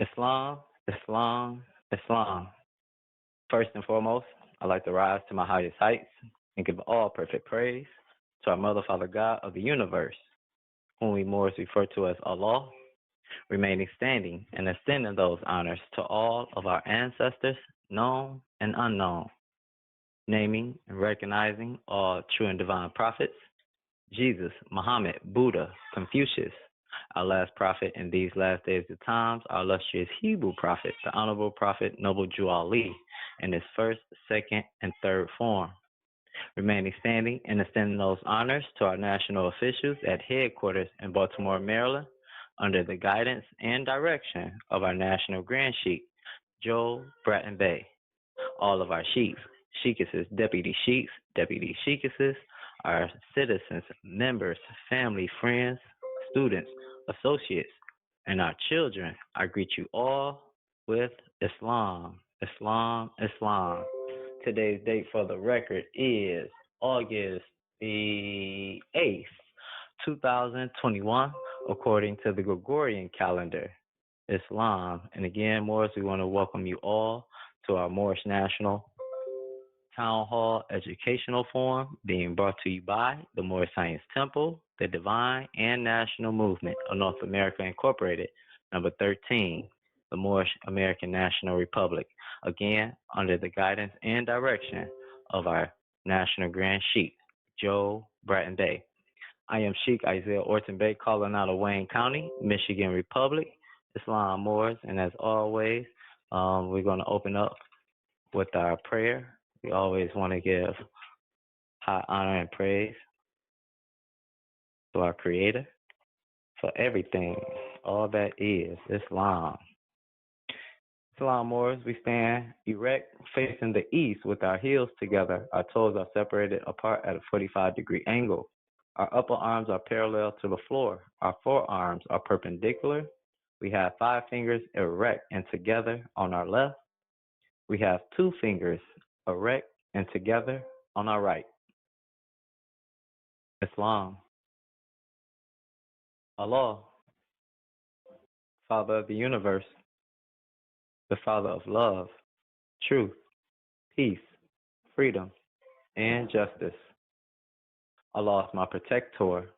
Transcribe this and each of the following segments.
Islam, Islam, Islam. First and foremost, I'd like to rise to my highest heights and give all perfect praise to our Mother, Father, God of the universe, whom we Moors refer to as Allah, remaining standing and extending those honors to all of our ancestors, known and unknown, naming and recognizing all true and divine prophets, Jesus, Muhammed, Buddha, Confucius, our last prophet in these last days of times, our illustrious Hebrew prophet, the Honorable Prophet Noble Jew Ali, in his first, second, and third form. Remaining standing and extending those honors to our national officials at headquarters in Baltimore, Maryland, under the guidance and direction of our national Grand Sheikh, Joel Bratton Bey. All of our sheiks, sheikesses, deputy sheikesses, our citizens, members, family, friends, students, associates, and our children, I greet you all with Islam, Islam, Islam. Today's date for the record is August the 8th, 2021, according to the Gregorian calendar, Islam. And again, Moors, we want to welcome you all to our Moorish National Town Hall Educational Forum being brought to you by the Moorish Science Temple, the Divine and National Movement of North America Incorporated, number 13, the Moorish American National Republic, again, under the guidance and direction of our National Grand Sheikh, Joe Bratton Bey. I am Sheikh Isaiah Orton Bey, calling out of Wayne County, Michigan Republic, Islam Moors, and as always, we're going to open up with our prayer. We always want to give high honor and praise to our Creator for everything, all that is Islam. Islam Moors, we stand erect, facing the east with our heels together. Our toes are separated apart at a 45-degree angle. Our upper arms are parallel to the floor. Our forearms are perpendicular. We have 5 fingers erect and together on our left. We have 2 fingers erect and together on our right. Islam. Allah, Father of the universe, the Father of love, truth, peace, freedom, and justice. Allah is my protector,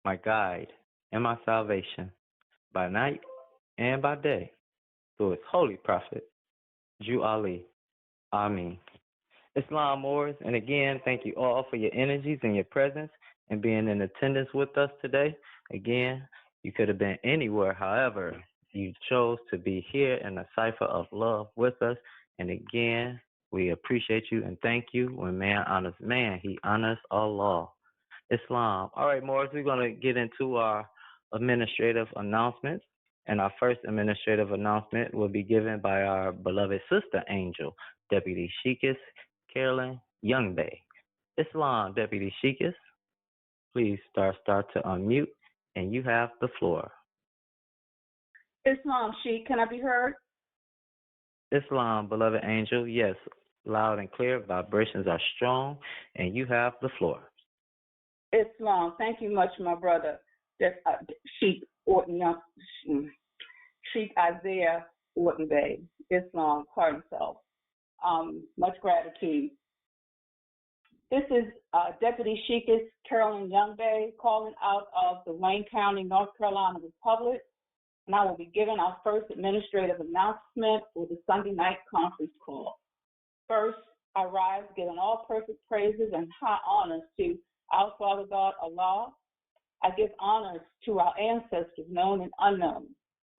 my guide, and my salvation, by night and by day, through his holy prophet, Jew Ali. Ameen. Islam Moors, and again, thank you all for your energies and your presence and being in attendance with us today. Again, you could have been anywhere. However, you chose to be here in a cipher of love with us. And again, we appreciate you and thank you. When man honors man, he honors Allah. Islam. All right, Moors, we're going to get into our administrative announcements. And our first administrative announcement will be given by our beloved sister angel, Deputy Sheikess Carolyn Youngbay. Islam, Deputy Sheikess, please start to unmute, and you have the floor. Islam, Sheikh, can I be heard? Islam, beloved angel, yes, loud and clear, vibrations are strong, and you have the floor. Islam, thank you much, my brother. That's Sheikh Orton, Sheikh Isaiah Orton Bey. Islam, pardon himself. Much gratitude. This is Deputy Sheikess Carolyn Youngbay calling out of the Wayne County, North Carolina Republic, and I will be giving our first administrative announcement for the Sunday night conference call. First, I rise giving all perfect praises and high honors to our Father God, Allah. I give honors to our ancestors, known and unknown,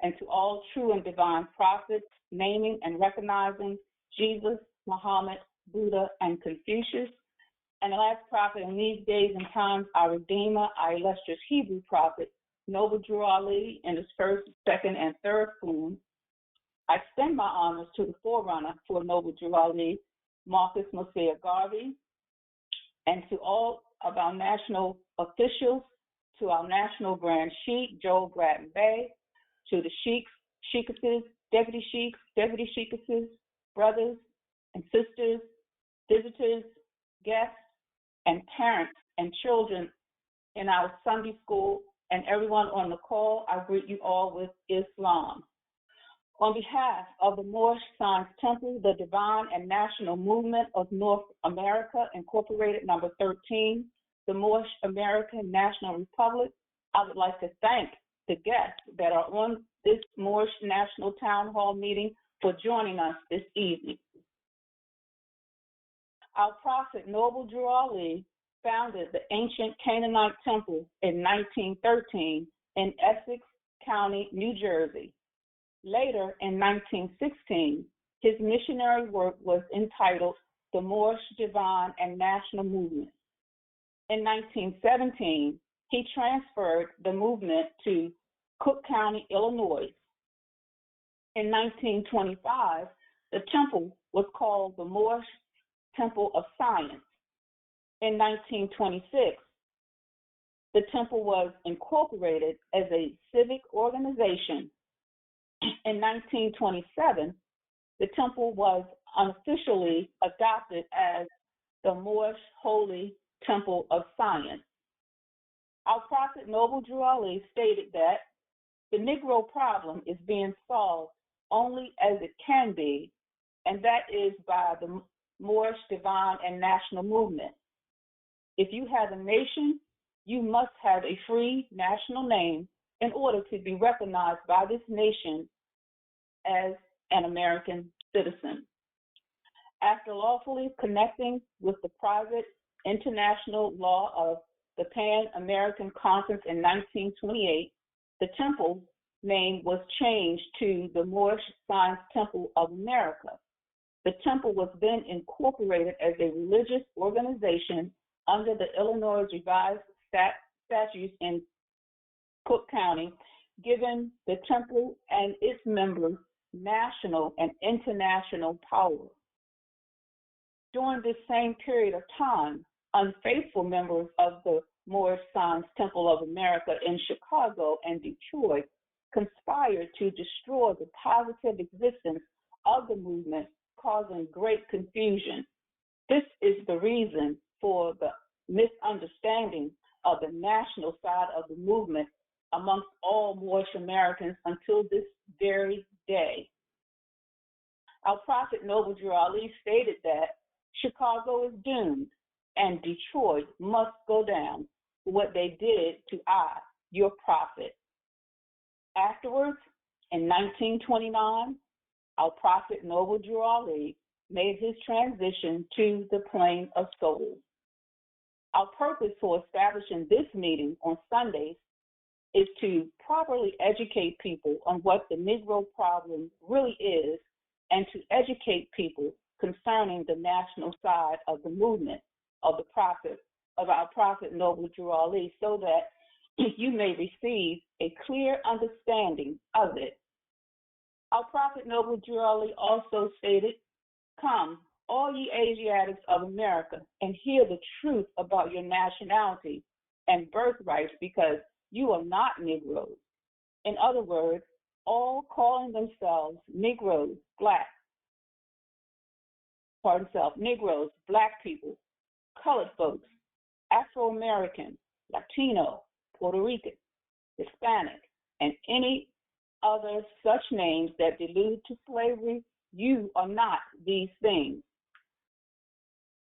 and to all true and divine prophets, naming and recognizing Jesus, Muhammad, Buddha, and Confucius, and the last prophet in these days and times, our Redeemer, our illustrious Hebrew prophet, Noble Jew Ali, in his first, second, and third form. I extend my honors to the forerunner for Noble Jew Ali, Marcus Mosiah Garvey, and to all of our national officials, to our national Grand Sheikh, Joel Bratton Bey, to the sheiks, sheikesses, deputy sheikesses, brothers and sisters, visitors, guests, and parents and children in our Sunday school, and everyone on the call, I greet you all with Islam. On behalf of the Moorish Science Temple, the Divine and National Movement of North America, Incorporated, number 13, the Moorish American National Republic, I would like to thank the guests that are on this Moorish National Town Hall meeting for joining us this evening. Our prophet, Noble Drew Ali, founded the ancient Canaanite temple in 1913 in Essex County, New Jersey. Later, in 1916, his missionary work was entitled The Moorish Divine and National Movement. In 1917, he transferred the movement to Cook County, Illinois. In 1925, the temple was called the Moorish Temple of Science. In 1926, the temple was incorporated as a civic organization. In 1927, the temple was unofficially adopted as the Moorish Holy Temple of Science. Our prophet, Noble Drew Ali, stated that the Negro problem is being solved only as it can be, and that is by the Moorish Divine and National Movement. If you have a nation, you must have a free national name in order to be recognized by this nation as an American citizen. After lawfully connecting with the private international law of the Pan-American Conference in 1928, the temple name was changed to the Moorish Science Temple of America. The temple was then incorporated as a religious organization under the Illinois Revised Statutes in Cook County, giving the temple and its members national and international power. During this same period of time, unfaithful members of the Moorish Science Temple of America in Chicago and Detroit conspired to destroy the positive existence of the movement, causing great confusion. This is the reason for the misunderstanding of the national side of the movement amongst all Moorish Americans until this very day. Our prophet, Noble Drew Ali, stated that Chicago is doomed and Detroit must go down for what they did to I, your prophet. Afterwards, in 1929, our prophet, Noble Drew Ali, made his transition to the plane of souls. Our purpose for establishing this meeting on Sundays is to properly educate people on what the Negro problem really is and to educate people concerning the national side of the movement of the prophet, of our prophet Noble Drew Ali, so that you may receive a clear understanding of it. Our prophet Noble Drew Ali also stated, "Come, all ye Asiatics of America, and hear the truth about your nationality and birthrights, because you are not Negroes." In other words, all calling themselves Negroes, Negroes, black people, colored folks, Afro-American, Latino, Puerto Rican, Hispanic, and any other such names that delude to slavery, you are not these things.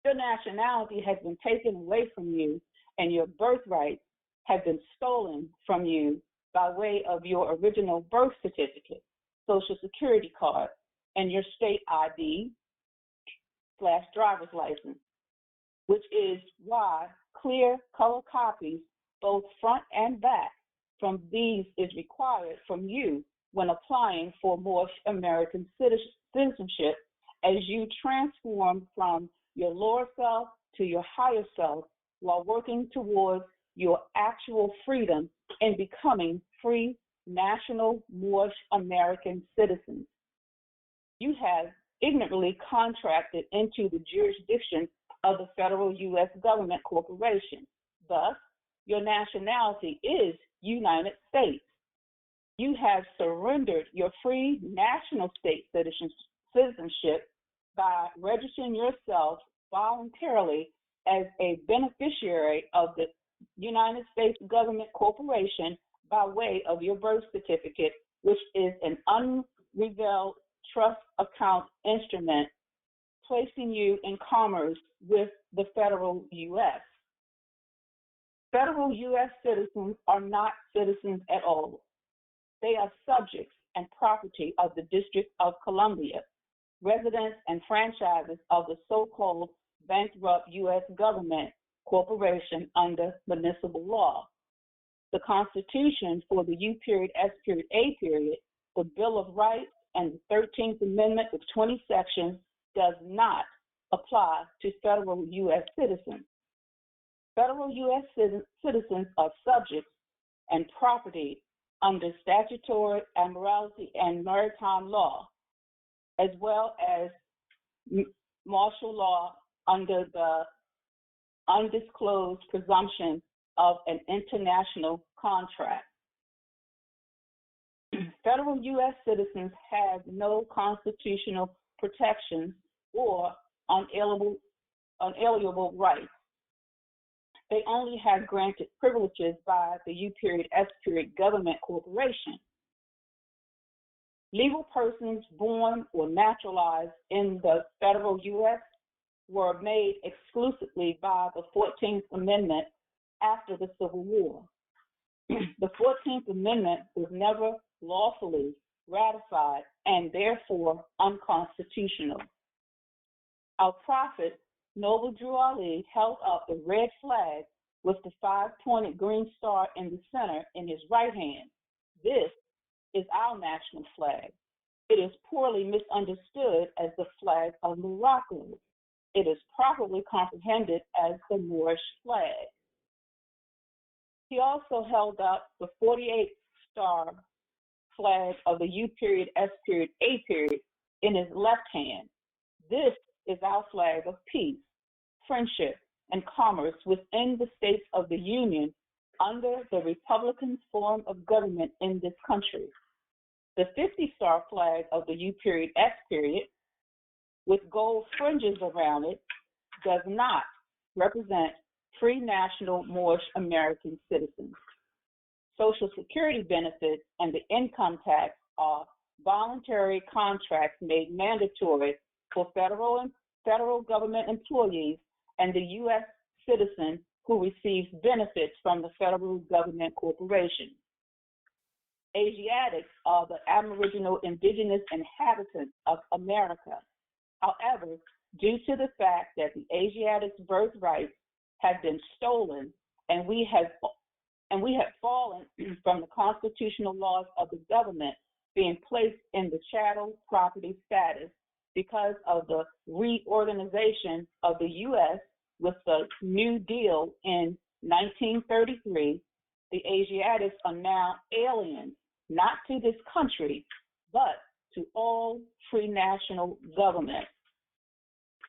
Your nationality has been taken away from you, and your birthrights have been stolen from you by way of your original birth certificate, Social Security card, and your state ID/driver's license, which is why clear color copies, both front and back, from these is required from you when applying for Moorish American citizenship as you transform from your lower self to your higher self while working towards your actual freedom in becoming free national Moorish American citizens. You have ignorantly contracted into the jurisdiction of the federal U.S. government corporation. Thus, your nationality is United States. You have surrendered your free national state citizenship by registering yourself voluntarily as a beneficiary of the United States government corporation by way of your birth certificate, which is an revealed trust account instrument, placing you in commerce with the federal U.S. Federal U.S. citizens are not citizens at all. They are subjects and property of the District of Columbia, residents and franchises of the so-called bankrupt U.S. government corporation under municipal law. The Constitution for the U period, S period, A period, the Bill of Rights, and the 13th Amendment with 20 sections does not apply to federal U.S. citizens. Federal U.S. citizens are subjects and property under statutory, admiralty, and maritime law, as well as martial law under the undisclosed presumption of an international contract. Federal U.S. citizens have no constitutional protections or unalienable rights. They only have granted privileges by the U period, S period government corporation. Legal persons born or naturalized in the federal U.S. were made exclusively by the 14th Amendment after the Civil War. The 14th Amendment was never lawfully ratified and therefore unconstitutional. Our prophet, Noble Drew Ali, held up the red flag with the 5-pointed green star in the center in his right hand. This is our national flag. It is poorly misunderstood as the flag of Morocco. It is properly comprehended as the Moorish flag. He also held up the 48-star flag of the U period, S period, A period in his left hand. This is our flag of peace, friendship, and commerce within the states of the Union under the Republican form of government in this country. The 50-star flag of the U period, S period, with gold fringes around it, does not represent free national Moorish American citizens. Social Security benefits and the income tax are voluntary contracts made mandatory for federal government employees and the U.S. citizen who receives benefits from the federal government corporation. Asiatics are the Aboriginal indigenous inhabitants of America. However, due to the fact that the Asiatics' birthrights have been stolen and we have fallen from the constitutional laws of the government being placed in the chattel property status because of the reorganization of the U.S. with the New Deal in 1933, the Asiatics are now aliens, not to this country, but to all free national governments.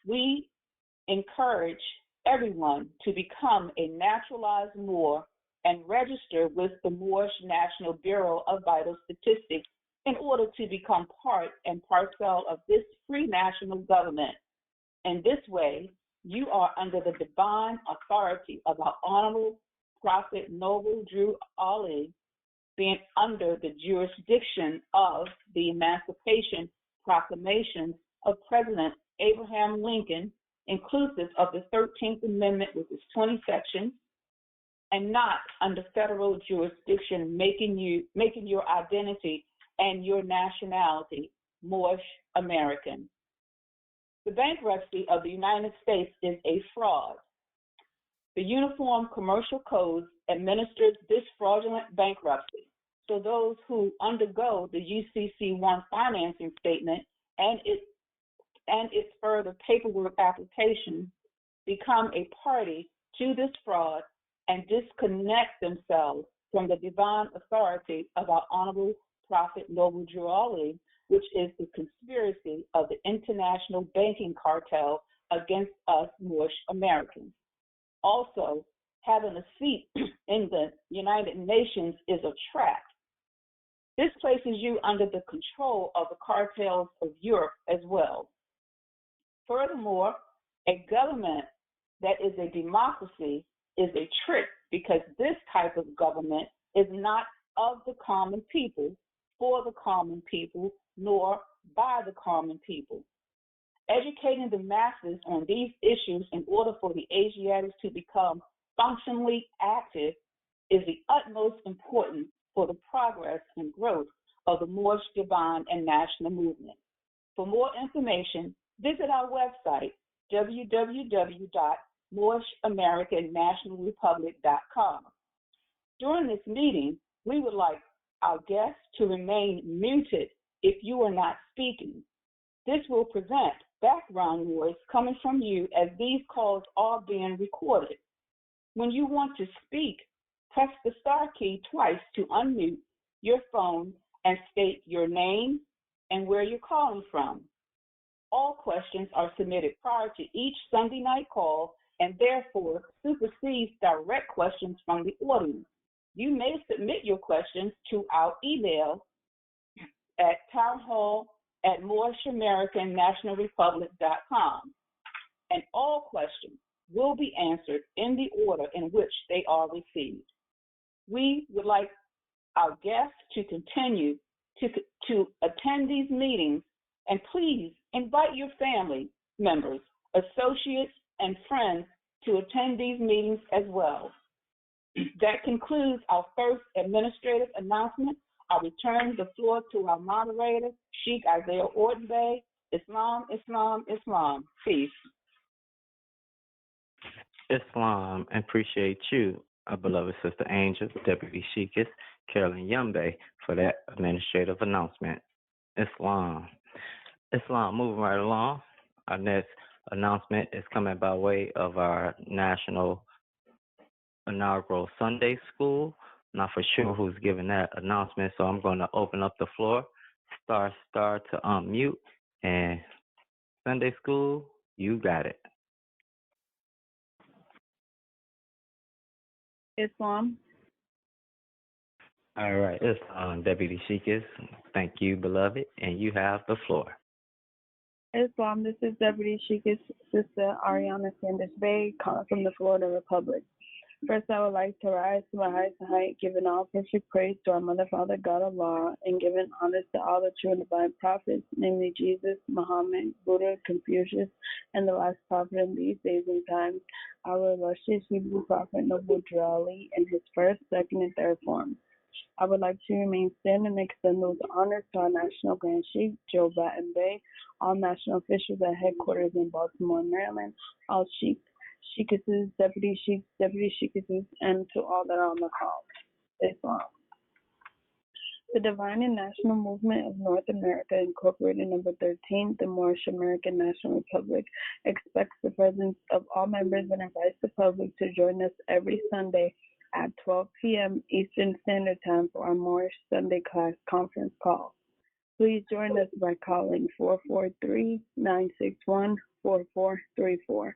We encourage everyone to become a naturalized Moor and register with the Moorish National Bureau of Vital Statistics in order to become part and parcel of this free national government. In this way, you are under the divine authority of our Honorable Prophet Noble Drew Ali, being under the jurisdiction of the Emancipation Proclamation of President Abraham Lincoln, inclusive of the 13th Amendment with its 20 sections, and not under federal jurisdiction, making your identity and your nationality Moorish American. The bankruptcy of the United States is a fraud. The Uniform Commercial Code administers this fraudulent bankruptcy, so those who undergo the UCC-1 financing statement and its further paperwork application become a party to this fraud and disconnect themselves from the divine authority of our Honorable Prophet Noble Drew Ali, which is the conspiracy of the international banking cartel against us Moorish Americans. Also, having a seat in the United Nations is a trap. This places you under the control of the cartels of Europe as well. Furthermore, a government that is a democracy is a trick because this type of government is not of the common people, for the common people, nor by the common people. Educating the masses on these issues in order for the Asiatics to become functionally active is the utmost importance for the progress and growth of the Moorish divine and national movement. For more information, visit our website, www.moorishamericannationalrepublic.com. During this meeting, we would like our guests to remain muted if you are not speaking. This will prevent background noise coming from you as these calls are being recorded. When you want to speak, press the star key twice to unmute your phone and state your name and where you're calling from. All questions are submitted prior to each Sunday night call and therefore supersedes direct questions from the audience. You may submit your questions to our email at townhall@moorishamericannationalrepublic.com, and all questions will be answered in the order in which they are received. We would like our guests to continue to attend these meetings, and please invite your family members, associates, and friends to attend these meetings as well. That concludes our first administrative announcement. I return the floor to our moderator, Sheikh Isaiah Orton Bey. Islam, Islam, Islam. Peace. Islam, and appreciate you, our beloved Sister Angel, Deputy Sheikess, Carolyn Yumbe, for that administrative announcement. Islam. Islam, moving right along. Our next announcement is coming by way of our national inaugural Sunday school. Not for sure who's giving that announcement, so I'm going to open up the floor. Star to unmute, and Sunday school, you got it. Islam. All right, it's Deputy Sheikess. Thank you, beloved, and you have the floor. Islam, this is Deputy Sheik's Sister Ariana Sanders Bay, calling from the Florida Republic. First, I would like to rise to my highest height, giving all perfect praise to our Mother, Father, God, Allah, and giving honors to all the true and divine prophets, namely Jesus, Muhammed, Buddha, Confucius, and the last prophet in these days and times, our illustrious Hebrew prophet, Noble Ali, in his first, second, and third forms. I would like to remain standing and extend those honors to our National Grand Sheikh, Joe Batten Bay, all national officials at headquarters in Baltimore, Maryland, all Sheikhs, Sheikesses, Deputy Sheikhs, Deputy Sheikesses, and to all that are on the call. Islam. The Divine and National Movement of North America, Incorporated, number 13, the Moorish American National Republic, expects the presence of all members and invites the public to join us every Sunday at 12 p.m. Eastern Standard Time for our Moorish Sunday Class Conference Call. Please join us by calling 443-961-4434.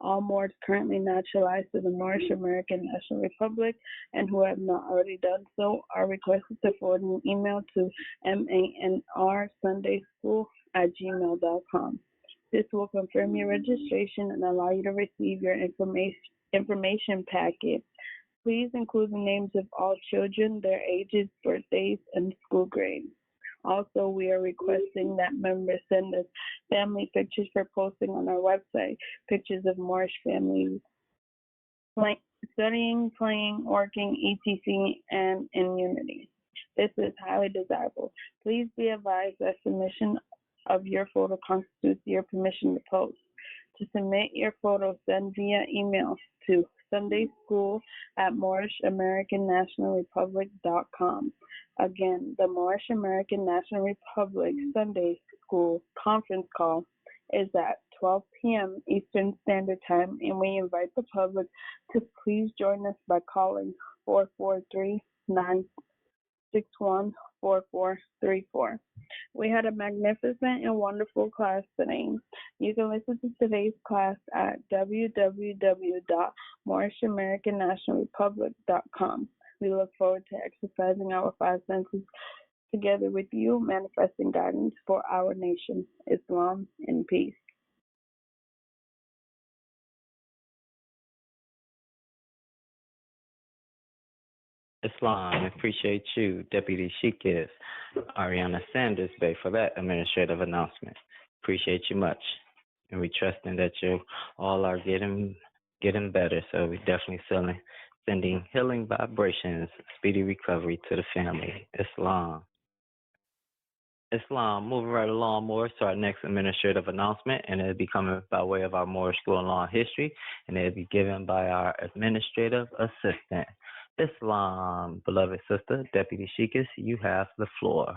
All Moors currently naturalized to the Moorish American National Republic and who have not already done so are requested to forward an email to manrsundayschool@gmail.com. This will confirm your registration and allow you to receive your information packet. Please include the names of all children, their ages, birthdays, and school grades. Also, we are requesting that members send us family pictures for posting on our website, pictures of Moorish families studying, playing, working, etc., and in unity. This is highly desirable. Please be advised that submission of your photo constitutes your permission to post. To submit your photo, send via email to sundayschool@moorishamericannationalrepublic.com. Again, the Moorish American National Republic Sunday School Conference Call is at 12 p.m. Eastern Standard Time, and we invite the public to please join us by calling 443-961-4434. We had a magnificent and wonderful class today. You can listen to today's class at www.moorishamericannationalrepublic.com. We look forward to exercising our five senses together with you, manifesting guidance for our nation, Islam, and peace. Islam. Appreciate you, Deputy Sheikhess Ariana Sanders Bay, for that administrative announcement. Appreciate you much. And we trusting that you all are getting better. So we definitely sending healing vibrations, speedy recovery to the family. Islam. Islam. Moving right along more to our next administrative announcement, and it'll be coming by way of our Moorish School and Law and History, and it'll be given by our administrative assistant. Islam, beloved sister, Deputy Sheikhess, you have the floor.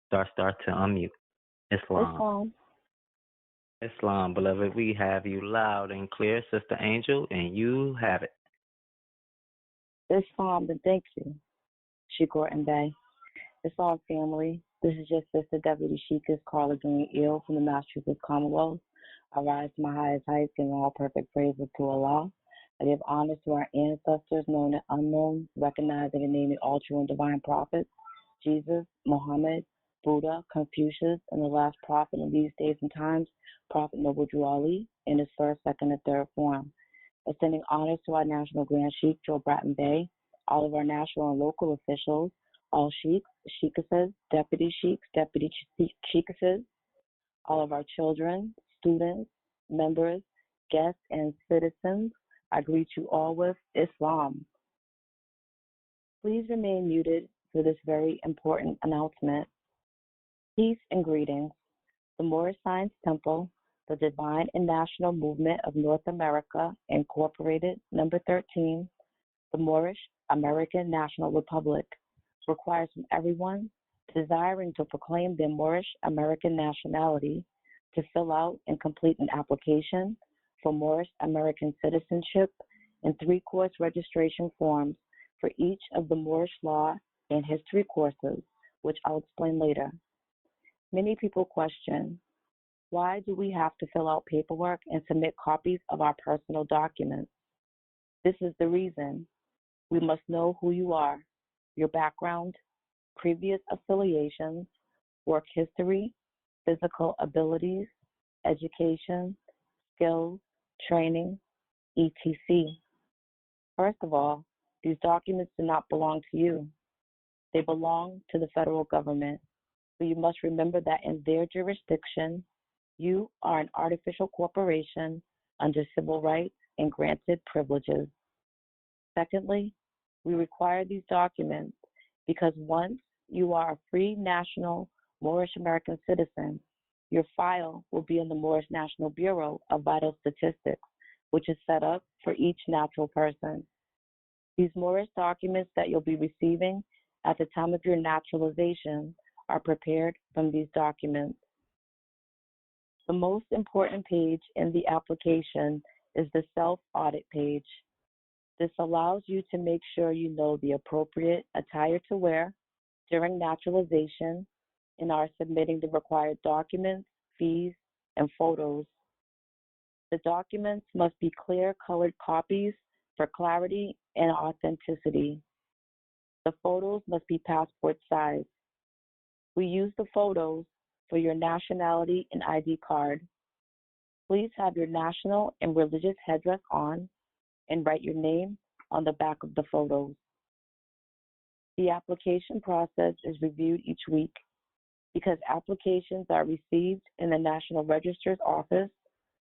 Start to unmute. Islam. Islam, beloved, we have you loud and clear, Sister Angel, and you have it. Islam, and thank you, Shikor and Bay. Islam family, this is your sister, Deputy Sheikhess Carla Green Eel from the Massachusetts Commonwealth. I rise to my highest heights, giving all perfect praises to Allah. I give honor to our ancestors, known and unknown, recognizing and naming all true and divine prophets, Jesus, Muhammed, Buddha, Confucius, and the last prophet in these days and times, Prophet Noble Drew Ali, in his first, second, and third form. Extending honors to our National Grand Sheikh, Joe Bratton Bay, all of our national and local officials, all sheikhs, sheikhesses, deputy sheikhs, deputy sheikhesses, all of our children, students, members, guests, and citizens. I greet you all with Islam. Please remain muted for this very important announcement. Peace and greetings. The Moorish Science Temple, the Divine and National Movement of North America, Incorporated, number 13, the Moorish American National Republic, requires from everyone desiring to proclaim their Moorish American nationality to fill out and complete an application for Moorish American citizenship in 3-course registration forms for each of the Moorish law and history courses, which I'll explain later. Many people question, why do we have to fill out paperwork and submit copies of our personal documents? This is the reason. We must know who you are, your background, previous affiliations, work history, physical abilities, education, skills, training, etc. First of all, these documents do not belong to you. They belong to the federal government. So you must remember that in their jurisdiction, you are an artificial corporation under civil rights and granted privileges. Secondly, we require these documents because once you are a free national Moorish American citizen, your file will be in the Moorish National Bureau of Vital Statistics, which is set up for each natural person. These Moorish documents that you'll be receiving at the time of your naturalization are prepared from these documents. The most important page in the application is the self-audit page. This allows you to make sure you know the appropriate attire to wear during naturalization and are submitting the required documents, fees, and photos. The documents must be clear colored copies for clarity and authenticity. The photos must be passport size. We use the photos for your nationality and ID card. Please have your national and religious headdress on and write your name on the back of the photos. The application process is reviewed each week because applications are received in the National Register's office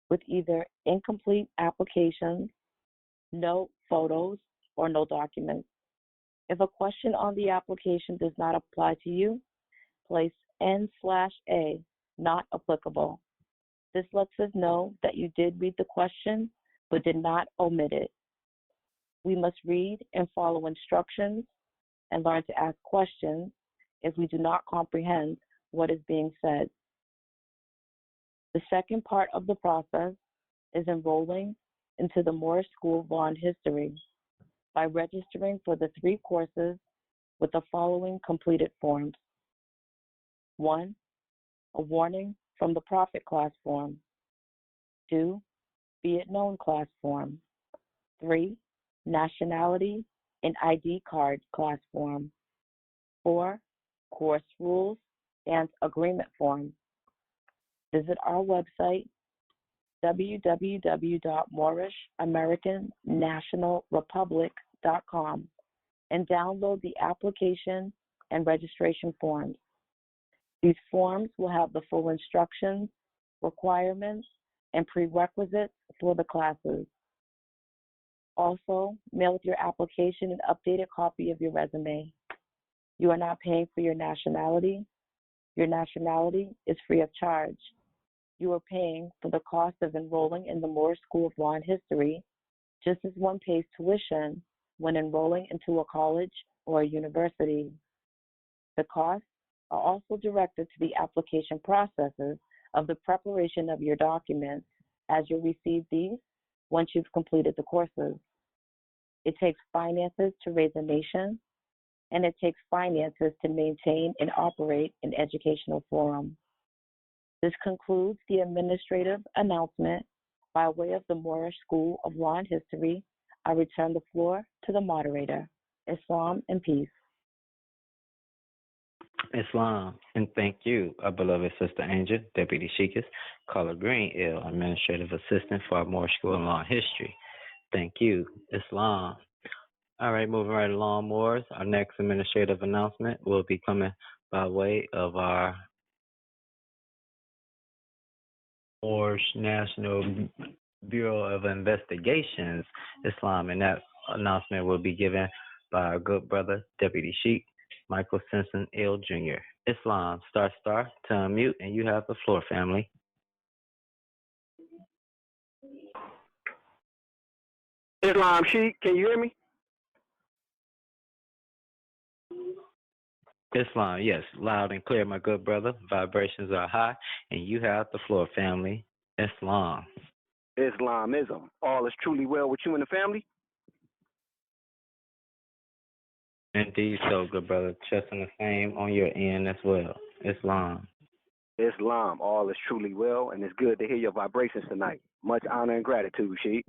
with either incomplete applications, no photos, or no documents. If a question on the application does not apply to you, place N/A, not applicable. This lets us know that you did read the question but did not omit it. We must read and follow instructions and learn to ask questions if we do not comprehend what is being said. The second part of the process is enrolling into the Moorish School of Law and History by registering for the 3 courses with the following completed forms. 1. A warning from the Prophet class form. 2. Be it known class form. 3. Nationality and ID card class form. 4. Course rules and agreement form. Visit our website, www.moorishamericannationalrepublic.com, and download the application and registration forms. These forms will have the full instructions, requirements, and prerequisites for the classes. Also, mail with your application an updated copy of your resume. You are not paying for your nationality. Your nationality is free of charge. You are paying for the cost of enrolling in the Moorish School of Law and History, just as one pays tuition when enrolling into a college or a university. The costs are also directed to the application processes of the preparation of your documents as you receive these once you've completed the courses. It takes finances to raise a nation, and it takes finances to maintain and operate an educational forum. This concludes the administrative announcement. By way of the Moorish School of Law and History, I return the floor to the moderator. Islam and peace. Islam, and thank you, our beloved Sister Angel, Deputy Sheikah, Caller Green Ill, Administrative Assistant for our Moorish School of Law and History. Thank you, Islam. All right, moving right along, Moors. Our next administrative announcement will be coming by way of our Moorish National Bureau of Investigations, Islam, and that announcement will be given by our good brother, Deputy Sheikh Michael Simpson Ill Jr. Islam, star to unmute, and you have the floor, family. Islam Sheikh, can you hear me? Islam, yes, loud and clear, my good brother. Vibrations are high, and you have the floor, family. Islam. Islamism. All is truly well with you and the family? Indeed so, good brother. Trusting the same on your end as well. Islam. Islam. All is truly well, and it's good to hear your vibrations tonight. Much honor and gratitude, Sheikh.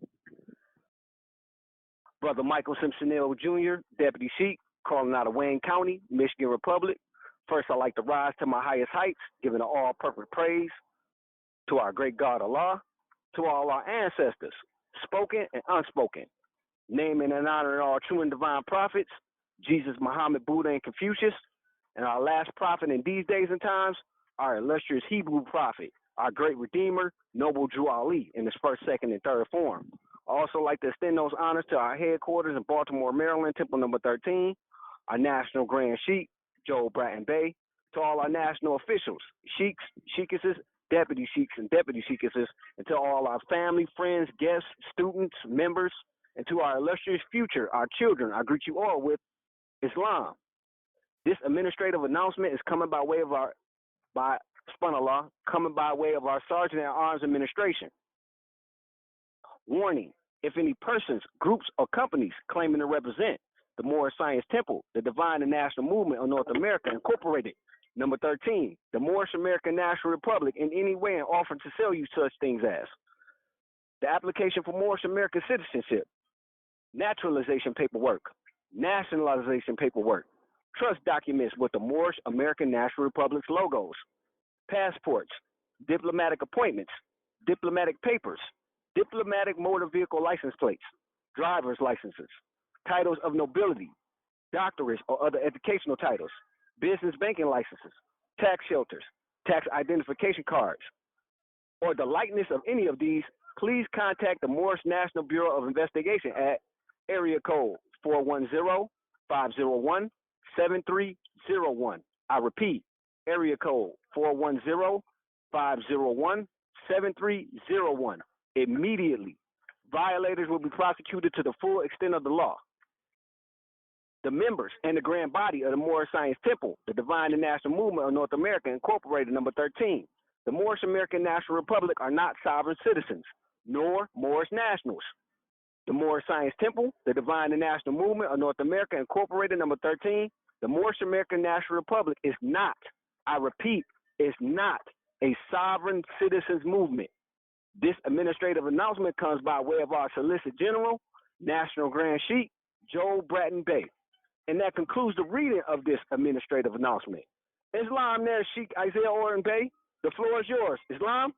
Brother Michael Simpson Ill Jr., Deputy Sheikh, calling out of Wayne County, Michigan Republic. First, I'd like to rise to my highest heights, giving all perfect praise to our great God Allah, to all our ancestors, spoken and unspoken, naming and honoring all true and divine prophets, Jesus, Muhammed, Buddha, and Confucius, and our last prophet in these days and times, our illustrious Hebrew prophet, our great Redeemer, Noble Drew Ali, in his first, second, and third form. I also like to extend those honors to our headquarters in Baltimore, Maryland, Temple number 13, our National Grand Sheikh, Joe Bratton Bay, to all our national officials, sheikhs, sheikesses, deputy sheikhs, and deputy sheikesses, and to all our family, friends, guests, students, members, and to our illustrious future, our children, I greet you all with Islam. This administrative announcement is coming by way of our Sergeant at Arms Administration. Warning, if any persons, groups, or companies claiming to represent the Moorish Science Temple, the Divine and National Movement of North America, Incorporated, number 13, the Moorish American National Republic, in any way and offer to sell you such things as the application for Moorish American citizenship, naturalization paperwork, nationalization paperwork, trust documents with the Moorish American National Republic's logos, passports, diplomatic appointments, diplomatic papers, diplomatic motor vehicle license plates, driver's licenses, titles of nobility, doctorates or other educational titles, business banking licenses, tax shelters, tax identification cards, or the likeness of any of these, please contact the Moorish National Bureau of Investigation at area code 410-501-7301. I repeat, area code 410-501-7301. Immediately, violators will be prosecuted to the full extent of the law. The members and the grand body of the Moorish Science Temple, the Divine and National Movement of North America, Incorporated, number 13. The Moorish American National Republic are not sovereign citizens, nor Moorish nationals. The Moorish Science Temple, the Divine and National Movement of North America, Incorporated, number 13. The Moorish American National Republic is not, I repeat, is not a sovereign citizens movement. This administrative announcement comes by way of our Solicitor General, National Grand Sheikh, Joe Bratton Bay. And that concludes the reading of this administrative announcement. Islam there, Sheikh Isaiah Orton Bay. The floor is yours. Islam?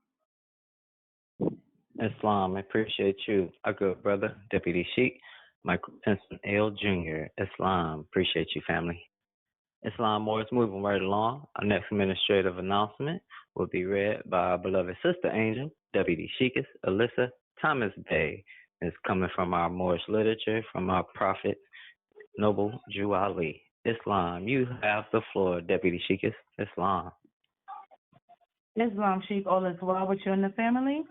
Islam, I appreciate you, our good brother, Deputy Sheikh Michael Pinson L. Jr., Islam. Appreciate you, family. Islam Moore is moving right along. Our next administrative announcement will be read by our beloved sister angel, Deputy Sheikah Alyssa Thomas Bay. It's coming from our Moorish literature from our prophet, Noble Jew Ali. Islam, you have the floor, Deputy Sheikah. Islam. Islam, Sheikh, all is well with you and the family?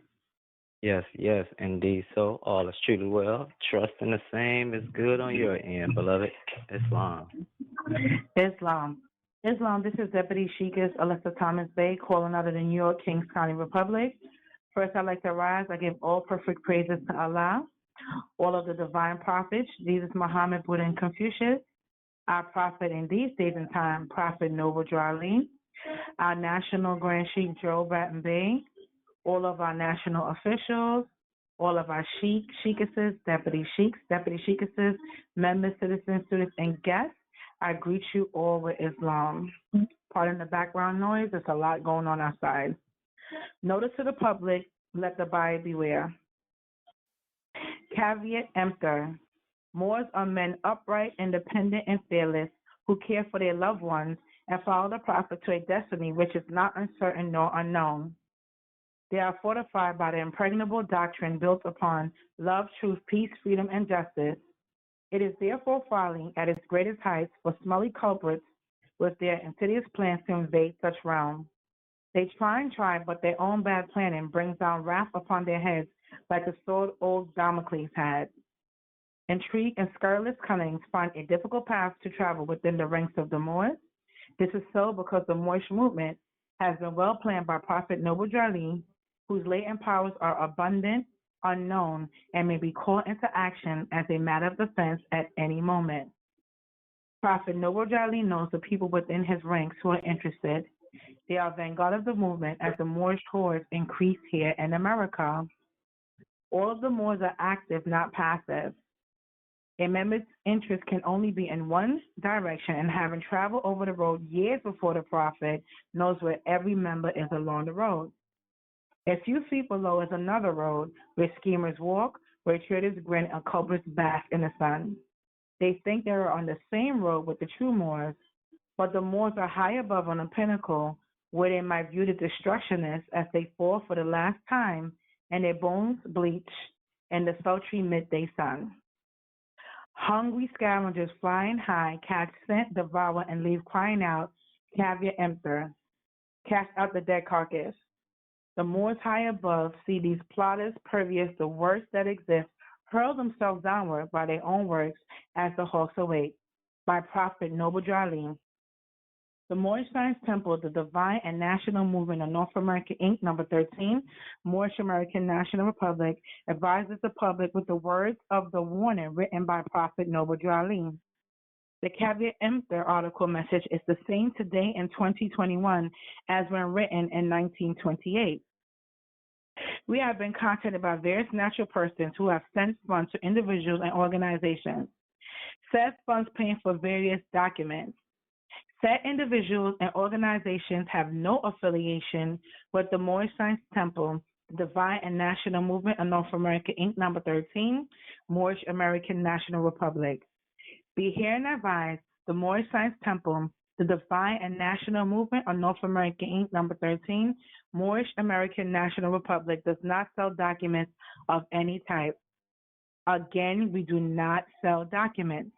Yes, yes, indeed. So all is truly well. Trust in the same is good on your end, beloved. Islam. Islam. Islam, this is Deputy Sheikah Alyssa Thomas Bay calling out of the New York Kings County Republic. First, I'd like to rise. I give all perfect praises to Allah, all of the divine prophets, Jesus, Muhammed, Buddha, and Confucius, our prophet in these days and time, Prophet Noble Drew Ali, our National Grand Sheikh Joe Batten Bay, all of our national officials, all of our sheikesses, deputy sheikesses, members, citizens, students, and guests. I greet you all with Islam. Pardon the background noise. There's a lot going on outside. Notice to the public, let the buyer beware. Caveat emptor. Moors are men upright, independent, and fearless, who care for their loved ones and follow the prophet to a destiny which is not uncertain nor unknown. They are fortified by the impregnable doctrine built upon love, truth, peace, freedom, and justice. It is therefore folly at its greatest heights for smelly culprits with their insidious plans to invade such realm. They try, but their own bad planning brings down wrath upon their heads like the sword old Damocles had. Intrigue and scurrilous cunnings find a difficult path to travel within the ranks of the Moors. This is so because the Moorish movement has been well planned by Prophet Noble Drew Ali, whose latent powers are abundant, unknown, and may be called into action as a matter of defense at any moment. Prophet Noble Drew Ali knows the people within his ranks who are interested. They are vanguard of the movement as the Moorish hordes increase here in America. All of the Moors are active, not passive. A member's interest can only be in one direction, and having traveled over the road years before the prophet knows where every member is along the road. A few feet below is another road where schemers walk, where traitors grin, and culprits bask in the sun. They think they are on the same road with the true Moors, but the Moors are high above on a pinnacle where they might view the destructionists as they fall for the last time and their bones bleach in the sultry midday sun. Hungry scavengers flying high catch scent, devour, and leave crying out, caveat emptor, cast out the dead carcass. The Moors high above see these plotters, pervious, the worst that exists, hurl themselves downward by their own works as the hawks await. By Prophet Noble Drew Ali. The Moorish Science Temple, the Divine and National Movement of North America, Inc., number 13, Moorish American National Republic, advises the public with the words of the warning written by Prophet Noble Drew Ali. The caveat emptor article message is the same today in 2021 as when written in 1928. We have been contacted by various natural persons who have sent funds to individuals and organizations. Said funds paying for various documents. Said individuals and organizations have no affiliation with the Moorish Science Temple, the Divine and National Movement of North America, Inc., number 13, Moorish American National Republic. Be herein advised, the Moorish Science Temple, the Divine and National Movement of North America, Inc., number 13, Moorish American National Republic, does not sell documents of any type. Again, we do not sell documents.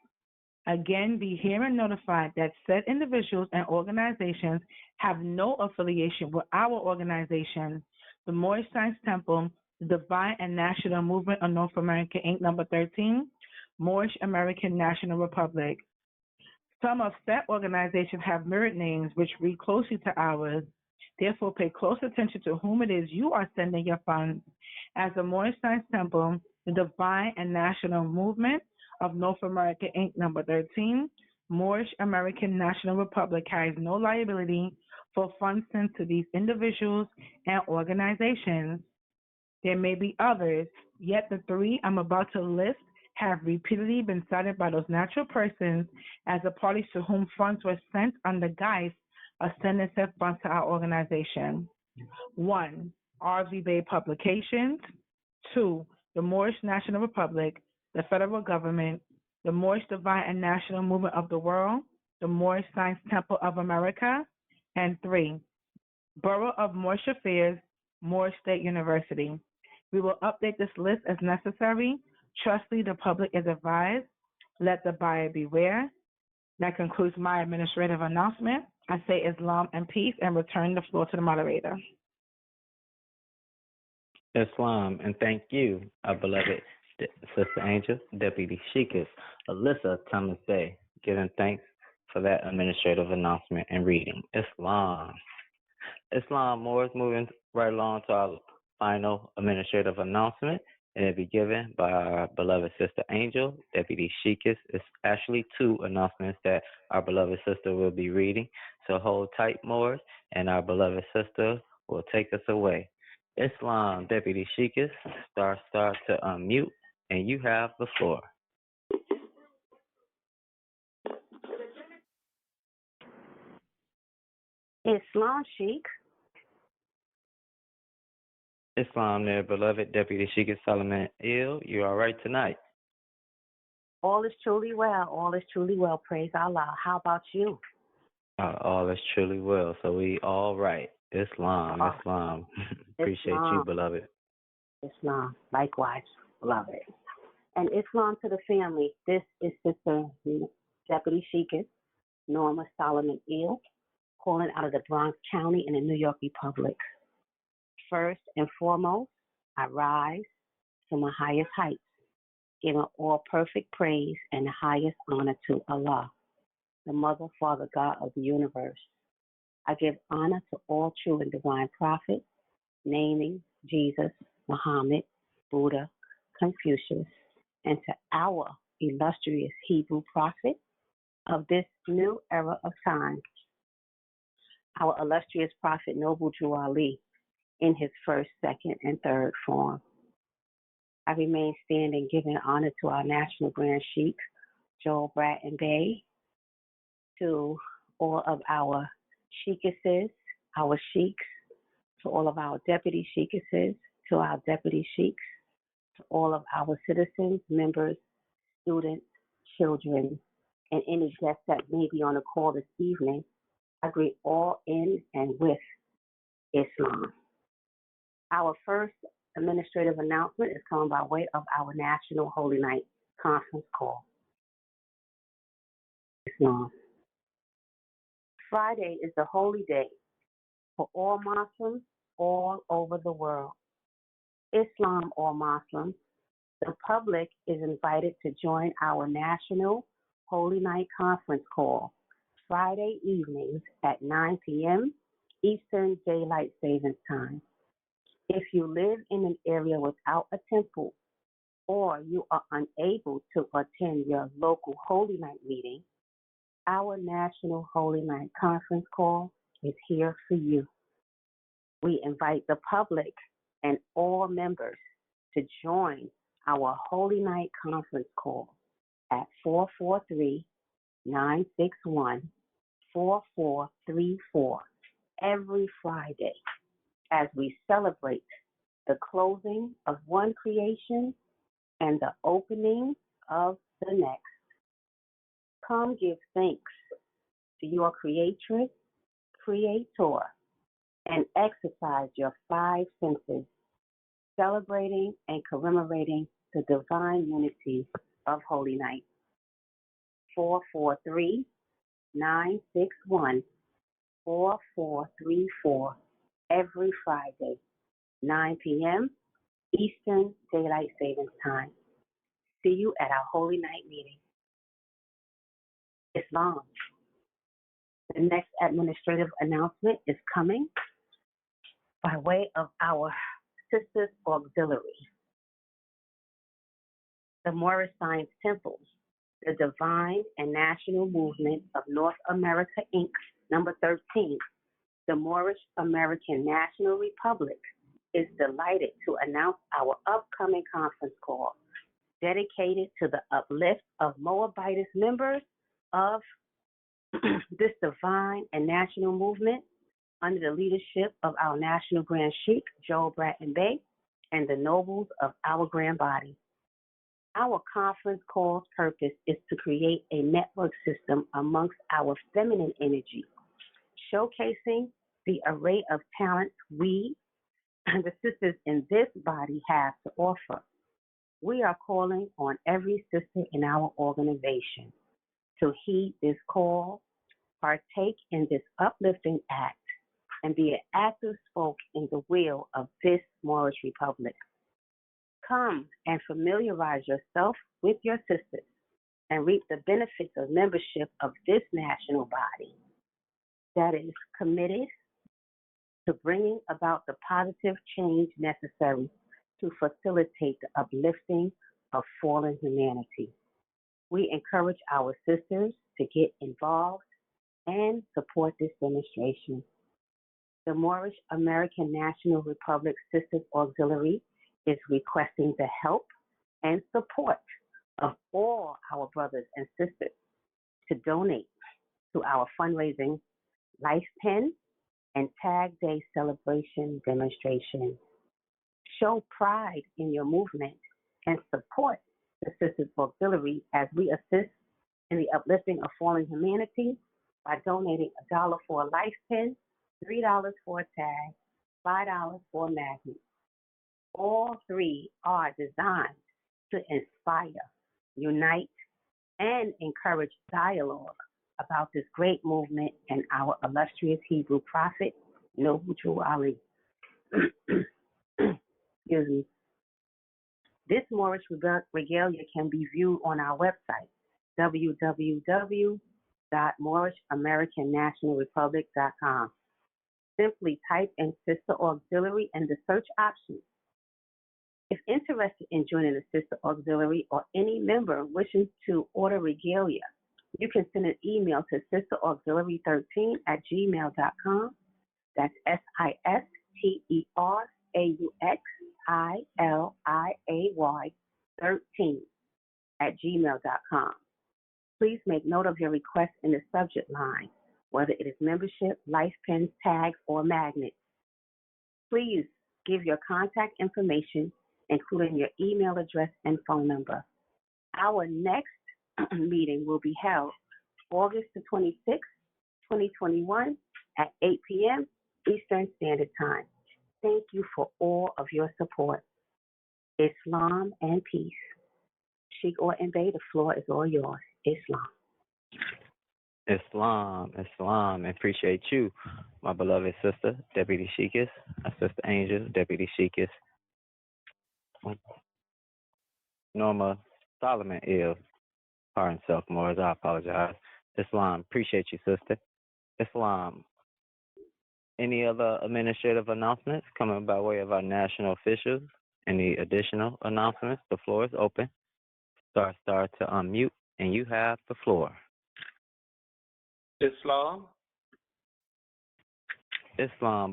Again, be herein notified that said individuals and organizations have no affiliation with our organization, the Moorish Science Temple, the Divine and National Movement of North America, Inc., number 13, Moorish American National Republic. Some of said organizations have mirrored names which read closely to ours. Therefore, pay close attention to whom it is you are sending your funds. As the Moorish Science Temple, the Divine and National Movement of North America, Inc., number 13, Moorish American National Republic carries no liability for funds sent to these individuals and organizations. There may be others, yet the three I'm about to list have repeatedly been cited by those natural persons as the parties to whom funds were sent under guise of sending said funds to our organization. 1. R.V. Bay Publications. 2. The Moorish National Republic. the federal government, the Moorish Divine and National Movement of the World, the Moorish Science Temple of America, and 3, Borough of Moorish Affairs, Moorish State University. We will update this list as necessary. Trustly, the public is advised. Let the buyer beware. That concludes my administrative announcement. I say Islam and peace and return the floor to the moderator. Islam, and thank you, our beloved Sister Angel, Deputy Sheikah, Alyssa Thomas Day, giving thanks for that administrative announcement and reading. Islam. Islam Moors, moving right along to our final administrative announcement, and it'll be given by our beloved Sister Angel, Deputy Sheikah. It's actually 2 announcements that our beloved sister will be reading. So hold tight, Moors, and our beloved sister will take us away. Islam, Deputy Sheikah, start to unmute, and you have the floor. Islam, Sheikh. Islam, their beloved Deputy Sheikah Solomon Ill, you all right tonight? All is truly well. All is truly well. Praise Allah. How about you? All is truly well. So we all right. Islam, Islam. Appreciate you, beloved. Islam. Likewise, beloved. And Islam to the family. This is Sister Deputy Sheikah Norma Solomon Ill, calling out of the Bronx County in the New York Republic. First and foremost, I rise to my highest heights, giving all perfect praise and the highest honor to Allah, the Mother, Father, God of the universe. I give honor to all true and divine prophets, naming Jesus, Muhammed, Buddha, Confucius, and to our illustrious Hebrew prophet of this new era of time, our illustrious prophet Noble Drew Ali, in his first, second, and third form. I remain standing, giving honor to our National Grand Sheikh, Joel Bratton Bey, to all of our sheikesses, our sheiks, to all of our deputy sheikesses, to our deputy sheiks, to all of our citizens, members, students, children, and any guests that may be on the call this evening. I greet all in and with Islam. Our first administrative announcement is coming by way of our National Holy Night Conference Call. Islam. Friday is the holy day for all Muslims all over the world. Islam, all Muslims, the public is invited to join our National Holy Night Conference Call Friday evenings at 9 p.m. Eastern Daylight Savings Time. If you live in an area without a temple or you are unable to attend your local Holy Night meeting, our National Holy Night Conference Call is here for you. We invite the public and all members to join our Holy Night Conference Call at 443-961-4434 every Friday as we celebrate the closing of one creation and the opening of the next. Come give thanks to your creatress, creator, and exercise your 5 senses, celebrating and commemorating the divine unity of Holy Night. 443-961-4434 every Friday, 9 p.m. Eastern Daylight Savings Time. See you at our Holy Night meeting. Islam. The next administrative announcement is coming by way of our Sisters Auxiliary. The Moorish Science Temple, the Divine and National Movement of North America, Inc., number 13, the Moorish American National Republic, is delighted to announce our upcoming conference call dedicated to the uplift of Moabitist members of this divine and national movement under the leadership of our National Grand Sheikh, Joel Bratton Bey, and the nobles of our grand body. Our conference call's purpose is to create a network system amongst our feminine energy, showcasing the array of talents we and the sisters in this body have to offer. We are calling on every sister in our organization to heed this call, partake in this uplifting act, and be an active spoke in the will of this Moorish Republic. Come and familiarize yourself with your sisters and reap the benefits of membership of this national body that is committed to bringing about the positive change necessary to facilitate the uplifting of fallen humanity. We encourage our sisters to get involved and support this demonstration. The Moorish American National Republic Sisters Auxiliary is requesting the help and support of all our brothers and sisters to donate to our fundraising Life Pen and Tag Day celebration demonstration. Show pride in your movement and support the Sisters Auxiliary as we assist in the uplifting of fallen humanity by donating $1 for a Life Pen, $3 for a tag, $5 for a magnet. All three are designed to inspire, unite, and encourage dialogue about this great movement and our illustrious Hebrew prophet, Noble Drew Ali. Excuse me. This Moorish regalia can be viewed on our website, www.moorishamericannationalrepublic.com. Simply type in Sister Auxiliary in the search option. If interested in joining the Sister Auxiliary or any member wishing to order regalia, you can send an email to sisterauxiliary13@gmail.com. That's sisterauxiliary13@gmail.com. Please make note of your request in the subject line, whether it is membership, life pens, tags, or magnets. Please give your contact information, including your email address and phone number. Our next meeting will be held August the 26th, 2021 at 8 p.m. Eastern Standard Time. Thank you for all of your support. Islam and peace. Sheikh Orton Bey, the floor is all yours. Islam. Islam, Islam, and appreciate you, my beloved sister, Deputy Sheikhess, our sister Angel, Deputy Sheikhess, Norma Solomon Ill, pardon self, Morris, I apologize. Islam, appreciate you, sister. Islam, any other administrative announcements coming by way of our national officials? Any additional announcements? The floor is open. Star to unmute, and you have the floor. Islam,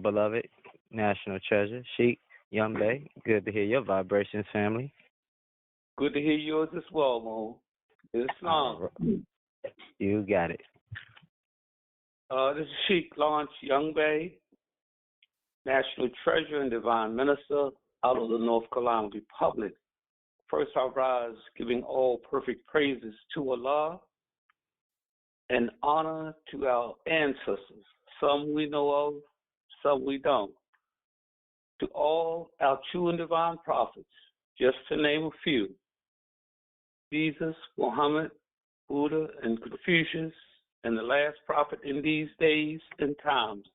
beloved national treasure, Sheikh Young Bay. Good to hear your vibrations, family. good to hear yours as well, Mo. Islam. You got it. This is Sheikh Lawrence Young Bay, National Treasurer and Divine Minister out of the North Carolina Republic. First, I rise giving all perfect praises to Allah and honor to our ancestors. Some we know of, some we don't. To all our true and divine prophets, just to name a few: Jesus, Muhammed, Buddha, and Confucius, and the last prophet in these days and times,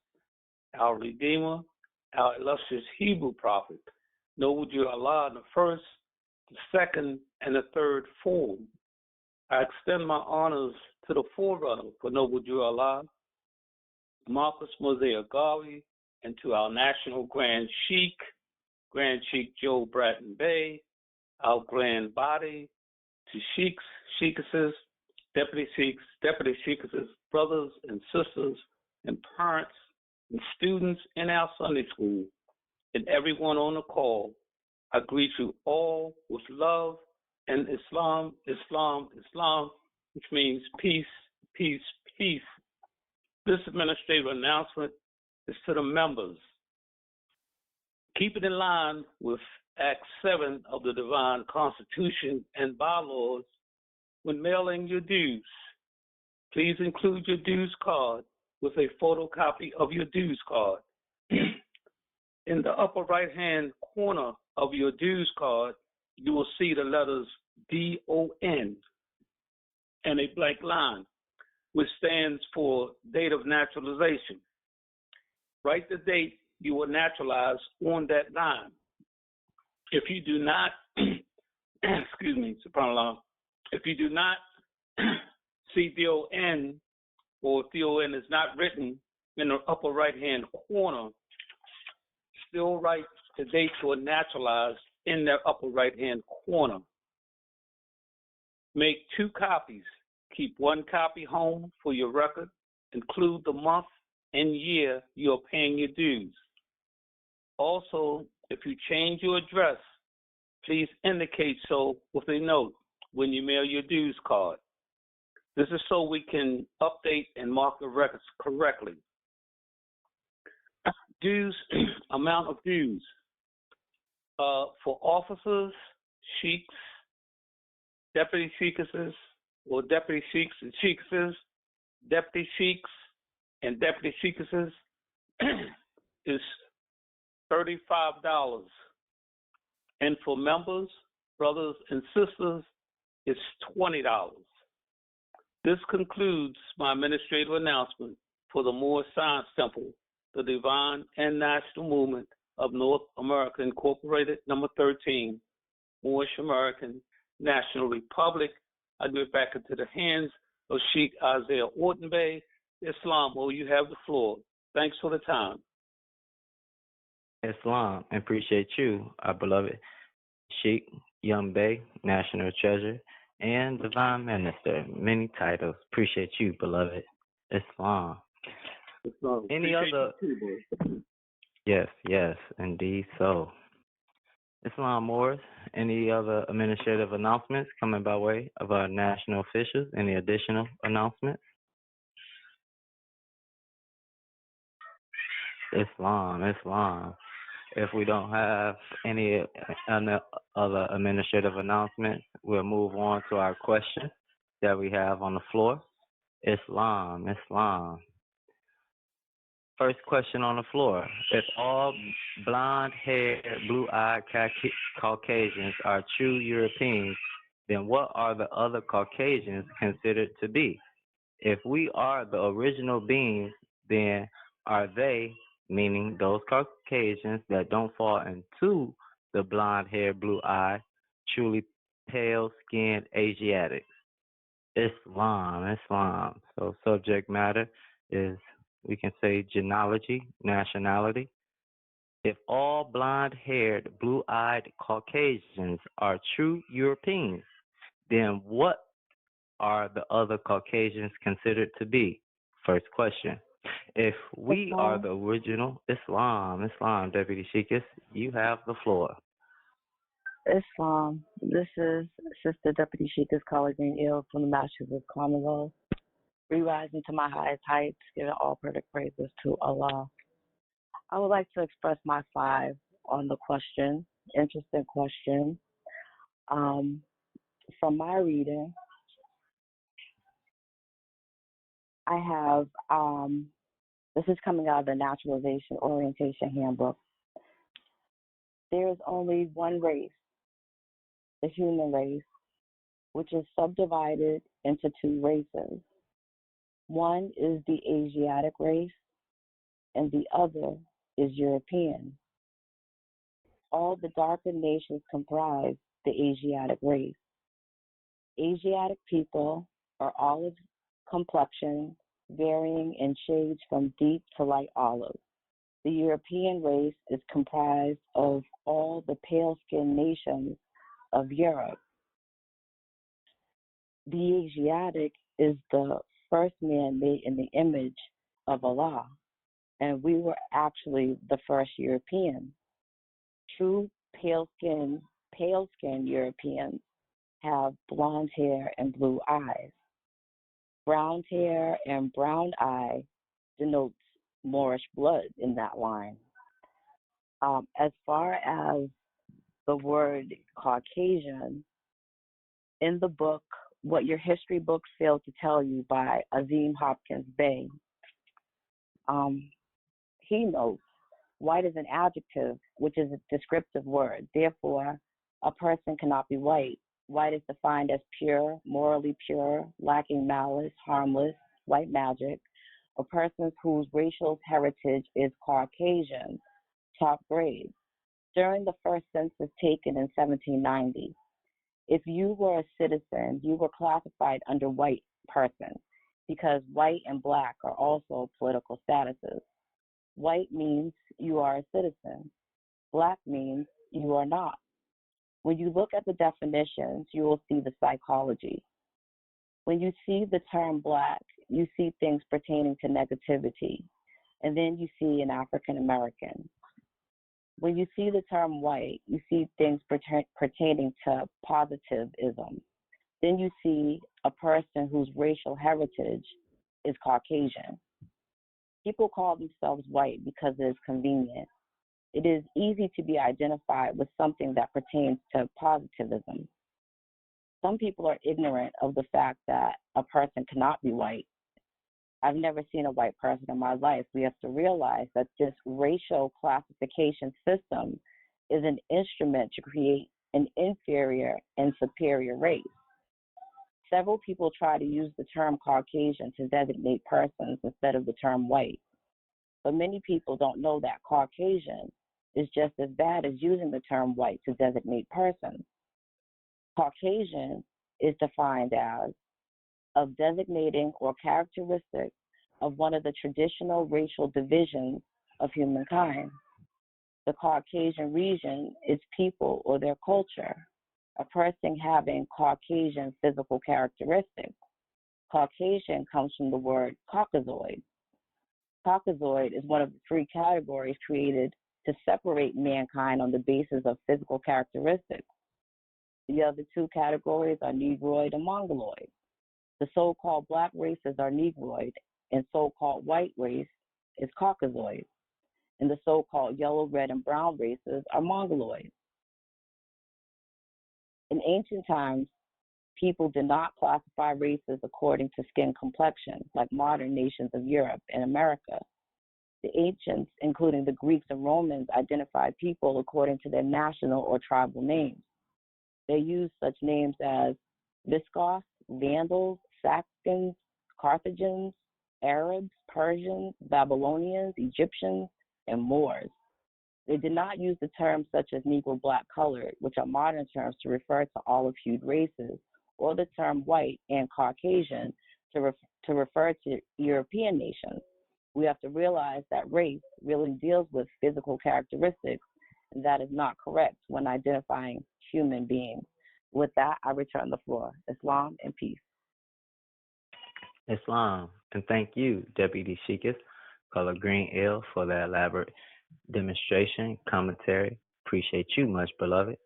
our Redeemer, our illustrious Hebrew prophet, Noble Drew Allah in the first, the second, and the third form. I extend my honors to the forerunner for Noble Drew Allah, Marcus Mosaic Garvey, and to our national Grand Sheikh Joe Bratton Bay, our grand body, to Sheikhs, Sheikhesses, Deputy Sheikhesses, brothers and sisters, and parents, and students in our Sunday school, and everyone on the call. I greet you all with love and Islam, which means peace, peace, peace. This administrative announcement is to the members. Keep it in line with Act 7 of the Divine Constitution and bylaws when mailing your dues. Please include your dues card with a photocopy of your dues card. In the upper right-hand corner of your dues card, you will see the letters DON and a blank line, which stands for date of naturalization. Write the date you were naturalized on that line. If you do not, excuse me, subhanAllah, if you do not see DON, or if DON is not written in the upper right-hand corner, still write the date you were naturalized in that upper right-hand corner. Make 2 copies. Keep 1 copy home for your record. Include the month and year you are paying your dues. Also, if you change your address, please indicate so with a note when you mail your dues card. This is so we can update and mark the records correctly. Dues, amount of dues. For officers, sheiks, deputy sheikesses, or deputy sheiks and sheikesses, deputy sheiks and deputy sheikesses is $35. And for members, brothers, and sisters, it's $20. This concludes my administrative announcement for the Moorish Science Temple, the Divine and National Movement of North America Incorporated, number 13, Moorish American National Republic. I give it back into the hands of Sheikh Isaiah Orton Bey. Islam, you have the floor. Thanks for the time. Islam, I appreciate you, our beloved Sheikh Young Bey, National Treasure, and Divine Minister. Many titles. Appreciate you, beloved Islam. Any other? Yes, indeed so. Islam Morris, any other administrative announcements coming by way of our national officials? Any additional announcements? Islam. If we don't have any other administrative announcements, we'll move on to our question that we have on the floor. Islam. First question on the floor. If all blonde-haired, blue-eyed Caucasians are true Europeans, then what are the other Caucasians considered to be? If we are the original beings, then are they, meaning those Caucasians that don't fall into the blonde-haired, blue-eyed, truly pale-skinned Asiatics? Islam. So subject matter is, we can say, genealogy, nationality. If all blonde-haired, blue-eyed Caucasians are true Europeans, then what are the other Caucasians considered to be? First question. If we are the original Islam, Deputy Sheikis, you have the floor. Islam. This is Sister Deputy Sheikis Colleen Ill from the Massachusetts Commonwealth. Re-rising to my highest heights, giving all perfect praises to Allah. I would like to express my 5 on the question. Interesting question. From my reading, I have, this is coming out of the Naturalization Orientation Handbook. There is only one race, the human race, which is subdivided into 2 races. One is the Asiatic race, and the other is European. All the darker nations comprise the Asiatic race. Asiatic people are olive complexion, varying in shades from deep to light olive. The European race is comprised of all the pale-skinned nations of Europe. The Asiatic is the first man made in the image of Allah, and we were actually the first Europeans. True pale-skinned Europeans have blonde hair and blue eyes. Brown hair and brown eye denotes Moorish blood in that line. As far as the word Caucasian, in the book, What Your History Books Fail to Tell You by Azim Hopkins Bey, he notes white is an adjective, which is a descriptive word. Therefore, a person cannot be white. White is defined as pure, morally pure, lacking malice, harmless, white magic, a person whose racial heritage is Caucasian, top grade. During the first census taken in 1790, if you were a citizen, you were classified under white person because white and black are also political statuses. White means you are a citizen. Black means you are not. When you look at the definitions, you will see the psychology. When you see the term black, you see things pertaining to negativity, and then you see an African American. When you see the term white, you see things pertaining to positivism. Then you see a person whose racial heritage is Caucasian. People call themselves white because it is convenient. It is easy to be identified with something that pertains to positivism. Some people are ignorant of the fact that a person cannot be white. I've never seen a white person in my life. We have to realize that this racial classification system is an instrument to create an inferior and superior race. Several people try to use the term Caucasian to designate persons instead of the term white. But many people don't know that Caucasian is just as bad as using the term white to designate persons. Caucasian is defined as of designating or characteristic of one of the traditional racial divisions of humankind. The Caucasian region is people or their culture, a person having Caucasian physical characteristics. Caucasian comes from the word Caucasoid. Caucasoid is one of the three categories created to separate mankind on the basis of physical characteristics. The other two categories are Negroid and Mongoloid. The so-called black races are Negroid, and so-called white race is Caucasoid. And the so-called yellow, red, and brown races are Mongoloid. In ancient times, people did not classify races according to skin complexion like modern nations of Europe and America. The ancients, including the Greeks and Romans, identified people according to their national or tribal names. They used such names as Visigoths, Vandals, Saxons, Carthaginians, Arabs, Persians, Babylonians, Egyptians, and Moors. They did not use the terms such as Negro, black, colored, which are modern terms to refer to olive-hued races, or the term white and Caucasian to refer to European nations. We have to realize that race really deals with physical characteristics, and that is not correct when identifying human beings. With that, I return the floor. Islam and peace. Islam. And thank you, Deputy Sheikah, Color Green Ill, for that elaborate demonstration, commentary. Appreciate you much, beloved.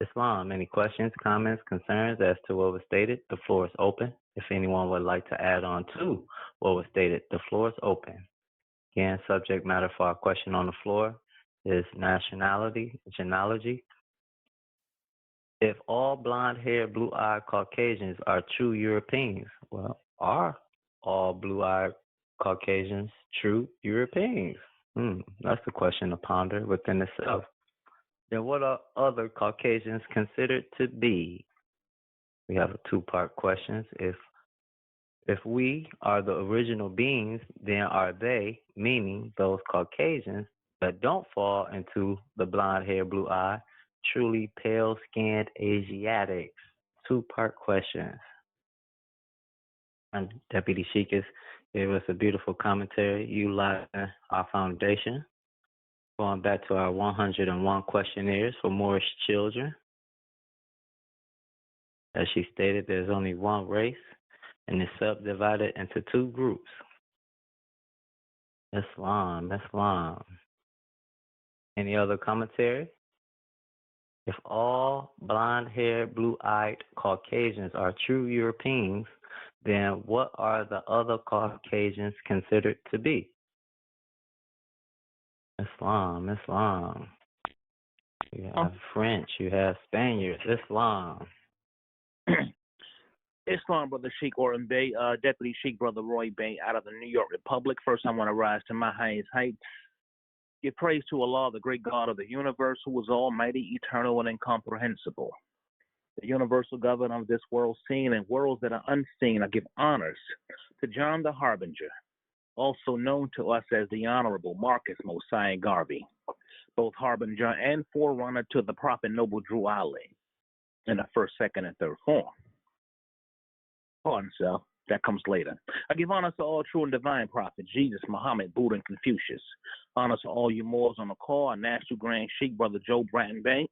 Islam, any questions, comments, concerns as to what was stated? The floor is open. If anyone would like to add on to what was stated, the floor is open. Again, subject matter for our question on the floor is nationality, genealogy. If all blonde-haired, blue-eyed Caucasians are true Europeans, well, are all blue-eyed Caucasians true Europeans? That's a question to ponder within itself. Then what are other Caucasians considered to be? We have a two-part question. If we are the original beings, then are they, meaning those Caucasians that don't fall into the blonde hair, blue eye, truly pale-skinned Asiatics? Two-part questions. And Deputy Sheikah gave us a beautiful commentary utilizing our foundation. Going back to our 101 questionnaires for Moorish children. As she stated, there's only one race, and it's subdivided into two groups. Islam. Any other commentary? If all blonde-haired, blue-eyed Caucasians are true Europeans, then what are the other Caucasians considered to be? Islam. You have French, you have Spaniards, Islam. Islam, Brother Sheikh Orton Bey, Deputy Sheikh Brother Roy Bey out of the New York Republic. First, I want to rise to my highest heights. Give praise to Allah, the great God of the universe, who is almighty, eternal, and incomprehensible. The universal governor of this world seen and worlds that are unseen. I give honors to John the Harbinger, also known to us as the Honorable Marcus Mosiah Garvey, both harbinger and forerunner to the Prophet Noble Drew Ali in the first, second, and third form. Pardon, self. That comes later. I give honor to all true and divine prophets, Jesus, Muhammad, Buddha, and Confucius. Honor to all you Moors on the call, our National Grand Sheikh, Brother Joe Bratton Bay.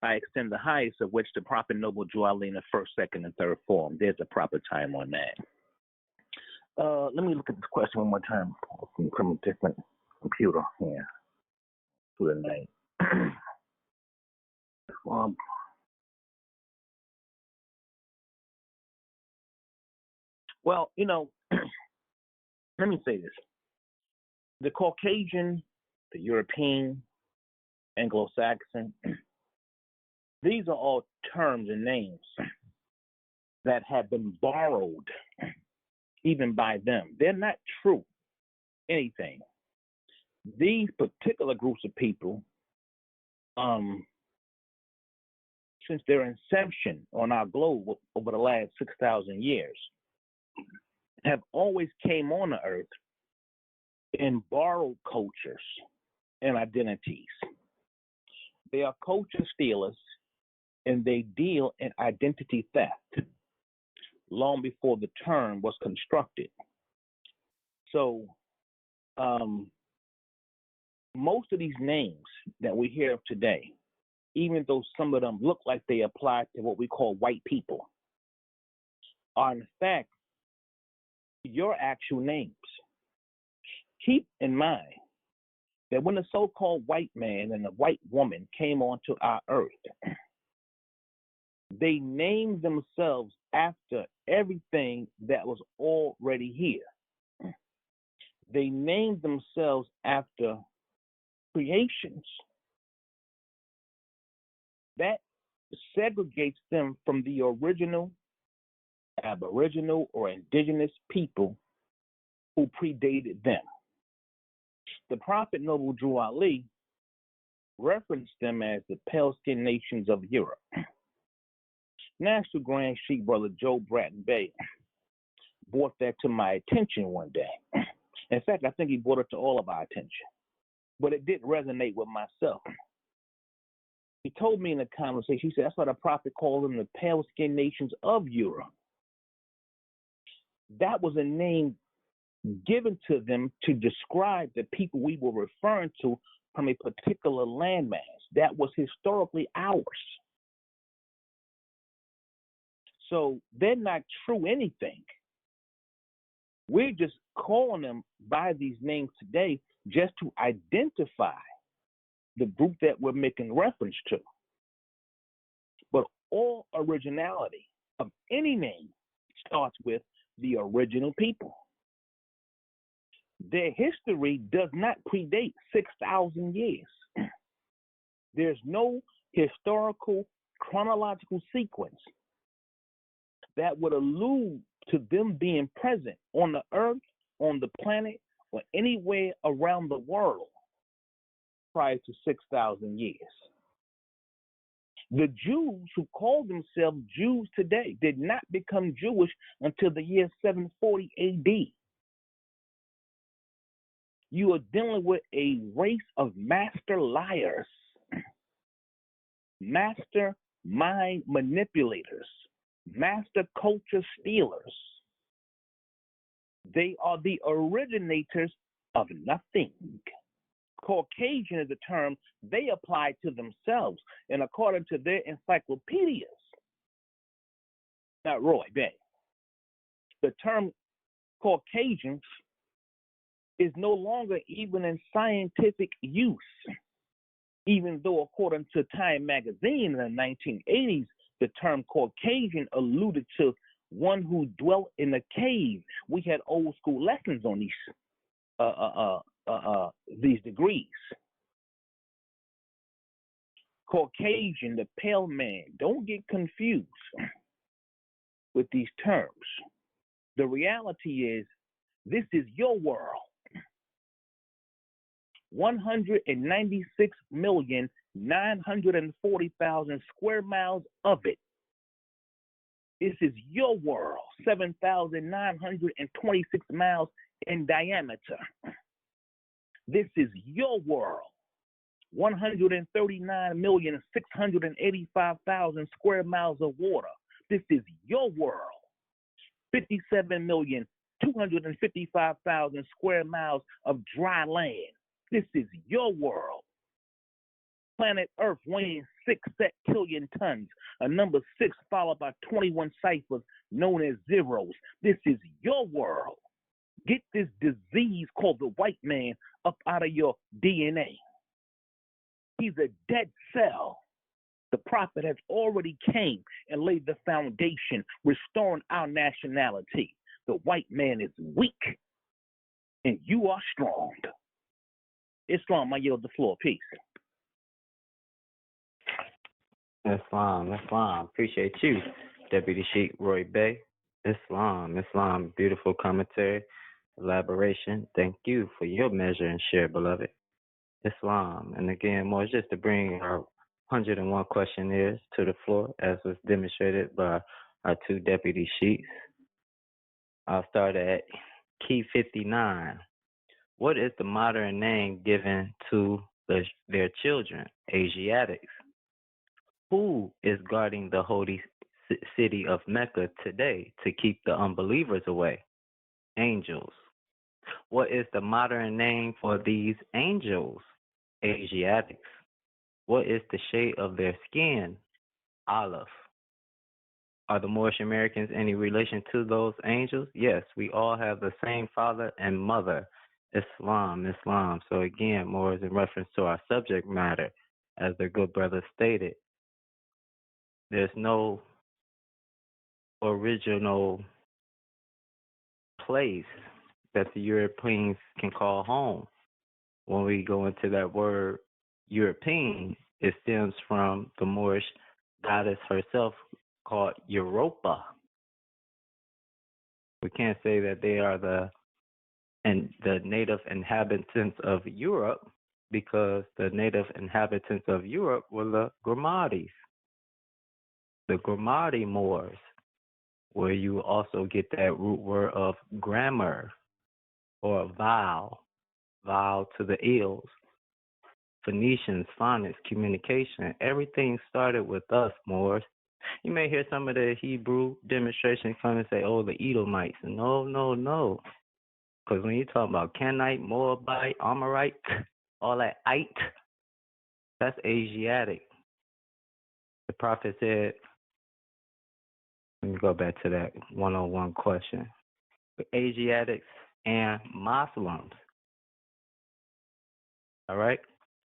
I extend the highest of which the Prophet Noble Drew Ali in the first, second, and third form. There's a proper time on that. Let me look at this question one more time from a different computer here for the night. Well, you know, let me say this. The Caucasian, the European, Anglo-Saxon, these are all terms and names that have been borrowed even by them. They're not true anything. These particular groups of people, since their inception on our globe over the last 6,000 years, have always came on the earth in borrowed cultures and identities. They are culture stealers, and they deal in identity theft long before the term was constructed. So most of these names that we hear of today, even though some of them look like they apply to what we call white people, are in fact your actual names. Keep in mind that when the so-called white man and the white woman came onto our earth, they named themselves after everything that was already here. They named themselves after creations. That segregates them from the original Aboriginal or indigenous people who predated them. The Prophet Noble Drew Ali referenced them as the pale-skinned nations of Europe. National Grand Sheikh Brother Joe Bratton Bay brought that to my attention one day. In fact, I think he brought it to all of our attention, but it didn't resonate with myself. He told me in a conversation, he said, that's why the Prophet called them the pale-skinned nations of Europe. That was a name given to them to describe the people we were referring to from a particular landmass that was historically ours. So they're not true anything. We're just calling them by these names today just to identify the group that we're making reference to. But all originality of any name starts with the original people. Their history does not predate 6,000 years. There's no historical chronological sequence that would allude to them being present on the earth, on the planet, or anywhere around the world prior to 6,000 years. The Jews who call themselves Jews today did not become Jewish until the year 740 AD. You are dealing with a race of master liars, master mind manipulators, master culture stealers. They are the originators of nothing. Caucasian is a term they apply to themselves, and according to their encyclopedias, not Roy Bay, the term Caucasian is no longer even in scientific use, even though according to Time magazine in the 1980s, the term Caucasian alluded to one who dwelt in a cave. We had old school lessons on these these degrees. Caucasian, the pale man. Don't get confused with these terms. The reality is, this is your world. 196,940,000 square miles of it. This is your world. 7,926 miles in diameter. This is your world. 139,685,000 square miles of water. This is your world. 57,255,000 square miles of dry land. This is your world. Planet Earth weighing 6 septillion tons, a number 6 followed by 21 ciphers known as zeros. This is your world. Get this disease called the white man up out of your DNA. He's a dead cell. The prophet has already came and laid the foundation, restoring our nationality. The white man is weak, and you are strong. Islam, I yield the floor. Peace. Islam. Appreciate you, Deputy Sheikh Roy Bey. Islam. Beautiful commentary, elaboration. Thank you for your measure and share, beloved. Islam. And again, more just to bring our 101 questionnaires to the floor, as was demonstrated by our two deputy sheiks. I'll start at key 59. What is the modern name given to their children, Asiatics? Who is guarding the holy city of Mecca today to keep the unbelievers away? Angels. What is the modern name for these angels? Asiatics. What is the shade of their skin? Olive. Are the Moorish Americans any relation to those angels? Yes, we all have the same father and mother. Islam. So again, more is in reference to our subject matter, as the good brother stated. There's no original place that the Europeans can call home. When we go into that word European, it stems from the Moorish goddess herself called Europa. We can't say that they are the native inhabitants of Europe, because the native inhabitants of Europe were the Gramadis, the Gramadi Moors, where you also get that root word of grammar or vowel to the ills. Phoenicians, phonics, communication, everything started with us, Moors. You may hear some of the Hebrew demonstrations come and say, oh, the Edomites. No. Because when you talk about Canaanite, Moabite, Amorite, all that ite, that's Asiatic. The prophet said, let me go back to that 101 question. Asiatics and Muslims. All right?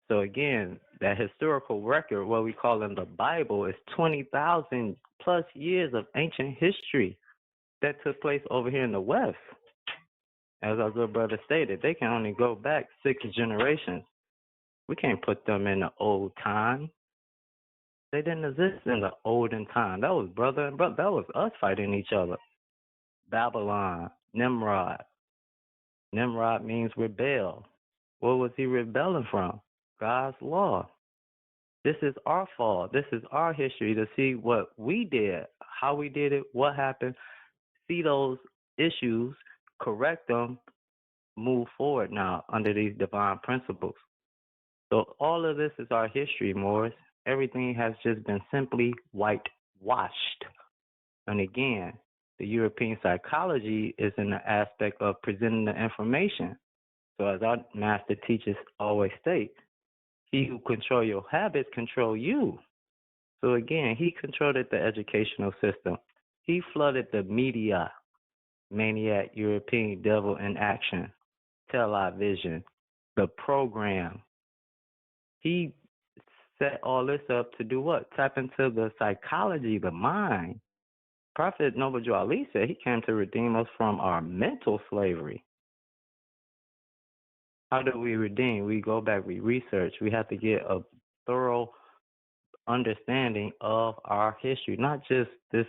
So again, that historical record, what we call in the Bible, is 20,000 plus years of ancient history that took place over here in the West. As our good brother stated, they can only go back 6 generations. We can't put them in the old time. They didn't exist in the olden time. That was brother and brother. That was us fighting each other. Babylon, Nimrod. Nimrod means rebel. What was he rebelling from? God's law. This is our fault. This is our history to see what we did, how we did it, what happened, see those issues, correct them, move forward now under these divine principles. So all of this is our history, Morris. Everything has just been simply whitewashed. And again, the European psychology is in the aspect of presenting the information. So as our master teachers always state, he who control your habits control you. So again, he controlled the educational system. He flooded the media, maniac, European devil in action, television, the program. He set all this up to do what? Tap into the psychology, the mind. Prophet Noble Drew Ali said he came to redeem us from our mental slavery. How do we redeem? We go back, we research. We have to get a thorough understanding of our history, not just this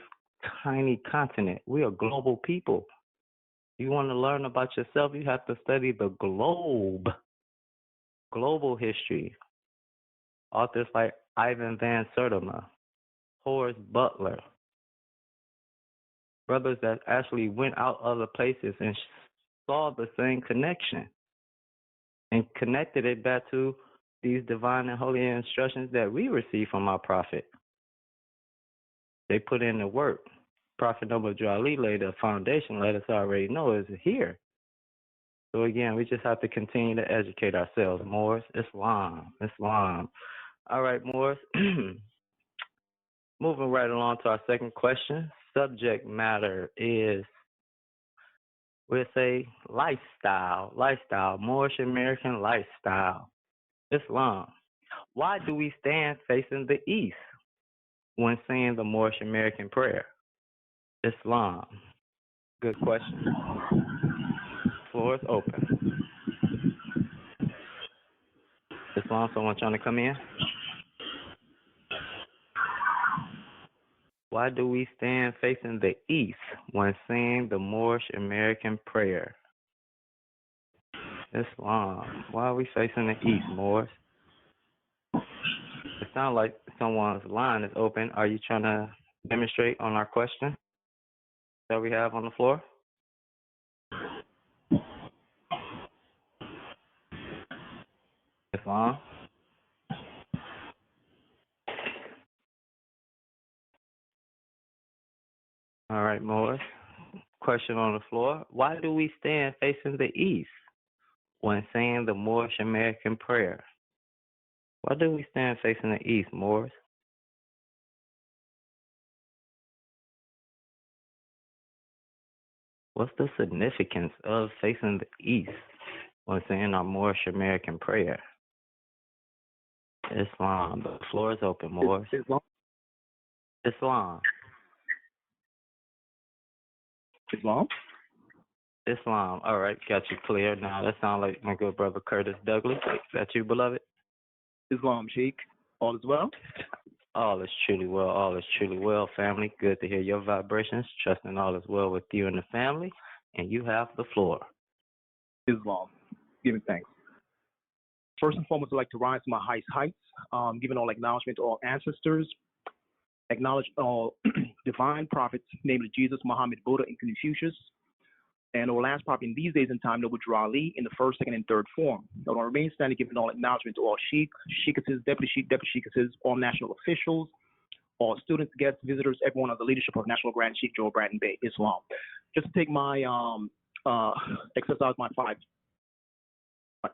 tiny continent. We are global people. You want to learn about yourself, you have to study the globe, global history. Authors like Ivan Van Sertima, Horace Butler, brothers that actually went out other places and saw the same connection and connected it back to these divine and holy instructions that we receive from our prophet. They put in the work. Prophet Noble Jali laid a foundation, let us already know is here. So again, we just have to continue to educate ourselves. Moors, Islam. All right, Moors. Moving right along to our second question. Subject matter is, we'll say, lifestyle, Moorish American lifestyle, Islam. Why do we stand facing the east when saying the Moorish American prayer? Islam. Good question. Floor is open. Islam, someone trying to come in? Why do we stand facing the east when saying the Moorish American prayer? Islam. Why are we facing the east, Moors? It sounds like someone's line is open. Are you trying to demonstrate on our question that we have on the floor? Islam? All right, Moors. Question on the floor. Why do we stand facing the east when saying the Moorish American prayer? Why do we stand facing the east, Moors? What's the significance of facing the east when saying our Moorish American prayer? Islam. The floor is open, Moors. Islam. All right, got you clear. Now, that sounds like my good brother Curtis Douglas. Is that you, beloved? Islam, Sheikh. All is well? All is truly well, family. Good to hear your vibrations. Trusting all is well with you and the family. And you have the floor. Islam. Giving thanks. First and foremost, I'd like to rise to my highest heights, giving all acknowledgement to all ancestors, acknowledge all divine prophets, namely Jesus, Muhammed, Buddha, and Confucius, and our last prophet in these days and time, Noble Ali, in the first, second, and third form. I will remain standing, giving all acknowledgement to all sheikesses, deputy sheikesses, all national officials, all students, guests, visitors, everyone under the leadership of National Grand Sheikh Joe Bratton Bey, Islam. Just to take my exercise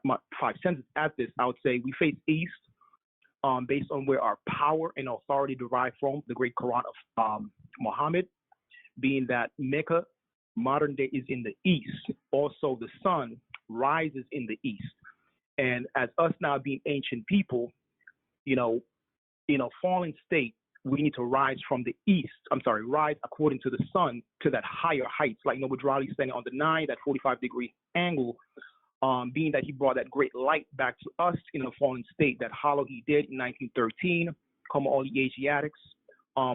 my five senses at this, I would say we face east based on where our power and authority derive from, the great Koran of Muhammed, being that Mecca, modern day, is in the east. Also, the sun rises in the east. And as us now being ancient people, in a fallen state, we need to rise from the east. Rise according to the sun to that higher heights, like Noble Drali standing on the 9, that 45-degree angle, being that he brought that great light back to us in a fallen state, that hollow he did in 1913, come all the Asiatics.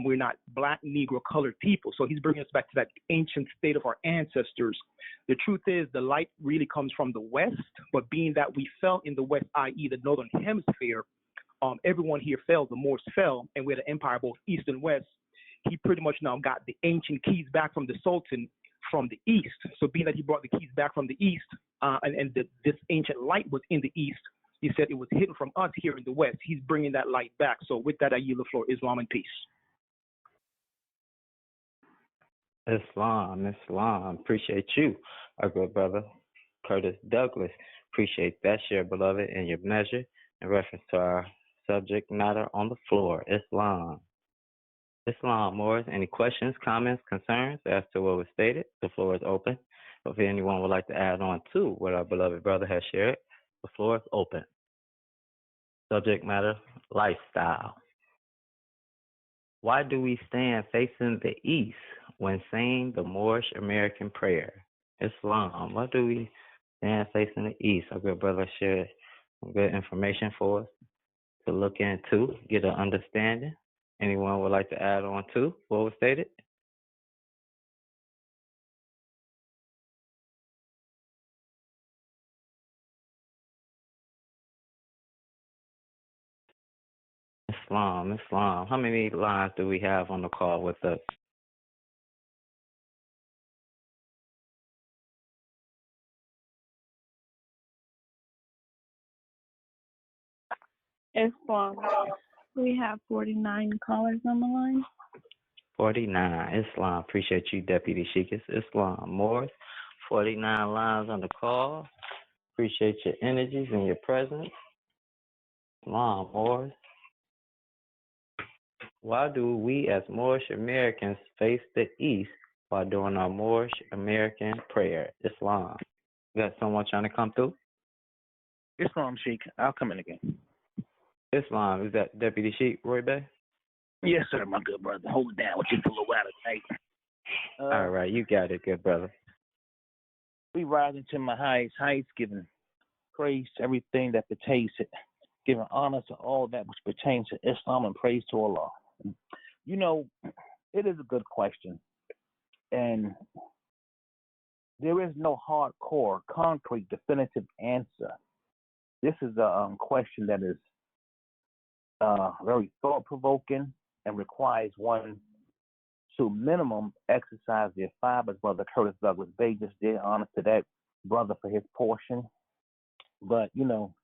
We're not black, Negro, colored people. So he's bringing us back to that ancient state of our ancestors. The truth is the light really comes from the west, but being that we fell in the west, i.e. the northern hemisphere, everyone here fell, the Moors fell, and we're the empire both east and west. He pretty much now got the ancient keys back from the Sultan from the east. So being that he brought the keys back from the east, this ancient light was in the east, he said it was hidden from us here in the west. He's bringing that light back. So with that, I yield the floor. Islam and peace. Islam. Appreciate you, our good brother Curtis Douglas. Appreciate that share, beloved, and your measure in reference to our subject matter on the floor. Islam, Moors. Any questions, comments, concerns as to what was stated? The floor is open. If anyone would like to add on to what our beloved brother has shared, the floor is open. Subject matter, lifestyle. Why do we stand facing the east when saying the Moorish American prayer? Islam. Why do we stand facing the east. Our good brother shared some good information for us to look into, get an understanding. Anyone would like to add on to what was stated? Islam. How many lines do we have on the call with us? Islam. We have 49 callers on the line. 49. Islam. Appreciate you, Deputy Sheikah. Islam. Morris. 49 lines on the call. Appreciate your energies and your presence. Islam. Morris. Why do we as Moorish Americans face the east while doing our Moorish American prayer? Islam. You got someone trying to come through? Islam, Sheikh. I'll come in again. Islam. Is that Deputy Sheikh, Roy Bay? Yes, sir, my good brother. Hold it down with you for a little while tonight. All right, you got it, good brother. We rise into my highest heights, giving praise to everything that pertains to, giving honor to all that which pertains to Islam, and praise to Allah. You know, it is a good question, and there is no hardcore, concrete, definitive answer. This is a question that is very thought-provoking and requires one to minimum exercise their fiber. Brother Curtis Douglas Bay just did honor to that brother for his portion. But, you know,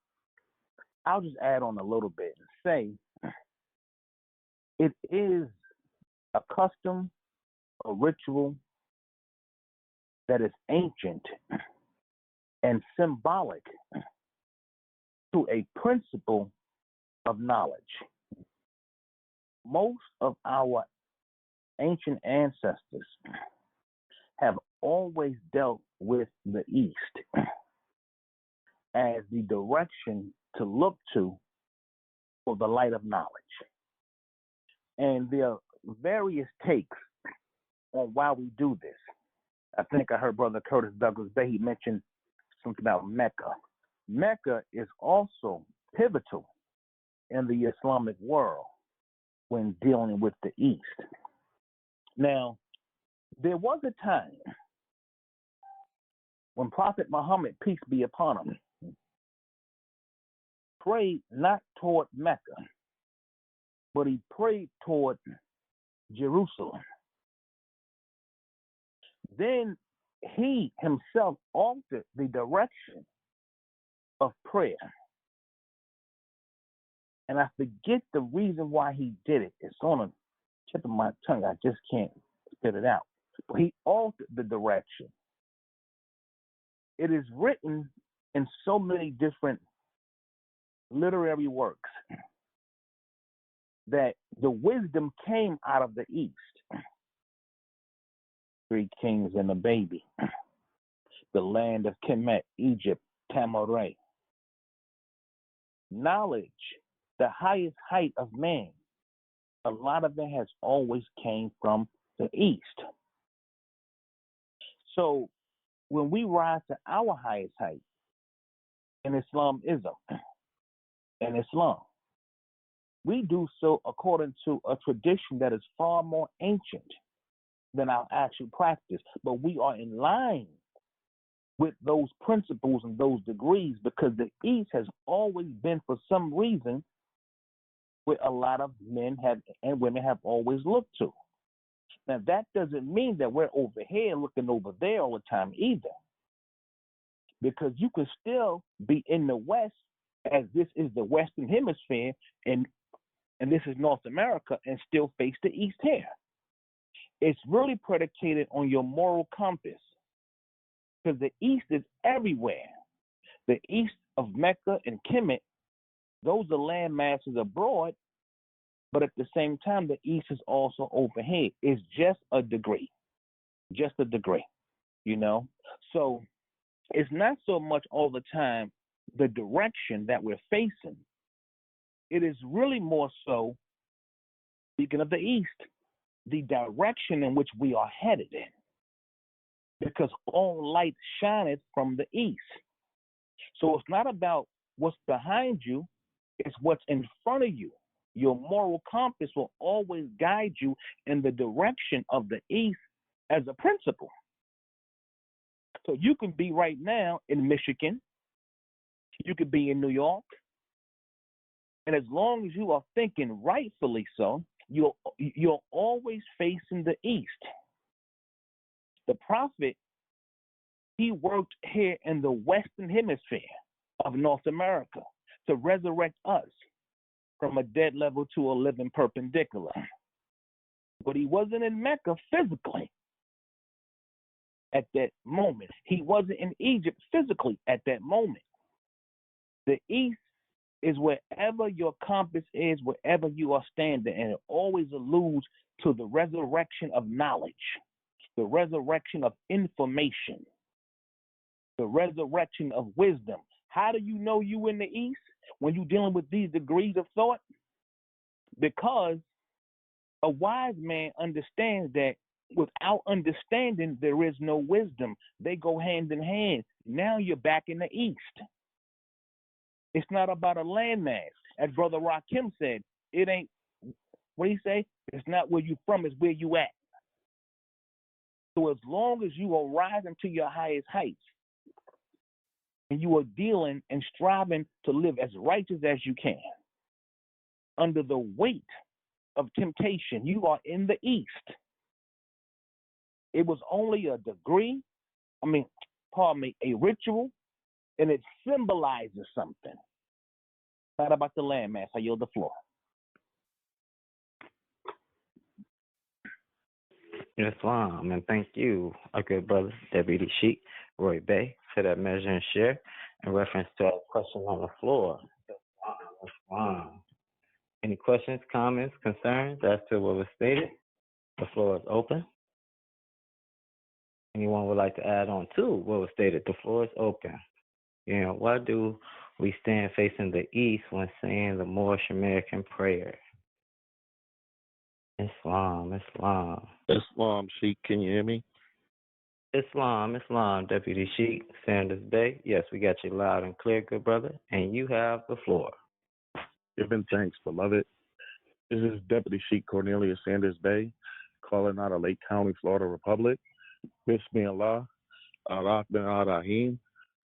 I'll just add on a little bit and say it is a custom, a ritual that is ancient and symbolic to a principle of knowledge. Most of our ancient ancestors have always dealt with the East as the direction to look to for the light of knowledge. And there are various takes on why we do this. I think I heard Brother Curtis Douglas Bay, he mentioned something about Mecca. Mecca is also pivotal in the Islamic world when dealing with the East. Now, there was a time when Prophet Muhammad, peace be upon him, prayed not toward Mecca, but he prayed toward Jerusalem. Then he himself altered the direction of prayer. And I forget the reason why he did it. It's on the tip of my tongue. I just can't spit it out. But he altered the direction. It is written in so many different literary works that the wisdom came out of the East. 3 kings and a baby. The land of Kemet, Egypt, Tamaray. Knowledge, the highest height of man, a lot of it has always came from the East. So when we rise to our highest height in Islamism and Islam, we do so according to a tradition that is far more ancient than our actual practice. But we are in line with those principles and those degrees because the East has always been, for some reason, where a lot of men have and women have always looked to. Now, that doesn't mean that we're over here looking over there all the time either, because you can still be in the West, as this is the Western Hemisphere, and this is North America, and still face the East here. It's really predicated on your moral compass, because the East is everywhere. The East of Mecca and Kemet, those are land masses abroad, but at the same time, the East is also overhead. It's just a degree, you know? So it's not so much all the time the direction that we're facing. It is really more so, speaking of the East, the direction in which we are headed in. Because all light shineth from the East. So it's not about what's behind you, it's what's in front of you. Your moral compass will always guide you in the direction of the East as a principle. So you can be right now in Michigan, you could be in New York, and as long as you are thinking rightfully so, you're always facing the East. The prophet, he worked here in the Western Hemisphere of North America to resurrect us from a dead level to a living perpendicular. But he wasn't in Mecca physically at that moment. He wasn't in Egypt physically at that moment. The East is wherever your compass is, wherever you are standing, and it always alludes to the resurrection of knowledge, the resurrection of information, the resurrection of wisdom. How do you know you in the East when you're dealing with these degrees of thought? Because a wise man understands that without understanding, there is no wisdom. They go hand in hand. Now you're back in the East. It's not about a landmass. As Brother Rakim said, it ain't, what do you say? It's not where you from, it's where you at. So as long as you are rising to your highest heights and you are dealing and striving to live as righteous as you can, under the weight of temptation, you are in the East. It was only a degree, a ritual, and it symbolizes something. Not about the landmass. I yield the floor. Islam, and thank you, our good brother, Deputy Sheikh Roy Bey, for that measure and share in reference to our question on the floor. Islam. Any questions, comments, concerns as to what was stated? The floor is open. Anyone would like to add on to what was stated? The floor is open. Why do we stand facing the east when saying the Moorish American prayer? Islam. Sheikh, can you hear me? Islam, Deputy Sheikh Sanders Bay. Yes, we got you loud and clear, good brother, and you have the floor. Giving thanks, beloved. This is Deputy Sheikh Cornelius Sanders Bay, calling out of Lake County, Florida Republic. Bismillah, Ar-Rahman Ar-Rahim.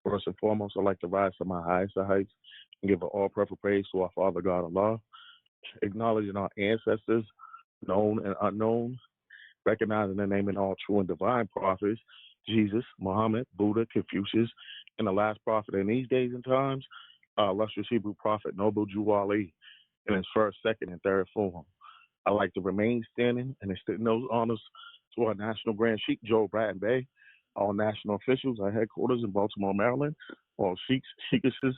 First and foremost, I'd like to rise to my highest heights and give all perfect praise to our Father God Allah, acknowledging our ancestors, known and unknown, recognizing the name and all true and divine prophets, Jesus, Muhammed, Buddha, Confucius, and the last prophet in these days and times, illustrious Hebrew prophet, noble U.S.A. in his first, second, and third form. I'd like to remain standing and extend those honors to our National Grand Sheikh, Joe Bratton Bay, all national officials, our headquarters in Baltimore, Maryland, all sheikhs, sheikesses,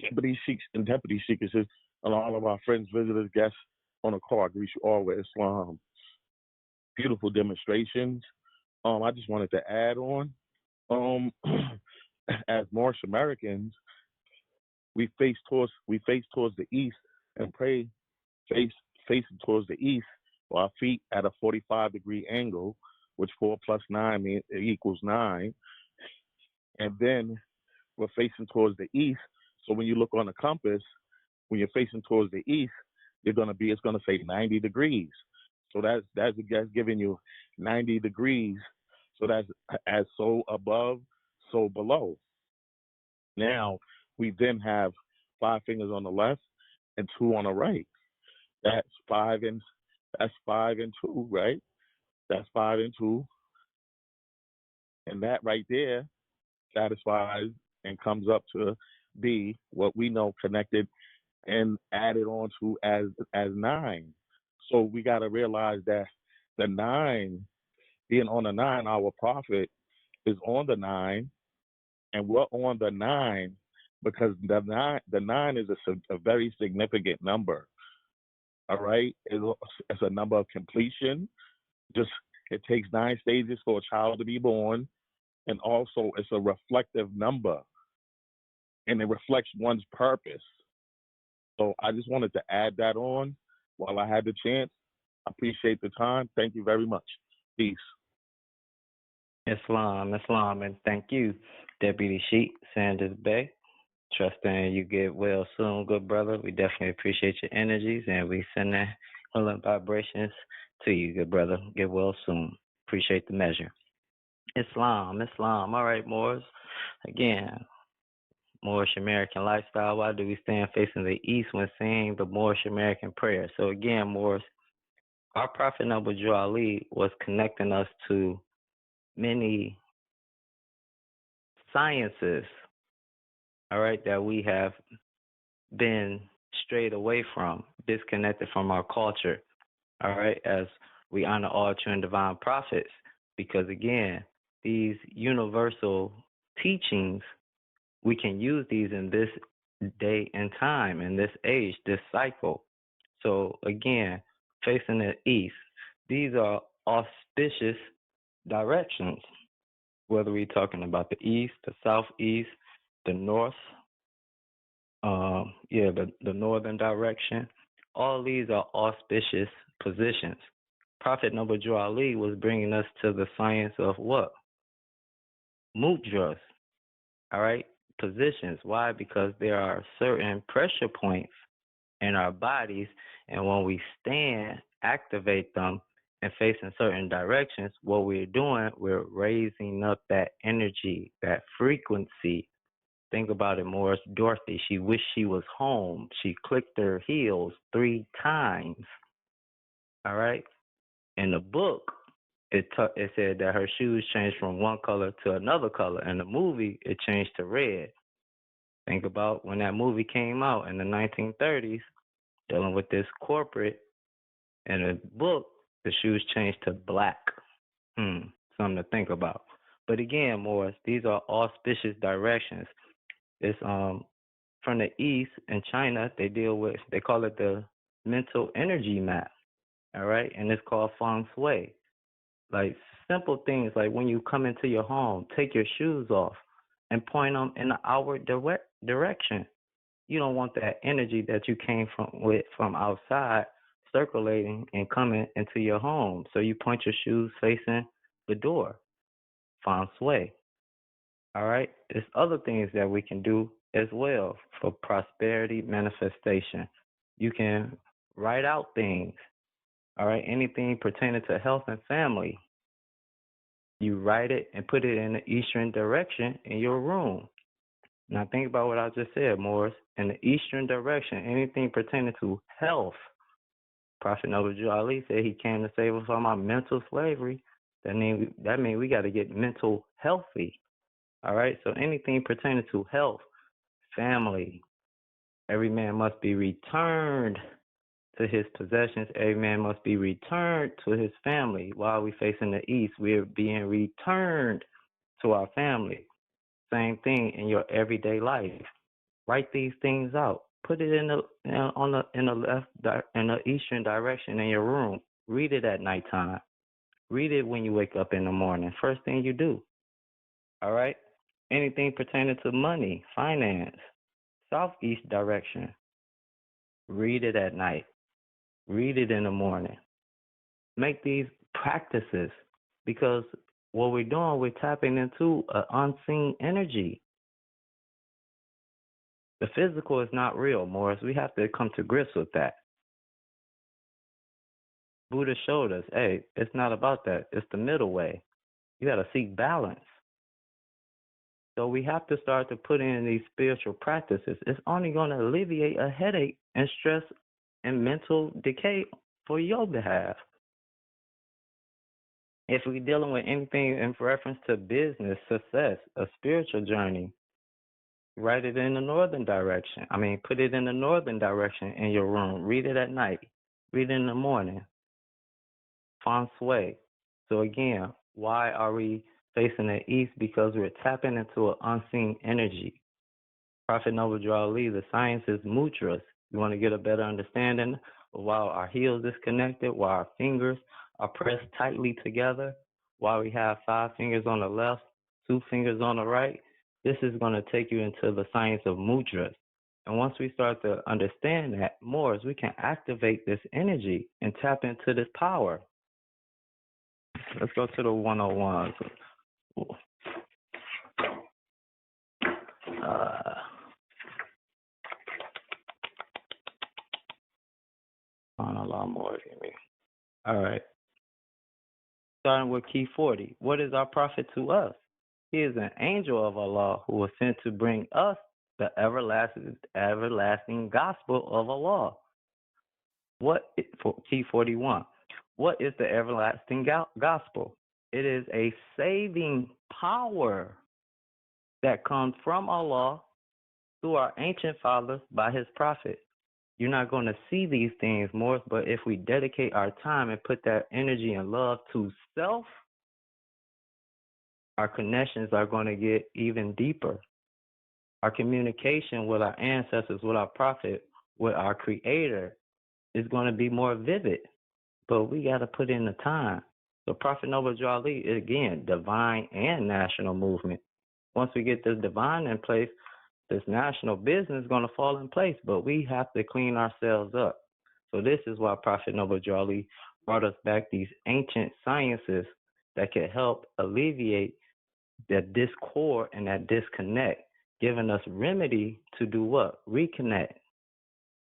deputy sheikhs, and deputy sheikesses, and all of our friends, visitors, guests on the call. I greet you all with Islam. Beautiful demonstrations. I just wanted to add on, as Moorish Americans, we face towards the east and pray facing towards the east with our feet at a 45-degree angle, which 4 plus 9 equals 9. And then we're facing towards the east. So when you look on the compass, when you're facing towards the east, it's going to say 90 degrees. So that's giving you 90 degrees. So that's as so above, so below. Now we then have 5 fingers on the left and 2 on the right. That's 5 and 2, right? That's 5 and 2. And that right there satisfies and comes up to be what we know connected and added on to as 9. So we got to realize that the 9, being on the 9, our prophet is on the 9, and we're on the 9 because the 9 is a very significant number. All right, it's a number of completion. Just it takes 9 stages for a child to be born, and also it's a reflective number, and it reflects one's purpose. So I just wanted to add that on while I had the chance. I appreciate the time. Thank you very much. Peace. Islam, and thank you, Deputy Sheikh Sanders Bay. Trusting you get well soon, good brother. We definitely appreciate your energies, and we send that healing vibrations to you, good brother. Get well soon. Appreciate the measure. Islam. All right, Moors. Again, Moorish American lifestyle. Why do we stand facing the east when saying the Moorish American prayer? So again, Moors, our Prophet Noble Drew Ali was connecting us to many sciences, all right, that we have been strayed away from, disconnected from our culture, all right, as we honor all true and divine prophets, because again, these universal teachings, we can use these in this day and time, in this age, this cycle. So again, facing the east, these are auspicious directions, whether we're talking about the east, the southeast, the north, the northern direction. All these are auspicious positions. Prophet Noble Drew Ali was bringing us to the science of what? Mudras, all right? Positions. Why? Because there are certain pressure points in our bodies, and when we stand, activate them, and facing certain directions, what we're doing, we're raising up that energy, that frequency. Think about it, Morris. Dorothy, she wished she was home. She clicked her heels 3 times. All right? In the book, it said that her shoes changed from one color to another color. In the movie, it changed to red. Think about when that movie came out in the 1930s, dealing with this corporate. In the book, the shoes changed to black. Something to think about. But again, Morris, these are auspicious directions. It's from the East in China, they call it the mental energy map, all right? And it's called feng shui. Like simple things like when you come into your home, take your shoes off and point them in the outward direction. You don't want that energy that you came from outside circulating and coming into your home. So you point your shoes facing the door. Feng shui. All right? There's other things that we can do as well for prosperity manifestation. You can write out things. All right? Anything pertaining to health and family. You write it and put it in the eastern direction in your room. Now think about what I just said, Morris. In the eastern direction, anything pertaining to health. Prophet Noble Drew Ali said he came to save us from our mental slavery. That means we got to get mental healthy. All right? So anything pertaining to health, family, every man must be returned to his possessions. Every man must be returned to his family. While we facing the east, we're being returned to our family. Same thing in your everyday life. Write these things out. Put it in the eastern direction in your room. Read it at nighttime. Read it when you wake up in the morning. First thing you do. All right? Anything pertaining to money, finance, southeast direction. Read it at night. Read it in the morning. Make these practices because what we're doing, we're tapping into an unseen energy. The physical is not real, Morris. We have to come to grips with that. Buddha showed us, hey, it's not about that. It's the middle way. You got to seek balance. So we have to start to put in these spiritual practices. It's only going to alleviate a headache and stress and mental decay for your behalf. If we're dealing with anything in reference to business, success, a spiritual journey, write it in the northern direction. Put it in the northern direction in your room. Read it at night. Read it in the morning. Feng shui. So again, why are we facing the east? Because we're tapping into an unseen energy. Prophet Noble Drew Ali, the science is mudras. You want to get a better understanding of why our heels disconnected, why our fingers are pressed tightly together, why we have 5 fingers on the left, 2 fingers on the right. This is going to take you into the science of mudras. And once we start to understand that more, we can activate this energy and tap into this power. Let's go to the 101s. On a lot more than me. All right. Starting with key 40. What is our prophet to us? He is an angel of Allah who was sent to bring us the everlasting gospel of Allah. For key 41. What is the everlasting gospel? It is a saving power that comes from Allah through our ancient fathers by his prophet. You're not going to see these things more, but if we dedicate our time and put that energy and love to self, our connections are going to get even deeper. Our communication with our ancestors, with our prophet, with our creator is going to be more vivid, but we got to put in the time. So Prophet Noble Drew Ali, again, divine and national movement. Once we get this divine in place, this national business is going to fall in place, but we have to clean ourselves up. So this is why Prophet Noble Drew Ali brought us back these ancient sciences that can help alleviate that discord and that disconnect, giving us remedy to do what? Reconnect.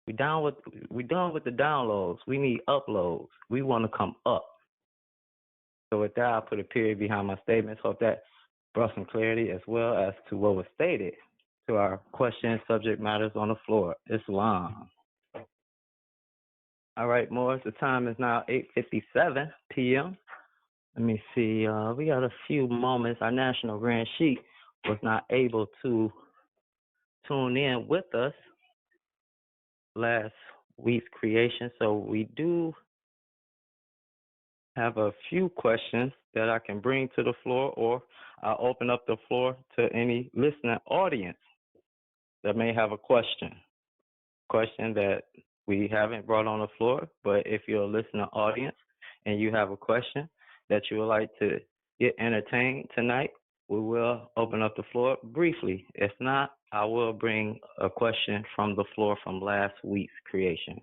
We done with the downloads. We need uploads. We want to come up. So with that, I'll put a period behind my statements. Hope that brought some clarity as well as to what was stated to our question subject matters on the floor. Islam. All right, Morris, the time is now 8:57 p.m. Let me see. We got a few moments. Our National Grand Sheik was not able to tune in with us last week's creation, so we do have a few questions that I can bring to the floor, or I'll open up the floor to any listening audience that may have a question that we haven't brought on the floor. But if you're a listening audience and you have a question that you would like to get entertained tonight, we will open up the floor briefly. If not, I will bring a question from the floor from last week's creation.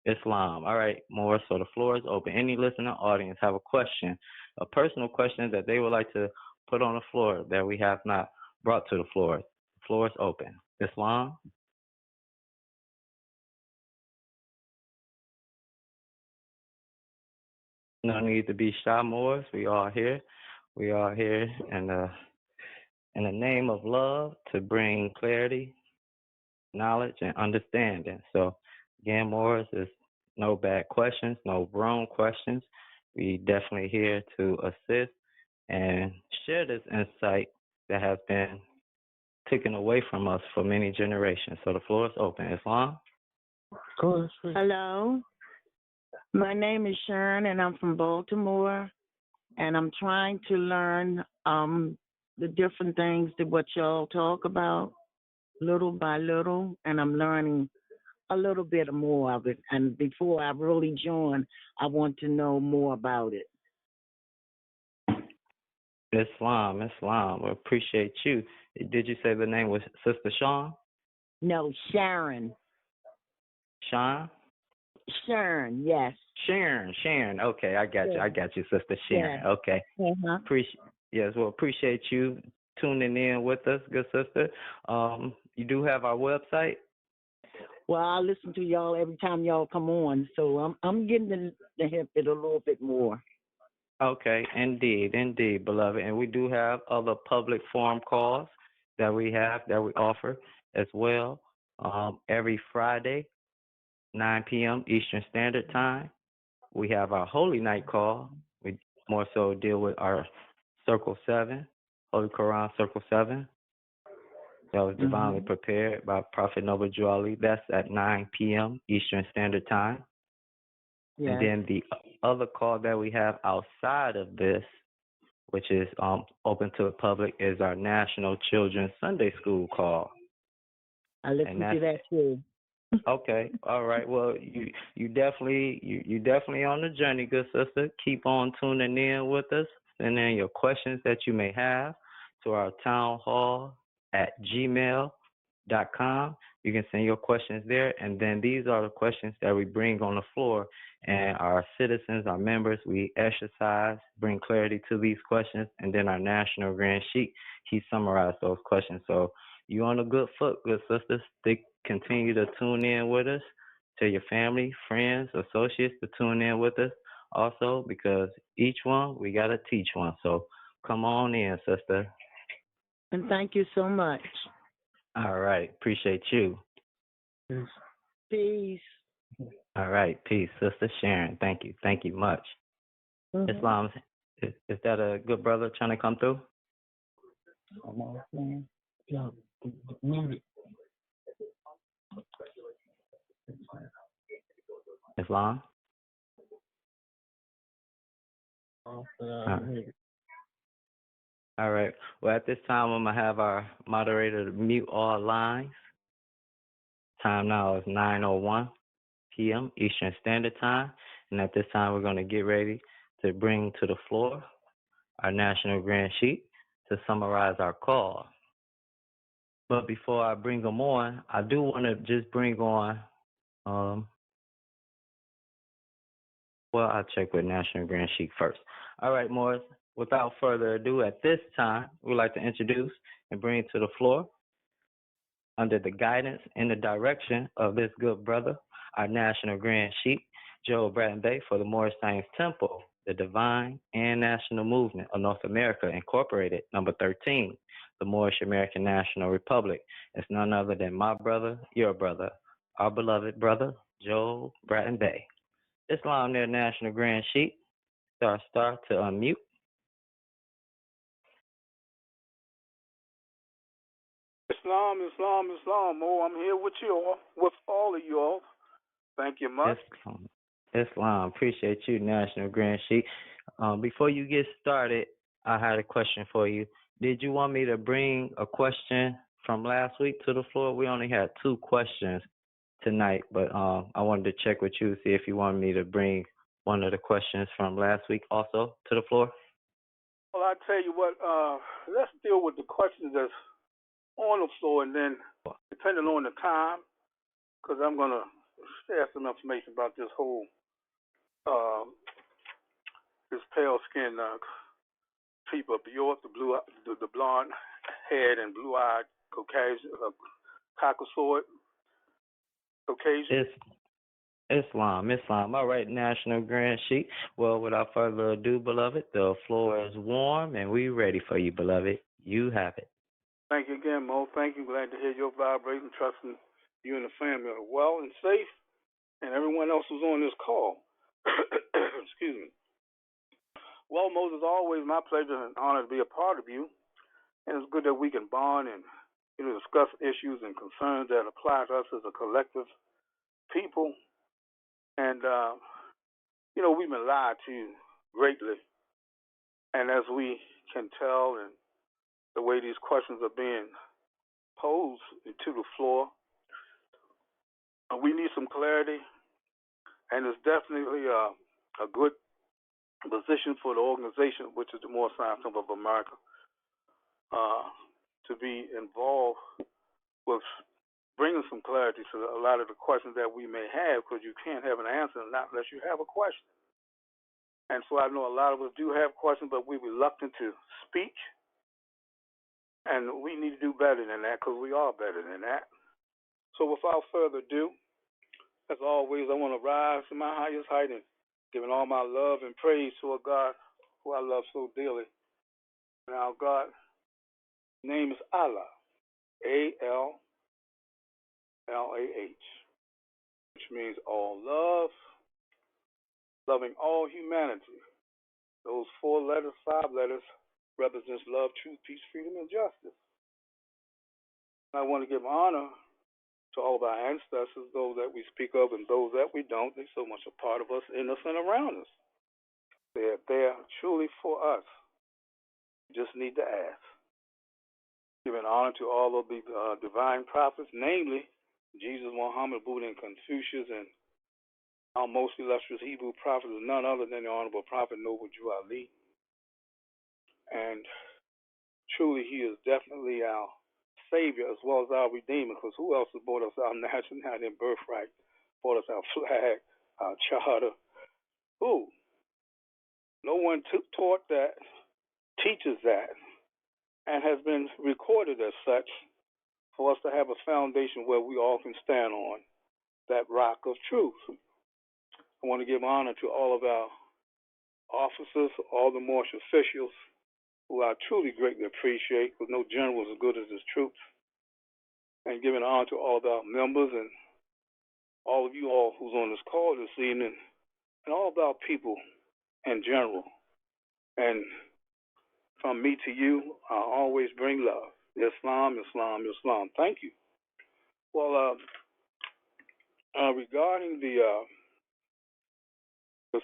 Islam. All right, more. So the floor is open. Any listening audience have a question, a personal question that they would like to put on the floor that we have not brought to the floor. The floor is open. Islam. No need to be shy, Moors. We are here. We are here in the name of love to bring clarity, knowledge, and understanding. So again, Moors, is no bad questions, no wrong questions. We definitely here to assist and share this insight that has been taken away from us for many generations. So the floor is open. Islam? Hello. My name is Sharon, and I'm from Baltimore, and I'm trying to learn the different things that what y'all talk about little by little, and I'm learning a little bit more of it. And before I really join, I want to know more about it. Islam. We appreciate you. Did you say the name was Sister Shawn? No, Sharon. Shawn? Sharon, yes. Sharon. Okay, I got you, Sister Sharon. Yeah. Okay. Appreciate you tuning in with us, good sister. You do have our website? Well, I listen to y'all every time y'all come on, so I'm getting the hint it a little bit more. Okay, indeed, beloved. And we do have other public forum calls that we offer as well. Every Friday, 9 p.m. Eastern Standard Time. We have our Holy Night call. We more so deal with our Circle 7, Holy Koran Circle 7. That was divinely prepared by Prophet Noble Drew Ali. That's at 9 p.m. Eastern Standard Time. Yes. And then the other call that we have outside of this, which is open to the public, is our National Children's Sunday School call. I listen to that too. Okay, all right. Well, you definitely on the journey, good sister. Keep on tuning in with us. Send in your questions that you may have to our townhall@gmail.com. You can send your questions there, and then these are the questions that we bring on the floor, and our citizens, our members, we exercise, bring clarity to these questions, and then our National Grand Sheik, he summarized those questions. So you're on a good foot, good sisters. Continue to tune in with us Tell your family, friends, associates to tune in with us also, because each one we got to teach one. So come on in, sister. And thank you so much. All right. Appreciate you. Peace. All right. Peace, Sister Sharon. Thank you. Thank you much. Islam, is that a good brother trying to come through? Islam? All right. Well, at this time, I'm going to have our moderator mute all lines. Time now is 9:01 p.m. Eastern Standard Time. And at this time, we're going to get ready to bring to the floor our National Grand Sheik to summarize our call. But before I bring them on, I do want to just bring on, well, I'll check with National Grand Sheik first. All right, Morris, without further ado, at this time, we'd like to introduce and bring to the floor, under the guidance and the direction of this good brother, our National Grand Sheik, Joe Bratton Bay, for the Moorish Science Temple, the Divine and National Movement of North America, Incorporated, number 13, the Moorish American National Republic. It's none other than my brother, your brother, our beloved brother, Joe Bratton Bay. Islam, their National Grand Sheik. Star to unmute. Islam. Oh, I'm here with you all, with all of you all. Thank you much. Islam, appreciate you, National Grand Sheik. Before you get started, I had a question for you. Did you want me to bring a question from last week to the floor? We only had 2 questions tonight, but I wanted to check with you, see if you wanted me to bring one of the questions from last week also to the floor. Well, I tell you what, let's deal with the questions that's on the floor, and then depending on the time, because I'm going to share some information about this whole, this pale skin people of York, the blonde haired and blue eyed Caucasian, Caucasoid, Caucasian. Islam. All right, National Grand Sheik. Well, without further ado, beloved, the floor is warm and we ready for you, beloved. You have it. Thank you again, Mo. Thank you. Glad to hear your vibrating, trusting you and the family are well and safe, and everyone else who's on this call. Excuse me. Well, Mo, it's always my pleasure and honor to be a part of you, and it's good that we can bond and discuss issues and concerns that apply to us as a collective people. And we've been lied to greatly, and as we can tell, and the way these questions are being posed to the floor, we need some clarity, and it's definitely a good position for the organization, which is the Moorish Science Temple of America, to be involved with bringing some clarity to a lot of the questions that we may have, because you can't have an answer not unless you have a question. And so I know a lot of us do have questions, but we're reluctant to speak. And we need to do better than that, because we are better than that. So without further ado, as always, I want to rise to my highest height and giving all my love and praise to a God who I love so dearly. And our God's name is Allah, A-L-L-A-H, which means all love, loving all humanity. Those 4 letters, 5 letters, represents love, truth, peace, freedom, and justice. I want to give honor to all of our ancestors, those that we speak of and those that we don't. They're so much a part of us, in us, and around us. They're there truly for us. We just need to ask. Giving honor to all of the divine prophets, namely Jesus, Muhammed, Buddha, and Confucius, and our most illustrious Hebrew prophet is none other than the Honorable Prophet Noble Jew Ali. And truly, he is definitely our Savior as well as our Redeemer, because who else has brought us our nationality and birthright, brought us our flag, our charter? Who? No one taught that, teaches that, and has been recorded as such for us to have a foundation where we all can stand on that rock of truth. I want to give honor to all of our officers, all the Moorish officials, who I truly greatly appreciate, because no general is as good as his troops, and giving honor to all of our members and all of you all who's on this call this evening, and all of our people in general. And from me to you, I always bring love. Islam, Islam, Islam. Thank you. Well, regarding the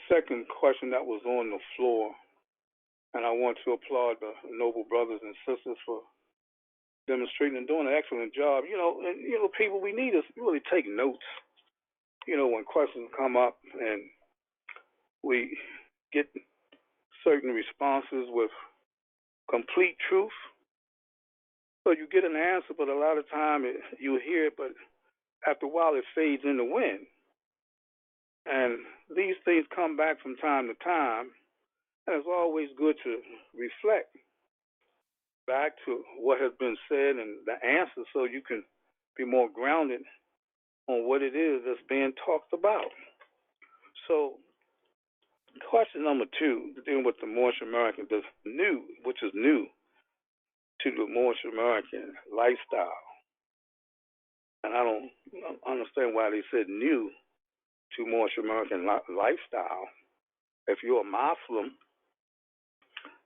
second question that was on the floor, and I want to applaud the noble brothers and sisters for demonstrating and doing an excellent job. People, we need to really take notes. When questions come up and we get certain responses with complete truth. So you get an answer, but a lot of time you hear it, but after a while it fades in the wind. And these things come back from time to time, and it's always good to reflect back to what has been said and the answer, so you can be more grounded on what it is that's being talked about. So question number 2, dealing with the Moorish American, which is new to the Moorish American lifestyle. And I don't understand why they said new to Moorish American lifestyle. If you're a Muslim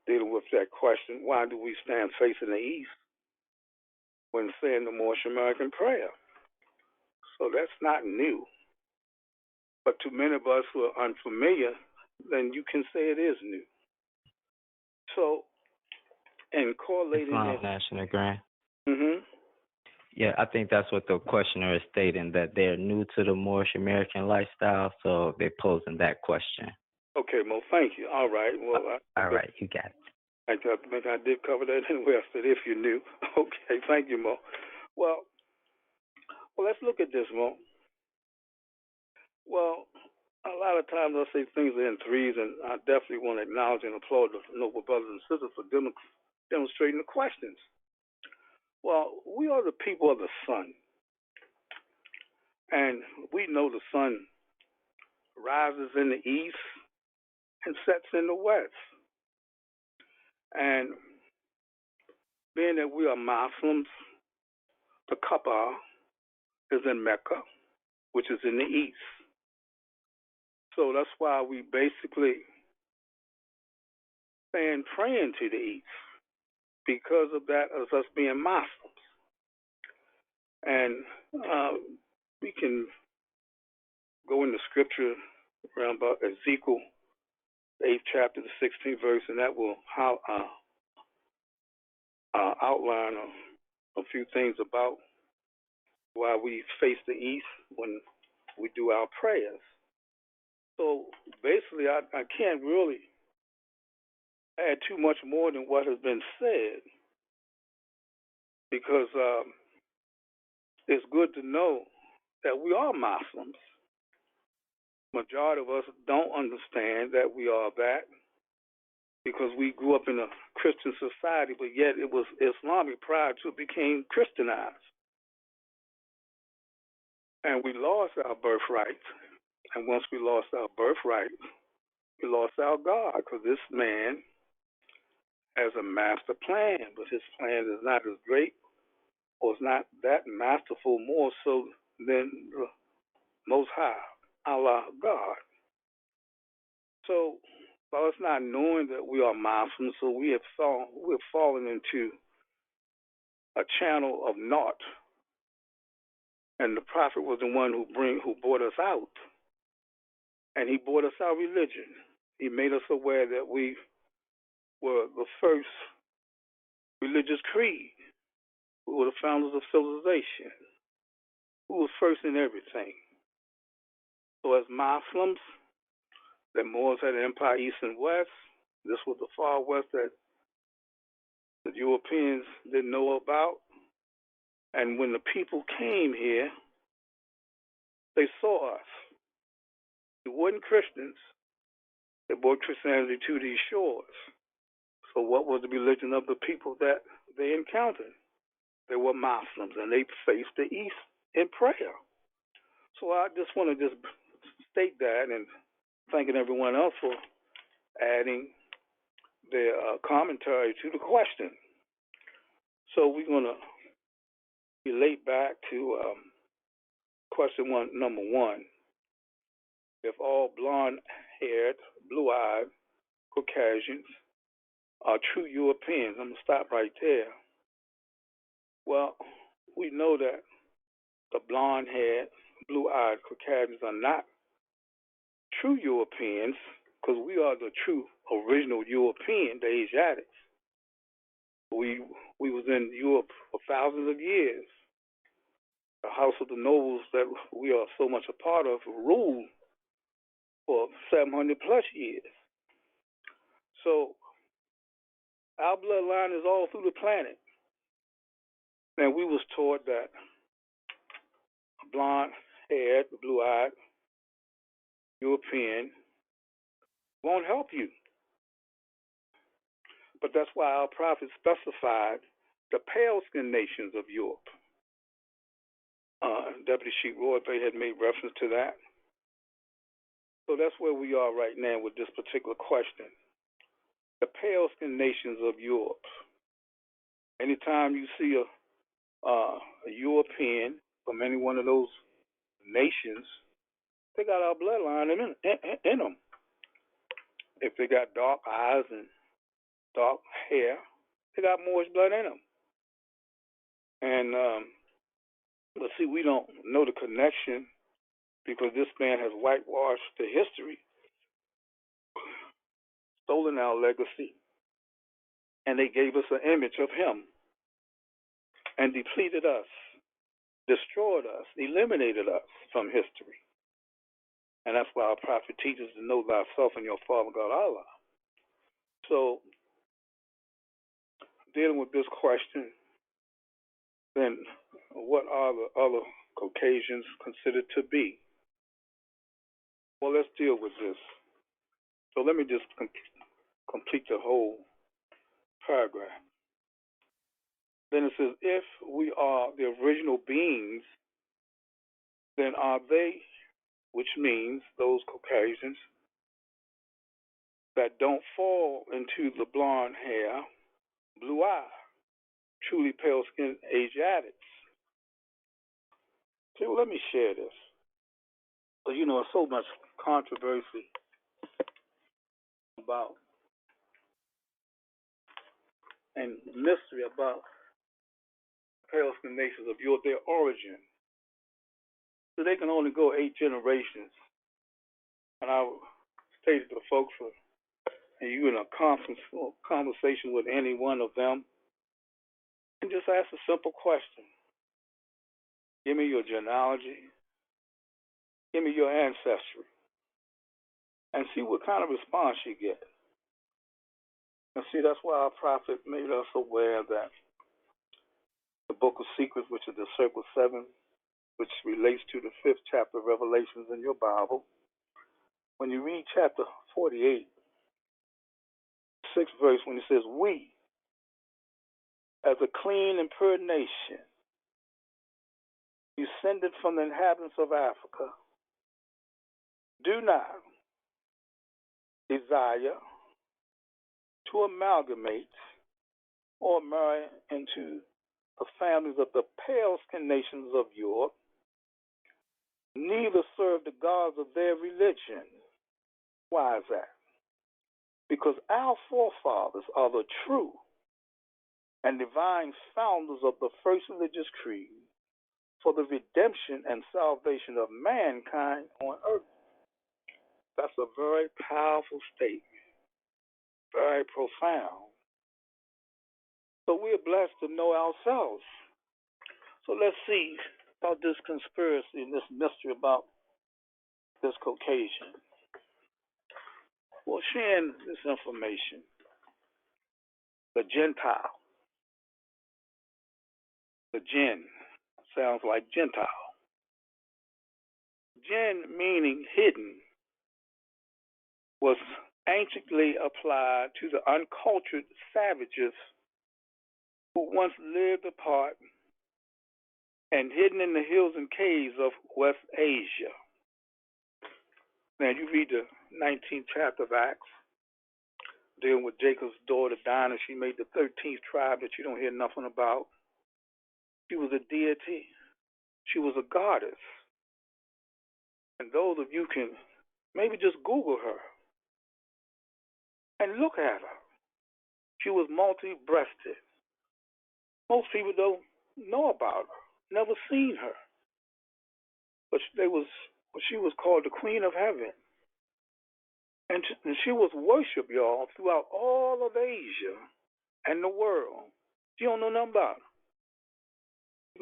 dealing with that question, why do we stand facing the east when saying the Moorish American prayer? So that's not new. But to many of us who are unfamiliar, then you can say it is new. So, and correlating Islam National Grand. Mm-hmm. Yeah, I think that's what the questioner is stating, that they're new to the Moorish American lifestyle, so they're posing that question. Okay, Mo, thank you. All right. Well, all right, you got it. I think I did cover that anyway. I said if you knew. Okay, thank you, Mo. Well, let's look at this, Mo. Well, a lot of times I say things are in threes, and I definitely want to acknowledge and applaud the noble brothers and sisters for demonstrating the questions. Well, we are the people of the sun, and we know the sun rises in the east and sets in the west. And being that we are Muslims, the Kaaba is in Mecca, which is in the east. So that's why we basically stand praying to the east, because of that, as us being Muslims. And we can go into scripture around about Ezekiel, the 8th chapter, the 16th verse, and that will outline a few things about why we face the east when we do our prayers. So basically, I can't really add too much more than what has been said, because it's good to know that we are Muslims. Majority of us don't understand that we are that, because we grew up in a Christian society, but yet it was Islamic prior to it became Christianized. And we lost our birthright. And once we lost our birthright, we lost our God, because this man has a master plan, but his plan is not as great, or it's not that masterful, more so than the Most High, Allah, God. So, by us not knowing that we are Muslims, so we've fallen into a channel of naught. And the Prophet was the one who brought us out. And he brought us our religion. He made us aware that we were the first religious creed. We were the founders of civilization. We were first in everything. So as Muslims, the Moors had an empire east and west. This was the far west that the Europeans didn't know about. And when the people came here, they saw us. They weren't Christians. They brought Christianity to these shores. So what was the religion of the people that they encountered? They were Muslims, and they faced the east in prayer. So I just want to just state that, and thanking everyone else for adding their commentary to the question. So we're going to relate back to question number one. If all blonde-haired, blue-eyed Caucasians are true Europeans, I'm going to stop right there. Well, we know that the blonde-haired, blue-eyed Caucasians are not true Europeans, because we are the true original European, the Asiatics. We was in Europe for thousands of years. The House of the Nobles that we are so much a part of ruled for 700 plus years. So our bloodline is all through the planet. And we was taught that blonde-haired, blue-eyed European won't help you. But that's why our prophet specified the pale-skinned nations of Europe. Deputy Sheik Roy Bay had made reference to that. So that's where we are right now with this particular question. The pale-skinned nations of Europe. Anytime you see a European from any one of those nations, they got our bloodline in them. If they got dark eyes and dark hair, they got Moorish blood in them. And but see, we don't know the connection because this man has whitewashed the history, stolen our legacy, and they gave us an image of him and depleted us, destroyed us, eliminated us from history. And that's why our prophet teaches to know thyself and your Father God Allah. So, dealing with this question, then what are the other Caucasians considered to be? Well, let's deal with this. So let me just complete the whole paragraph. Then it says, if we are the original beings, then are they, which means those Caucasians that don't fall into the blonde hair, blue eye, truly pale-skinned Asiatics. See, well, let me share this. But, there's so much controversy about and mystery about pale-skinned nations of Europe, their origin. So they can only go 8 generations. And I stated to folks, and you in a conversation with any one of them, and just ask a simple question. Give me your genealogy. Give me your ancestry. And see what kind of response you get. And see, that's why our prophet made us aware that the Book of Secrets, which is the Circle 7, which relates to the 5th chapter of Revelations in your Bible, when you read chapter 48, 6th verse, when it says, we, as a clean and pure nation, descended from the inhabitants of Africa, do not desire to amalgamate or marry into the families of the pale-skinned nations of Europe, neither serve the gods of their religion. Why is that? Because our forefathers are the true and divine founders of the first religious creed for the redemption and salvation of mankind on earth. That's a very powerful statement, very profound. So we're blessed to know ourselves. So let's see about this conspiracy and this mystery about this Caucasian. Well, sharing this information, the Gentile, the Jinn, sounds like Gentile. Jinn, meaning hidden, was anciently applied to the uncultured savages who once lived apart and hidden in the hills and caves of West Asia. Now, you read the 19th chapter of Acts, dealing with Jacob's daughter Dinah. She made the 13th tribe that you don't hear nothing about. She was a deity. She was a goddess. And those of you can maybe just Google her and look at her. She was multi-breasted. Most people don't know about her, never seen her. But she was called the Queen of Heaven. And she was worshipped, y'all, throughout all of Asia and the world. You don't know nothing about her. You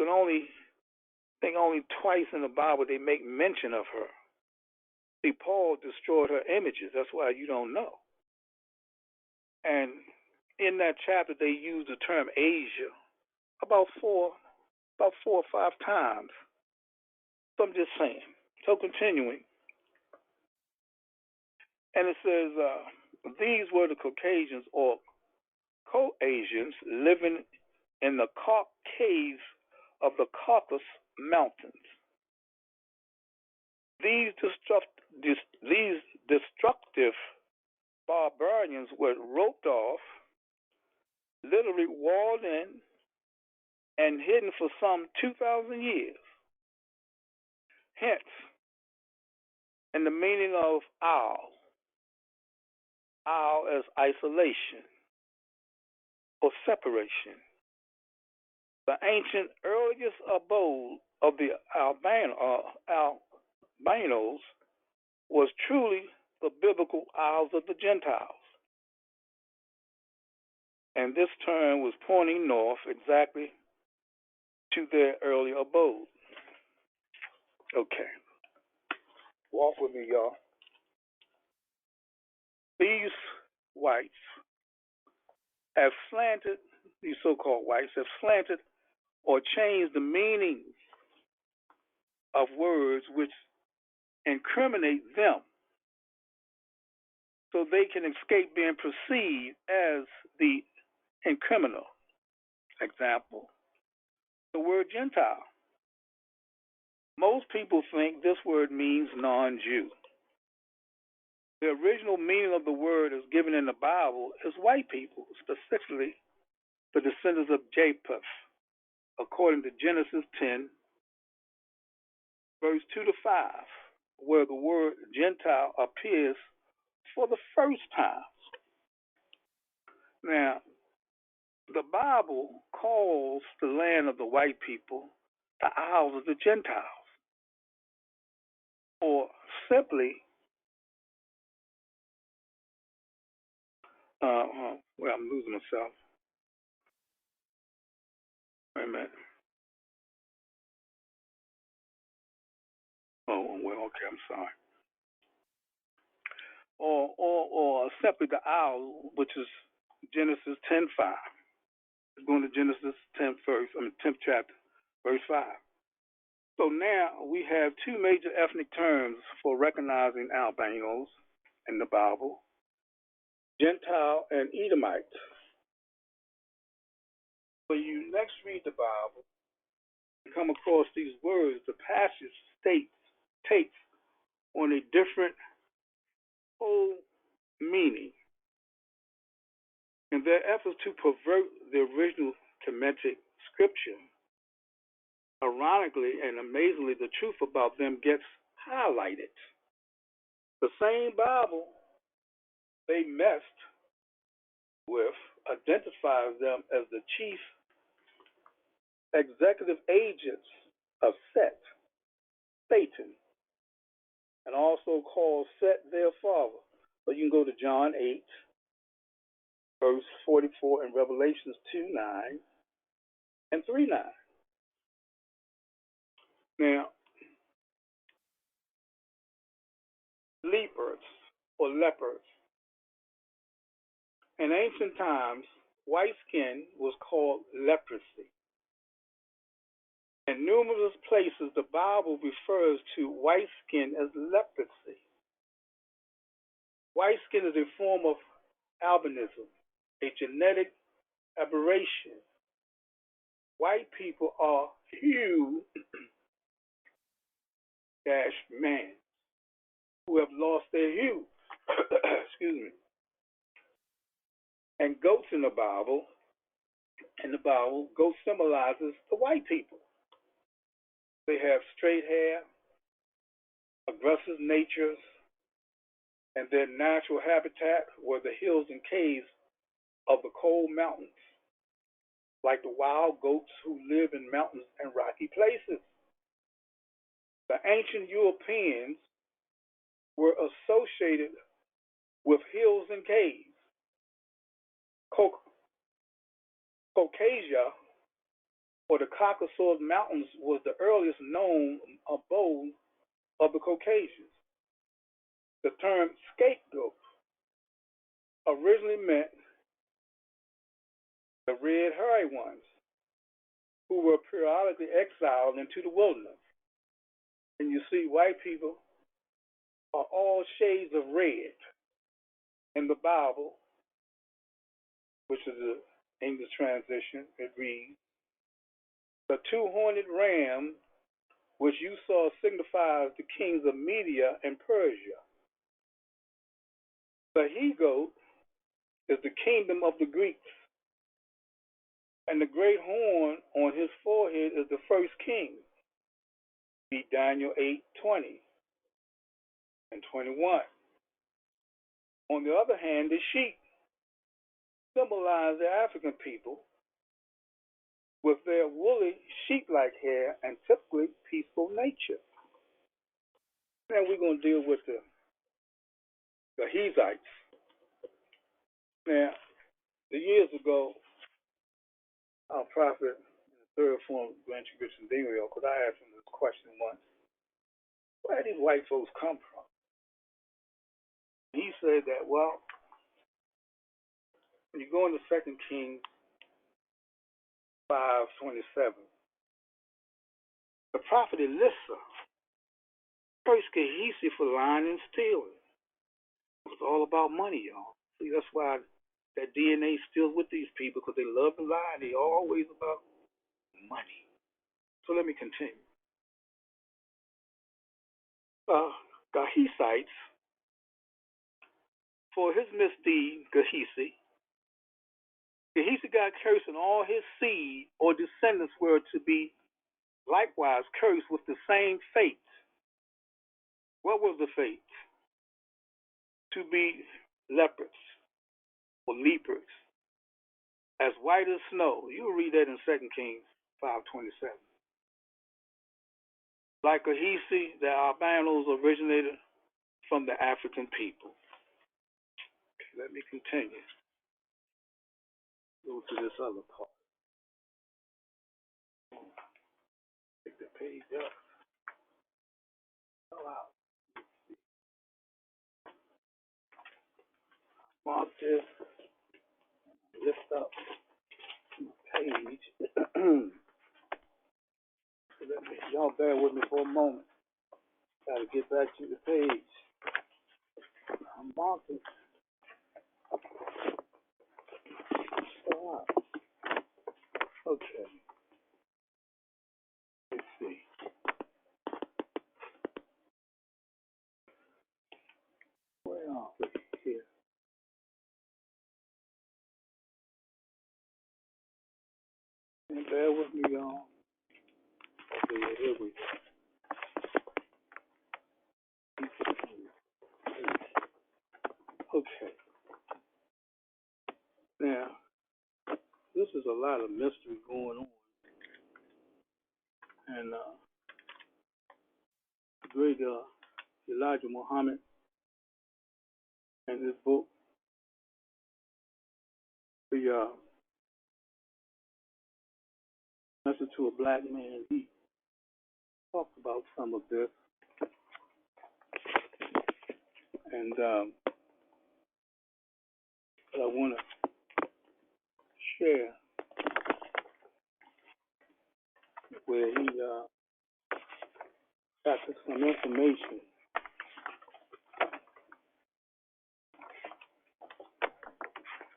can only twice in the Bible they make mention of her. See, Paul destroyed her images. That's why you don't know. And in that chapter, they use the term Asia about four or five times. So I'm just saying. So continuing. And it says, these were the Caucasians or Co-Asians living in the caves of the Caucasus Mountains. These destructive barbarians were roped off, literally walled in, and hidden for some 2,000 years. Hence, in the meaning of owl as isolation or separation. The ancient earliest abode of the albinos was truly the biblical Isles of the Gentiles. And this term was pointing north exactly to their early abode. Okay. Walk with me, y'all. These whites have slanted, these so-called whites have slanted or changed the meaning of words which incriminate them so they can escape being perceived as the criminal. Example, the word Gentile. Most people think this word means non-Jew. The original meaning of the word as given in the Bible is white people, specifically the descendants of Japheth, according to Genesis 10, verse 2 to 5, where the word Gentile appears for the first time. Now, the Bible calls the land of the white people the Isles of the Gentiles, or simply, well, I'm losing myself. Wait a minute. Oh, well, okay, I'm sorry. Or simply the Isle, which is Genesis 10:5. It's going to Genesis 10th chapter, verse 5. So now we have two major ethnic terms for recognizing albinos in the Bible: Gentile and Edomite. When you next read the Bible, you come across these words, the passage takes on a different whole meaning. In their efforts to pervert the original Kemetic scripture, ironically and amazingly, the truth about them gets highlighted. The same Bible they messed with identifies them as the chief executive agents of Satan, and also calls Set their father. So you can go to John 8, verse 44, and Revelations 2:9 and 3:9. Now, leopards. In ancient times, white skin was called leprosy. In numerous places, the Bible refers to white skin as leprosy. White skin is a form of albinism, a genetic aberration. White people are hue dash man who have lost their hue. Excuse me. And goats in the Bible, goat symbolizes the white people. They have straight hair, aggressive natures, and their natural habitat were the hills and caves of the cold mountains, like the wild goats who live in mountains and rocky places. The ancient Europeans were associated with hills and caves. Caucasia, or the Caucasus Mountains, was the earliest known abode of the Caucasians. The term scapegoat originally meant the red hairy ones who were periodically exiled into the wilderness. And you see, white people are all shades of red in the Bible, which is the English translation. It reads, the two-horned ram, which you saw, signifies the kings of Media and Persia. The he-goat is the kingdom of the Greeks, and the great horn on his forehead is the first king. Read Daniel 8:20 and 21. On the other hand, the sheep symbolize the African people with their woolly sheep-like hair and typically peaceful nature. Now we're going to deal with the Hivites. Now, the years ago, our prophet in the third form, Grand Tribulation Daniel, because I asked him this question once, where did these white folks come from? He said that, well, when you go into 2 Kings 5:27, the prophet Elisha cursed Gehazi for lying and stealing. It was all about money, y'all. See, that's why that DNA is still with these people, because they love to lie. They always about money. So let me continue. Gehazites, for his misdeed, Gehazi got cursed, and all his seed or descendants were to be likewise cursed with the same fate. What was the fate? To be leopards or lepers, as white as snow. You'll read that in 2 Kings 5:27. Like Gehazi, the albinos originated from the African people. Okay, let me continue. Go to this other part. Take the page up. Oh, wow. Mark this. Lift up the page. Y'all bear with me for a moment. Gotta get back to the page. I'm marking. Oh, wow. Okay. Let's see. Where are we here? And bear with me, y'all. Okay, here we go. Okay. Now, this is a lot of mystery going on. And great Elijah Muhammad and his book, The Message to a Black Man, he talked about some of this. And but I want to share where he got some information.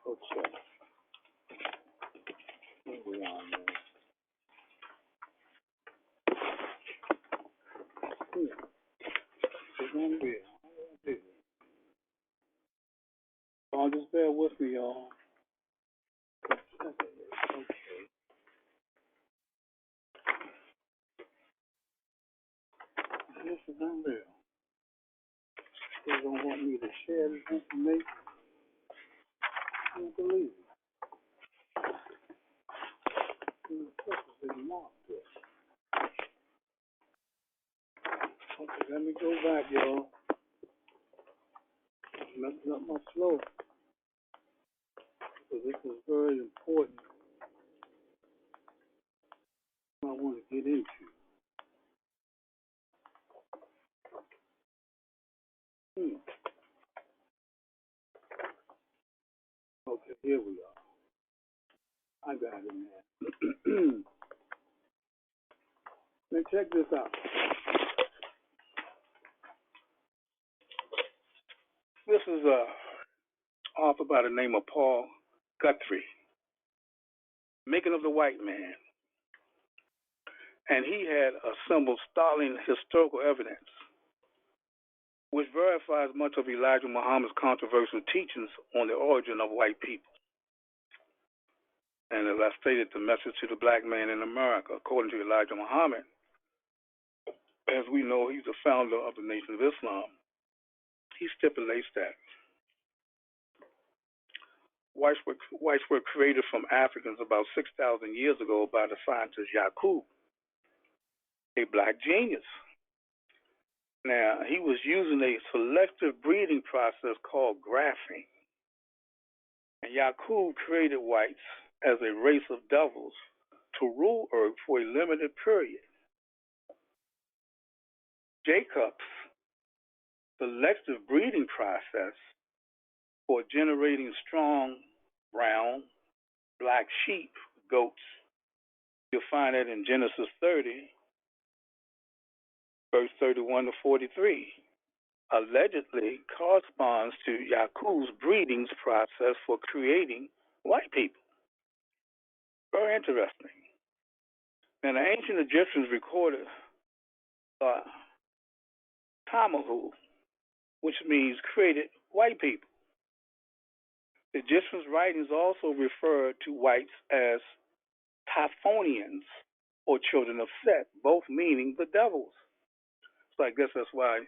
Okay. Where we are now? y'all. Just bear with me, y'all. Okay. This is unreal. They don't want me to share this information. I can't believe it. Okay, let me go back, y'all. Messing up my flow. Because this is very important. I want to get into. Okay, here we are. I got it, man. Now check this out. This is a author by the name of Paul Guthrie, Making of the White Man. And he had assembled startling historical evidence which verifies much of Elijah Muhammad's controversial teachings on the origin of white people. And as I stated, the message to the black man in America, according to Elijah Muhammad, as we know, he's the founder of the Nation of Islam. He stipulates that whites were created from Africans about 6,000 years ago by the scientist Yaqub, a black genius. Now, he was using a selective breeding process called grafting. And Yaqub created whites as a race of devils to rule Earth for a limited period. Jacob's selective breeding process for generating strong brown, black sheep, goats, you'll find that in Genesis 30, verse 31 to 43, allegedly corresponds to Yaqub's breeding process for creating white people. Very interesting. And the ancient Egyptians recorded Tamahu, which means created white people. The Egyptians' writings also refer to whites as Typhonians, or children of Set, both meaning the devils. So I guess that's why,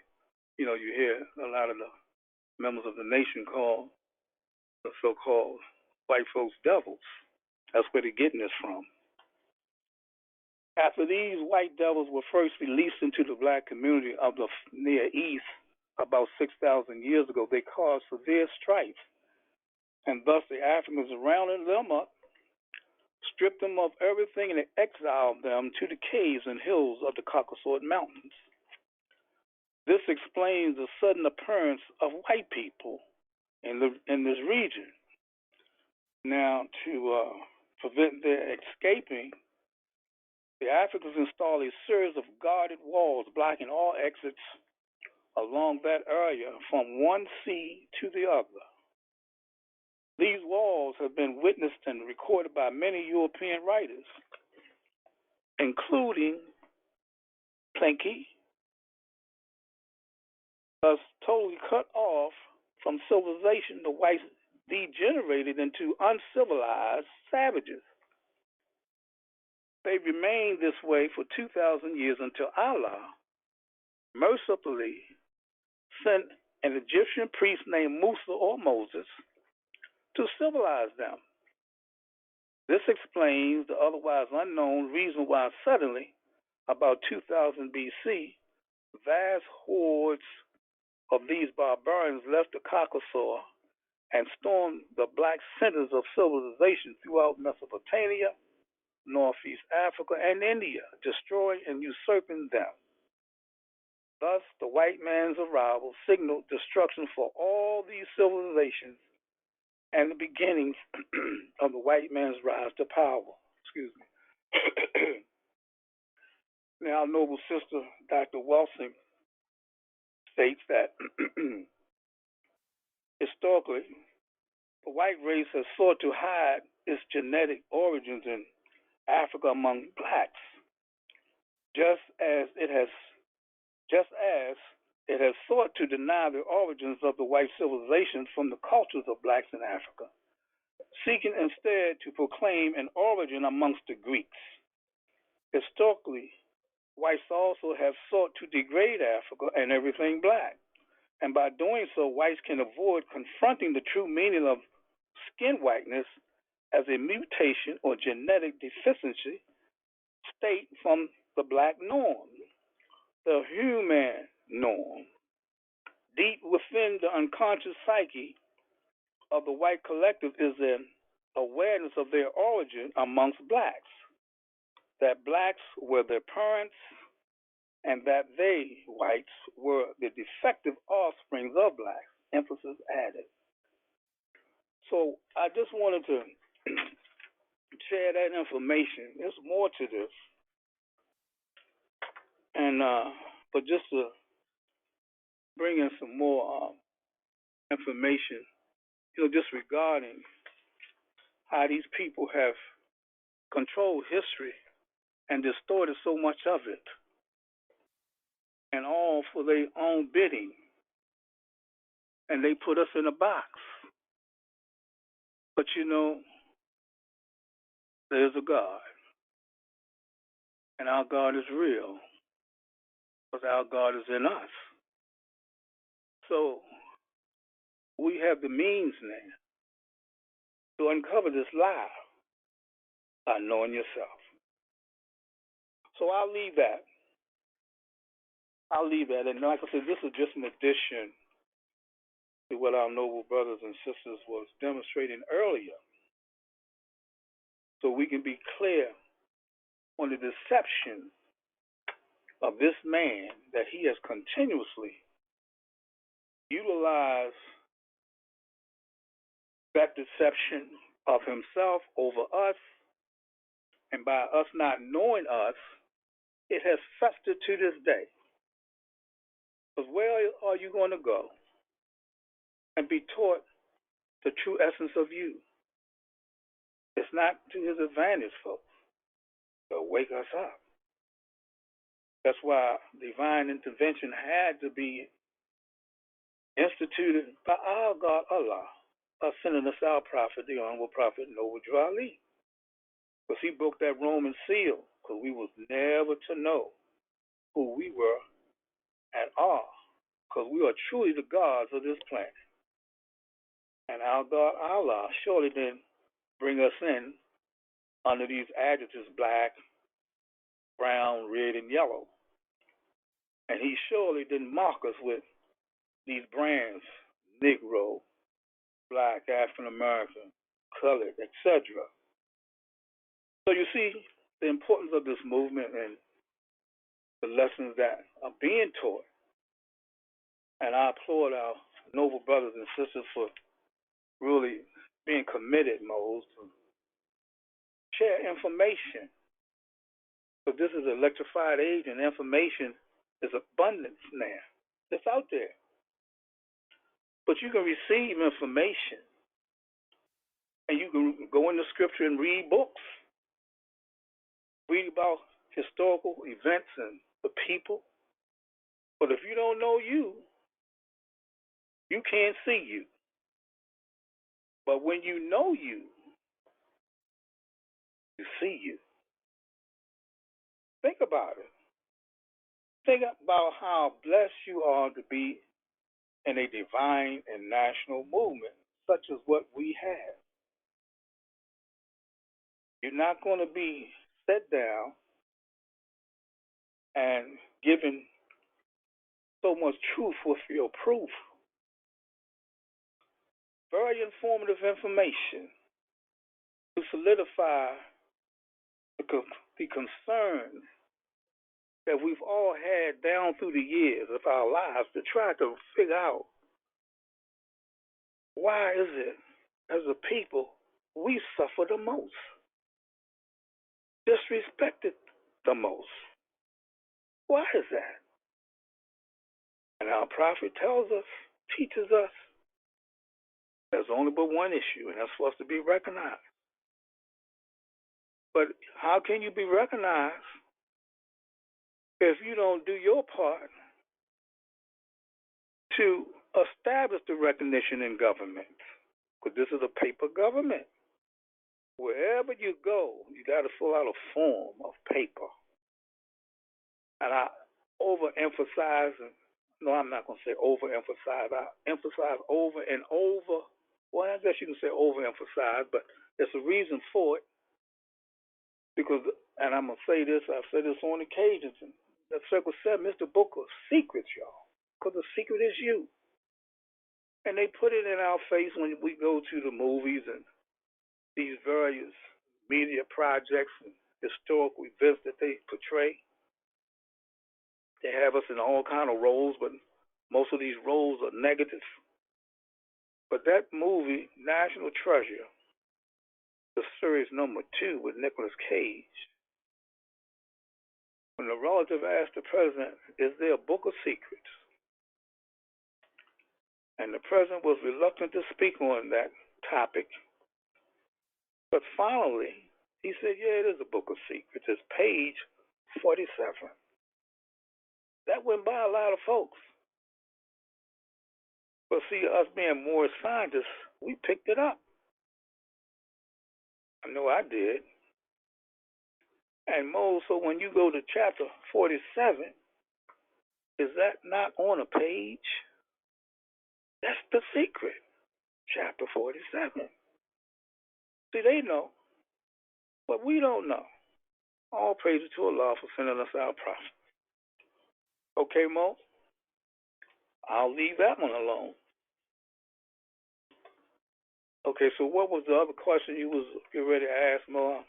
you hear a lot of the members of the nation call the so-called white folks devils. That's where they're getting this from. After these white devils were first released into the black community of the Near East about 6,000 years ago, they caused severe strife, and thus the Africans rounded them up, stripped them of everything, and exiled them to the caves and hills of the Caucasus Mountains. This explains the sudden appearance of white people in this region. Now, to prevent their escaping, the Africans installed a series of guarded walls blocking all exits along that area from one sea to the other. These walls have been witnessed and recorded by many European writers, including Plenky, thus totally cut off from civilization. The whites degenerated into uncivilized savages. They remained this way for 2,000 years until Allah mercifully sent an Egyptian priest named Musa or Moses to civilize them. This explains the otherwise unknown reason why suddenly, about 2000 BC, vast hordes of these barbarians left the Caucasus and stormed the black centers of civilization throughout Mesopotamia, Northeast Africa, and India, destroying and usurping them. Thus, the white man's arrival signaled destruction for all these civilizations and the beginning of the white man's rise to power. Excuse me. Now, our noble sister, Dr. Wilson, states that historically, the white race has sought to hide its genetic origins in Africa among blacks, just as it has sought to deny the origins of the white civilization from the cultures of blacks in Africa, seeking instead to proclaim an origin amongst the Greeks. Historically, whites also have sought to degrade Africa and everything black. And by doing so, whites can avoid confronting the true meaning of skin whiteness as a mutation or genetic deficiency state from the black norm, the human norm. Deep within the unconscious psyche of the white collective is an awareness of their origin amongst blacks, that blacks were their parents and that they, whites, were the defective offsprings of blacks, emphasis added. So I just wanted to share that information. There's more to this. And but just to bring in some more information, just regarding how these people have controlled history and distorted so much of it, and all for their own bidding. And they put us in a box. But there's a God. And our God is real. Because our God is in us. So we have the means now to uncover this lie by knowing yourself. So I'll leave that. And like I said, this is just an addition to what our noble brothers and sisters was demonstrating earlier. So we can be clear on the deception of this man that he has continuously utilized that deception of himself over us, and by us not knowing us, it has festered to this day. Because where are you going to go and be taught the true essence of you? It's not to his advantage, folks, to wake us up. That's why divine intervention had to be instituted by our God, Allah, by sending us our prophet, the Honorable Prophet Noble Drew Ali. Because he broke that Roman seal, because we was never to know who we were and are, because we are truly the gods of this planet. And our God, Allah, surely didn't bring us in under these adjectives, black, brown, red, and yellow. And he surely didn't mark us with these brands, Negro, black, African American, colored, etc. So you see the importance of this movement and the lessons that are being taught. And I applaud our noble brothers and sisters for really being committed, Mose, to share information. But this is an electrified age, and information is abundance now. It's out there. But you can receive information, and you can go into scripture and read books, read about historical events and the people. But if you don't know you, you can't see you. But when you know you, you see you. Think about it. Think about how blessed you are to be in a divine and national movement such as what we have. You're not going to be set down and given so much truth with your proof. Very informative information to solidify the concerns that we've all had down through the years of our lives to try to figure out why is it, as a people, we suffer the most, disrespected the most. Why is that? And our prophet tells us, teaches us, there's only but one issue, and that's for us to be recognized. But how can you be recognized if you don't do your part to establish the recognition in government, because this is a paper government. Wherever you go, you got to fill out a form of paper. And I overemphasize, no, I'm not going to say overemphasize. I emphasize over and over. Well, I guess you can say overemphasize, but there's a reason for it. Because, and I'm going to say this, I've said this on occasions, and that Circle 7 is the book of secrets, y'all. Because the secret is you. And they put it in our face when we go to the movies and these various media projects and historical events that they portray. They have us in all kind of roles, but most of these roles are negative. But that movie, National Treasure, the series number 2 with Nicolas Cage, when the relative asked the president, is there a book of secrets? And the president was reluctant to speak on that topic. But finally, he said, yeah, it is a book of secrets. It's page 47. That went by a lot of folks. But see, us being Moorish scientists, we picked it up. I know I did. And Mo, so when you go to chapter 47, is that not on a page? That's the secret. Chapter 47. See, they know, but we don't know. All praises to Allah for sending us our prophet. Okay, Mo? I'll leave that one alone. Okay, so what was the other question you was getting ready to ask, Mo?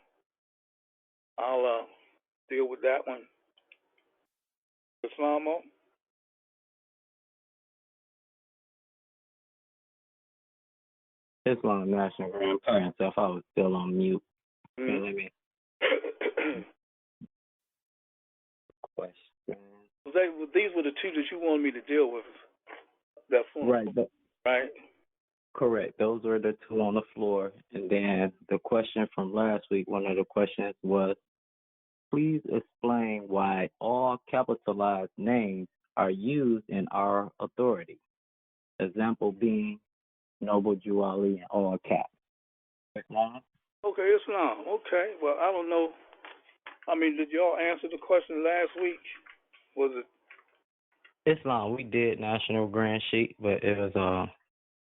I'll deal with that one. Islam, Mo? Islam National Grandparents, if I was still on mute. Mm-hmm. Let me question. These were the two that you wanted me to deal with. That's right. Right? Correct. Those were the two on the floor. And then the question from last week, one of the questions was, please explain why all capitalized names are used in our authority. Example being Noble Jew Ali in all caps. Islam? Okay, Islam. Okay. Well, I don't know. I mean, did y'all answer the question last week? Was it? Islam, we did National Grand Sheet, but it was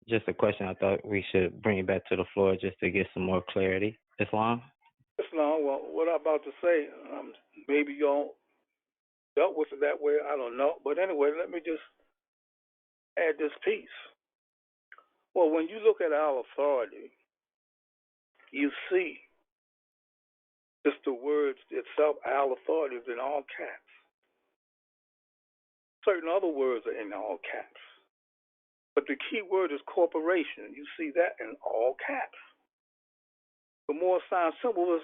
just a question I thought we should bring it back to the floor just to get some more clarity. Islam? Islam, well, what I'm about to say, maybe y'all dealt with it that way. I don't know. But anyway, let me just add this piece. Well, when you look at our authority, you see just the words itself, our authority is in all caps. Certain other words are in all caps. But the key word is corporation. You see that in all caps. The Moorish Science Temple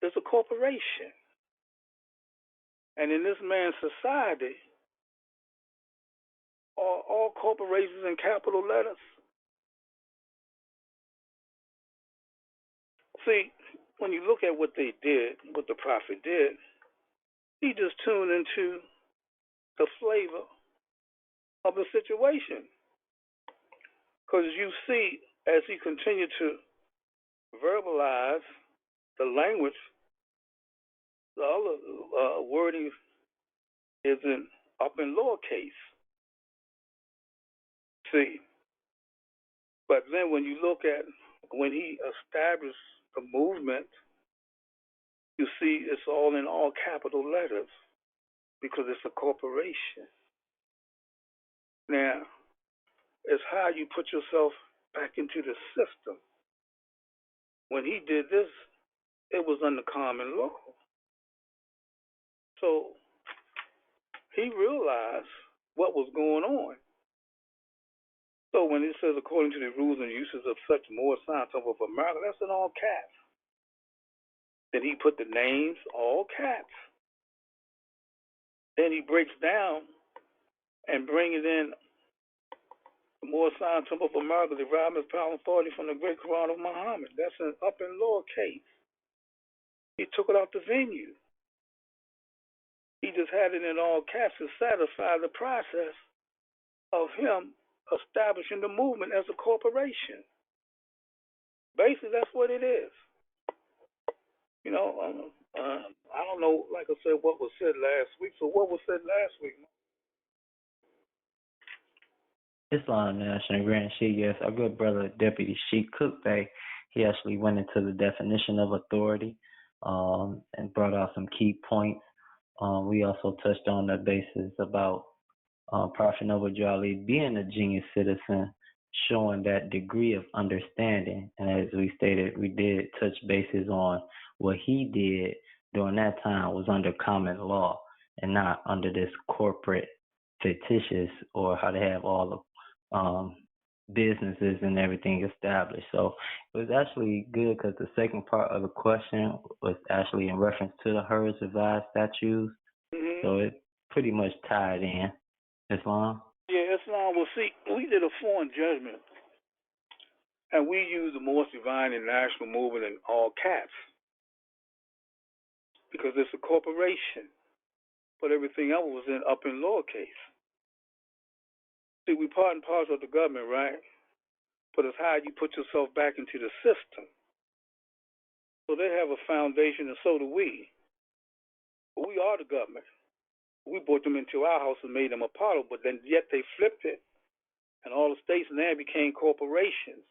is a corporation. And in this man's society, are all corporations in capital letters? See, when you look at what they did, what the prophet did, he just tuned into the flavor of the situation. Because you see, as he continued to verbalize the language, the other wording is up in lowercase. See, but then when you look at when he established the movement, you see it's all in all capital letters because it's a corporation. Now, it's how you put yourself back into the system. When he did this, it was under common law. So he realized what was going on. So when it says, according to the rules and uses of such Moorish Science Temple of America, that's in all caps. Then he put the names, all caps. Then he breaks down and brings in the Moorish Science Temple of America, deriving its power and authority from the great Koran of Muhammed. That's up in lowercase. He took it out the venue. He just had it in all caps to satisfy the process of him establishing the movement as a corporation. Basically, that's what it is. You know, I don't know, like I said, what was said last week. So what was said last week? Islam National Grand Sheikh, yes, our good brother Deputy Sheikh Cookbay, he actually went into the definition of authority and brought out some key points. We also touched on the basis about Prophet Noble Drew Ali being a genius citizen, showing that degree of understanding. And as we stated, we did touch bases on what he did during that time was under common law and not under this corporate fictitious or how they have all the businesses and everything established. So it was actually good because the second part of the question was actually in reference to the Hers Revised Statutes. Mm-hmm. So it pretty much tied in. Islam? Yeah, Islam. Well, see, we did a foreign judgment, and we used the Moorish Divine and National Movement in all caps because it's a corporation, but everything else was up in lowercase. See, we part and parcel of the government, right? But it's how you put yourself back into the system. So they have a foundation, and so do we. But we are the government. We brought them into our house and made them a part of it, but then yet they flipped it, and all the states now became corporations.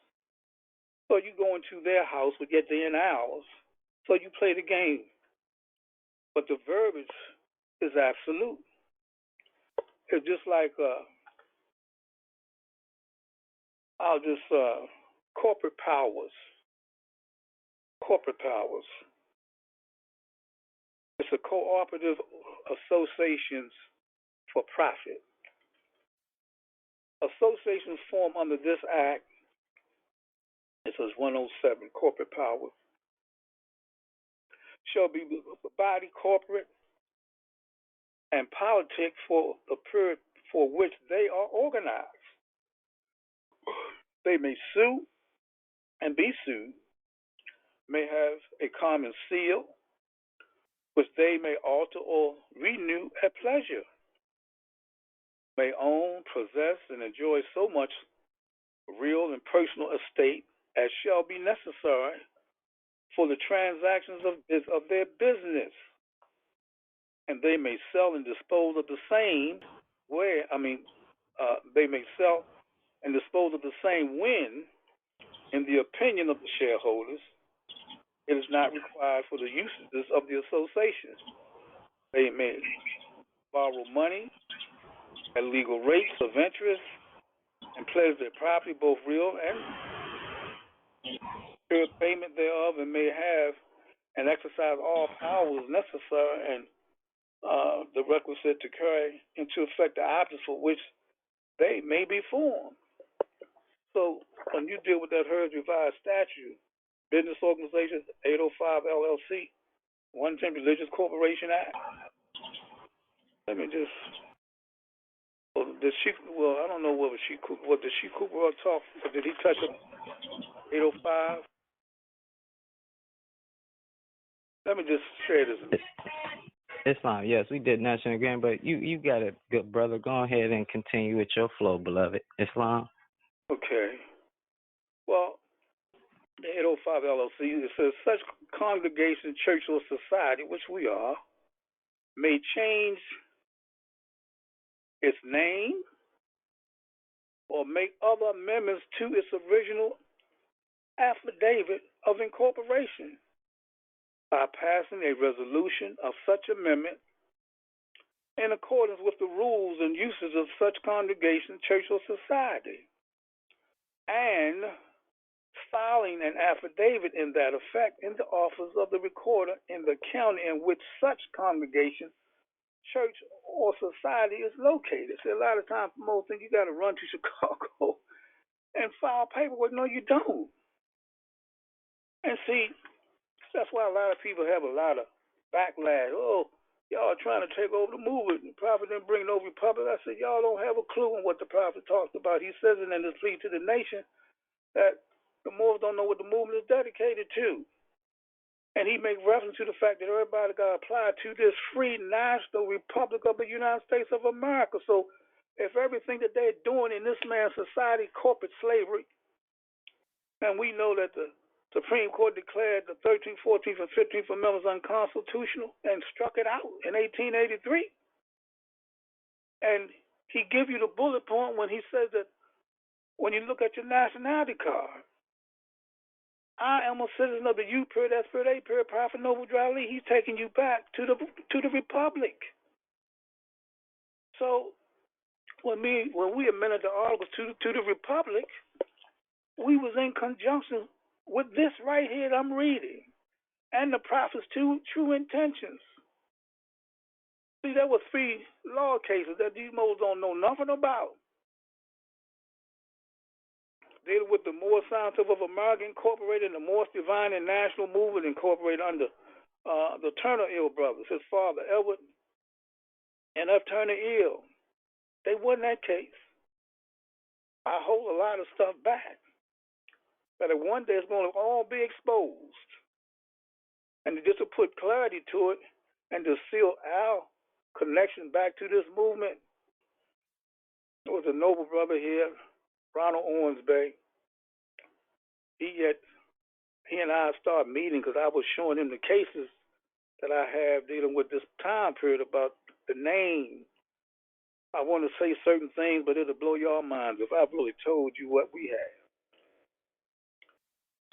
So you go into their house, but yet they're in ours. So you play the game. But the verbiage is absolute. It's just like corporate powers. Corporate powers. It's a cooperative associations for profit. Associations formed under this act, it says 107, corporate power, shall be body corporate and politic for the period for which they are organized. They may sue and be sued, may have a common seal, which they may alter or renew at pleasure, may own, possess, and enjoy so much real and personal estate as shall be necessary for the transactions of their business, and they may sell and dispose of the same they may sell and dispose of the same when, in the opinion of the shareholders, it is not required for the usages of the association. They may borrow money at legal rates of interest and pledge their property, both real and secure payment thereof, and may have and exercise all powers necessary and the requisite to carry into effect the objects for which they may be formed. So when you deal with that Hers Revised Statute, Business Organization 805 LLC, 110 Religious Corporation Act. Let me just. I don't know what did Sheikh Cooper talk, or did he touch on 805? Let me just share this. Islam, yes, we did National Agreement, but you got it, good brother. Go ahead and continue with your flow, beloved. Islam? Okay. Well, the 805 LLC, it says such congregation, church, or society, which we are, may change its name or make other amendments to its original affidavit of incorporation by passing a resolution of such amendment in accordance with the rules and uses of such congregation, church, or society, and filing an affidavit in that effect in the office of the recorder in the county in which such congregation, church, or society is located. See, a lot of times, most things you got to run to Chicago and file paperwork. No, you don't. And see, that's why a lot of people have a lot of backlash. Oh, y'all are trying to take over the movement. The prophet didn't bring no republic. I said, y'all don't have a clue on what the prophet talks about. He says it in his plea to the nation that the Moors don't know what the movement is dedicated to. And he makes reference to the fact that everybody got to apply to this free national republic of the United States of America. So if everything that they're doing in this man's society, corporate slavery, and we know that the Supreme Court declared the 13th, 14th, and 15th Amendments unconstitutional and struck it out in 1883. And he gives you the bullet point when he says that when you look at your nationality card, I am a citizen of the U period, S period, A period, Prophet Noble Dry Lee. He's taking you back to the Republic. So when we amended the articles to the Republic, we was in conjunction with this right here that I'm reading, and the Prophet's true intentions. See, there were 3 law cases that these moles don't know nothing about. Dealing with the Moorish Science Temple of America Incorporated and the Moorish Divine and National Movement Incorporated under the Turner Ill brothers, his father, Edward and F. Turner Ill. They won that case. I hold a lot of stuff back. But one day it's going to all be exposed. And just to put clarity to it and to seal our connection back to this movement, there was a noble brother here, Ronald Owens Bay. He and I started meeting because I was showing him the cases that I have dealing with this time period about the name. I want to say certain things, but it'll blow your minds if I've really told you what we have.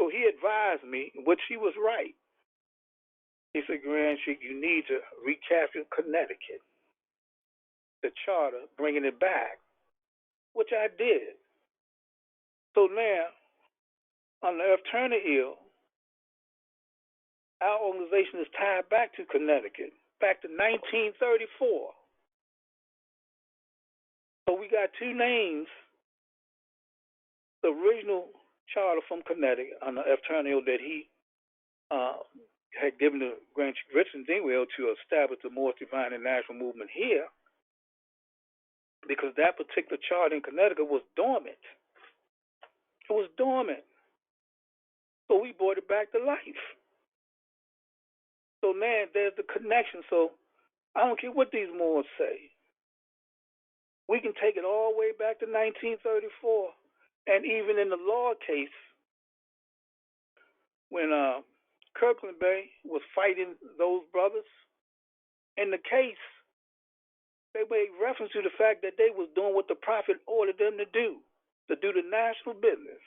So he advised me, which he was right. He said, Grand Sheik, you need to recapture Connecticut, the charter, bringing it back, which I did. So now, under F. Turner Ill, our organization is tied back to Connecticut, back to 1934. So we got 2 names. The original charter from Connecticut under F. Turner Ill that he had given to Grand Chief Richard Dingwell to establish the Moorish Divine and National Movement here, because that particular charter in Connecticut was dormant. It was dormant. So we brought it back to life. So now there's the connection. So I don't care what these Moors say. We can take it all the way back to 1934. And even in the law case, when Kirkland Bay was fighting those brothers, in the case, they made reference to the fact that they was doing what the Prophet ordered them to do the national business.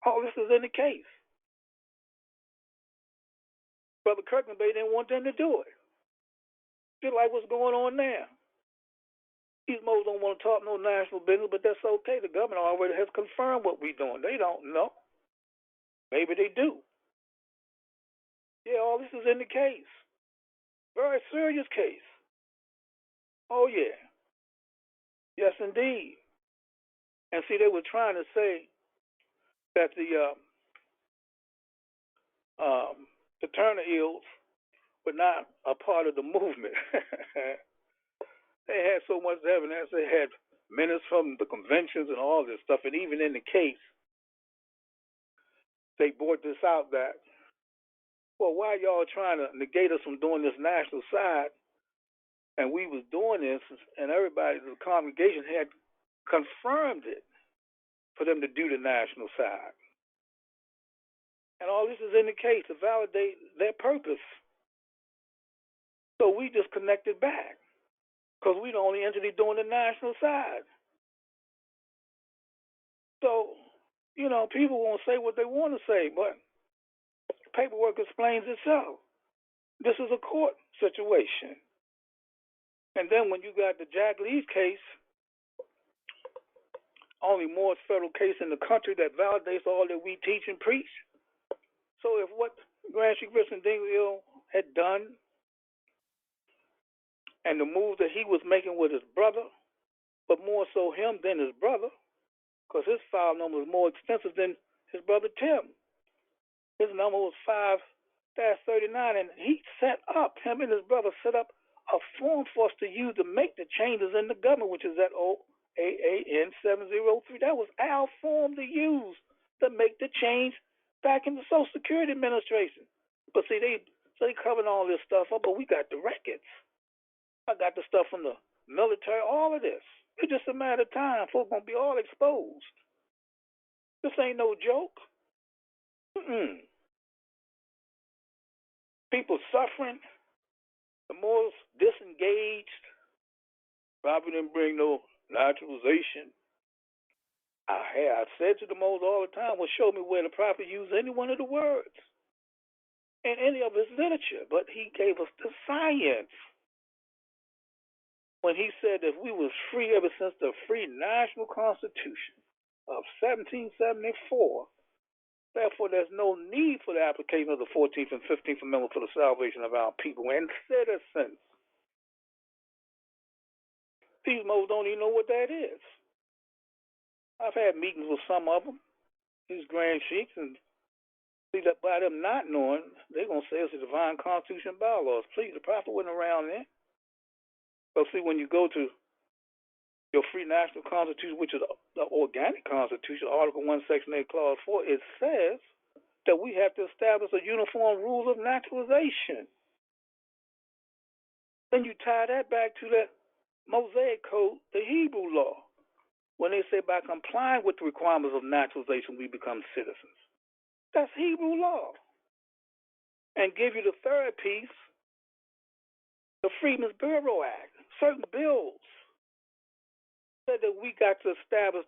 All this is in the case. Brother Kirkland Bay didn't want them to do it. Just like what's going on now. These moles don't want to talk no national business, but that's okay. The government already has confirmed what we're doing. They don't know. Maybe they do. Yeah, all this is in the case. Very serious case. Oh, yeah. Yes, indeed. And see, they were trying to say that the Turner Ills were not a part of the movement. They had so much evidence. They had minutes from the conventions and all this stuff. And even in the case, they brought this out that, well, why y'all trying to negate us from doing this national side? And we was doing this, and everybody, the congregation had confirmed it for them to do the national side. And all this is in the case to validate their purpose. So we just connected back because we the only entity doing the national side. So, people won't say what they want to say, but the paperwork explains itself. This is a court situation. And then when you got the Jack Lee's case, only more federal case in the country that validates all that we teach and preach. So if what Grand Chief Richard Dingwell had done and the move that he was making with his brother, but more so him than his brother, because his file number was more extensive than his brother Tim. His number was 5-39, and him and his brother set up a form for us to use to make the changes in the government, which is that OAAN 703. That was our form to use to make the change back in the Social Security Administration. But see, they covered all this stuff up, but we got the records. I got the stuff from the military, all of this. It's just a matter of time. Folks gonna be all exposed. This ain't no joke. Mm-mm. People suffering. The Moors disengaged. Probably didn't bring no naturalization. I said to the Moors all the time, well, show me where the prophet used any one of the words in any of his literature. But he gave us the science. When he said that we was free ever since the free national constitution of 1774, therefore there's no need for the application of the 14th and 15th Amendment for the salvation of our people and citizens. These Moors don't even know what that is. I've had meetings with some of them, these grand sheiks, and see that by them not knowing, they're going to say it's the divine constitution and bylaws. Please, the prophet wasn't around then. But see, when you go to your free national constitution, which is the organic constitution, Article 1, Section 8, Clause 4, it says that we have to establish a uniform rules of naturalization. Then you tie that back to that Mosaic Code, the Hebrew law, when they say by complying with the requirements of naturalization, we become citizens. That's Hebrew law. And give you the third piece, the Freedmen's Bureau Act. Certain bills said that we got to establish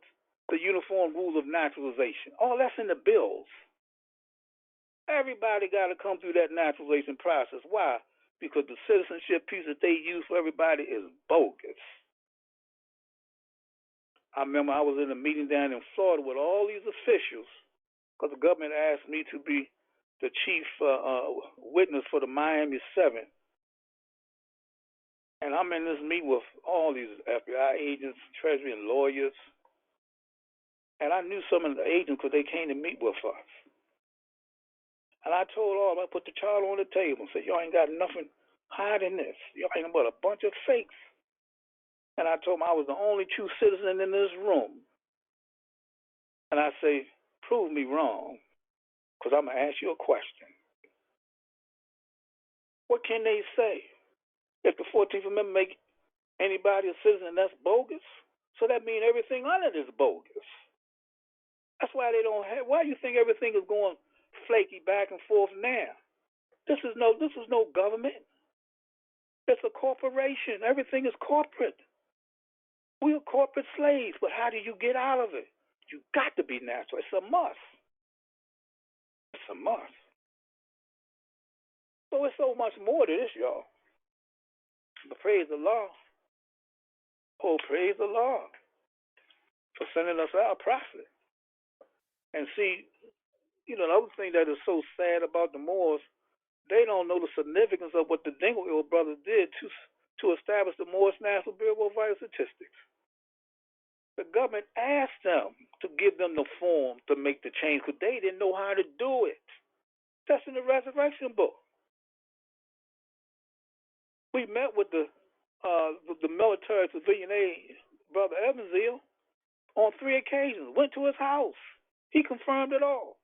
the uniform rules of naturalization. All that's in the bills. Everybody got to come through that naturalization process. Why? Because the citizenship piece that they use for everybody is bogus. I remember I was in a meeting down in Florida with all these officials because the government asked me to be the chief witness for the Miami 7. And I'm in this meeting with all these FBI agents, Treasury, and lawyers. And I knew some of the agents because they came to meet with us. And I told all of them, I put the child on the table and said, y'all ain't got nothing hiding this. Y'all ain't but a bunch of fakes. And I told them I was the only true citizen in this room. And I say, prove me wrong, because I'm going to ask you a question. What can they say? If the 14th Amendment make anybody a citizen, that's bogus. So that means everything under it is bogus. That's why they don't have. Why do you think everything is going flaky back and forth now? This is no government. It's a corporation. Everything is corporate. We are corporate slaves. But how do you get out of it? You got to be natural. It's a must. It's a must. So it's so much more to this, y'all. But praise the Lord. Oh, praise the Lord for sending us our prophet. And see, the other thing that is so sad about the Moors, they don't know the significance of what the Dingle brothers did to establish the Moorish National Bureau of Vital Statistics. The government asked them to give them the form to make the change because they didn't know how to do it. That's in the Resurrection book. We met with the military civilian aide, Brother Evansville, on 3 occasions. Went to his house. He confirmed it all.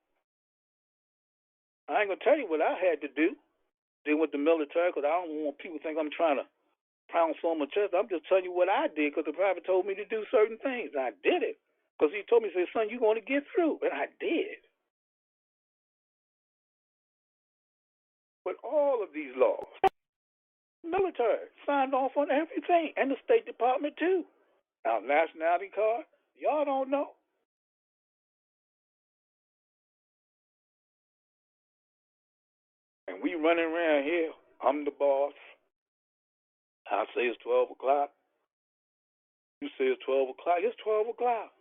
I ain't going to tell you what I had to do. Deal with the military because I don't want people to think I'm trying to pounce on my chest. I'm just telling you what I did because the prophet told me to do certain things. I did it because he told me, he said, son, you're going to get through. And I did. With all of these laws, military signed off on everything, and the State Department too. Our nationality card, y'all don't know. And we running around here. I'm the boss. I say it's 12 o'clock. You say it's 12 o'clock. It's 12 o'clock.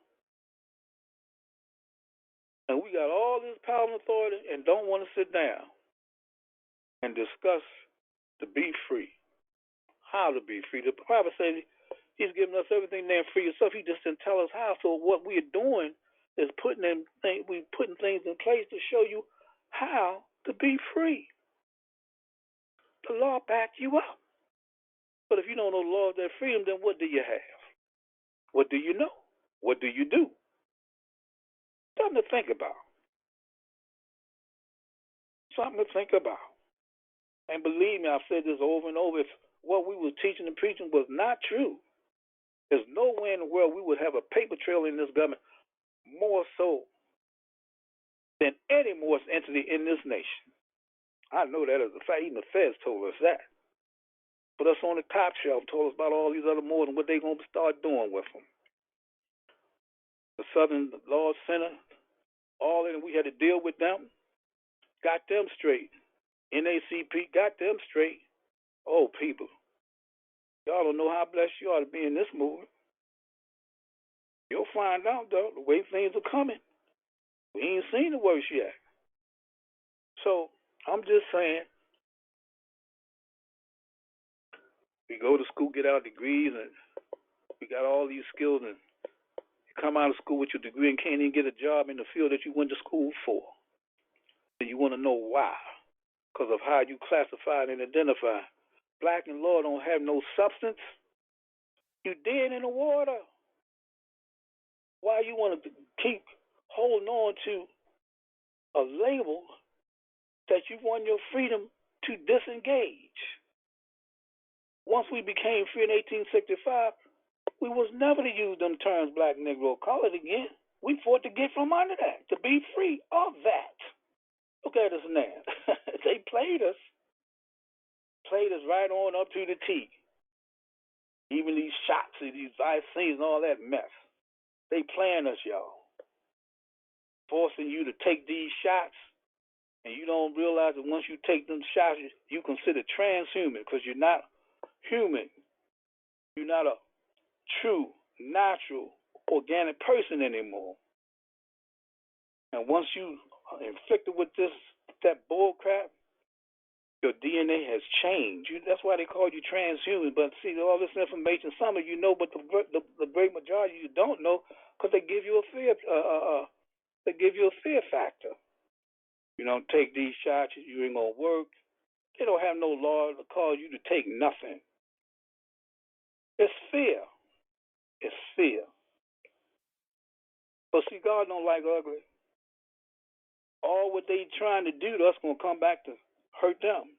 And we got all this power and authority and don't want to sit down and discuss to be free. How to be free. The prophet said he's giving us everything there free yourself. He just didn't tell us how. So what we're doing is putting things in place to show you how to be free. The law backed you up. But if you don't know the law of that freedom, then what do you have? What do you know? What do you do? Something to think about. Something to think about. And believe me, I've said this over and over. If what we were teaching and preaching was not true, There's nowhere in the world we would have a paper trail in this government more so than any Moorish entity in this nation. I know that as a fact. Even the feds told us that. Put us on the top shelf, told us about all these other Moors and what they're going to start doing with them. The Southern Law Center, all of them, we had to deal with them. Got them straight. NACP got them straight. Oh, people, y'all don't know how blessed you are to be in this movement. You'll find out, though, the way things are coming. We ain't seen the worst yet. So I'm just saying, we go to school, get our degrees, and we got all these skills, and you come out of school with your degree and can't even get a job in the field that you went to school for. And you want to know why? Because of how you classify and identify. Black and law don't have no substance. You dead in the water. Why you want to keep holding on to a label that you won your freedom to disengage? Once we became free in 1865, we was never to use them terms, black, negro, colored again. We fought to get from under that, to be free of that. Look at us now. They played us right on up to the T. Even these shots and these vaccines and all that mess. They playing us, y'all. Forcing you to take these shots, and you don't realize that once you take them shots, you consider transhuman because you're not human. You're not a true, natural, organic person anymore. And once you are infected with that bull crap, your DNA has changed. That's why they call you transhuman. But see, all this information, some of you know, but the great majority you don't know, because they give you a fear. They give you a fear factor. You don't take these shots, you ain't gonna work. They don't have no law to cause you to take nothing. It's fear. It's fear. But see, God don't like ugly. All what they trying to do to us gonna come back to hurt them.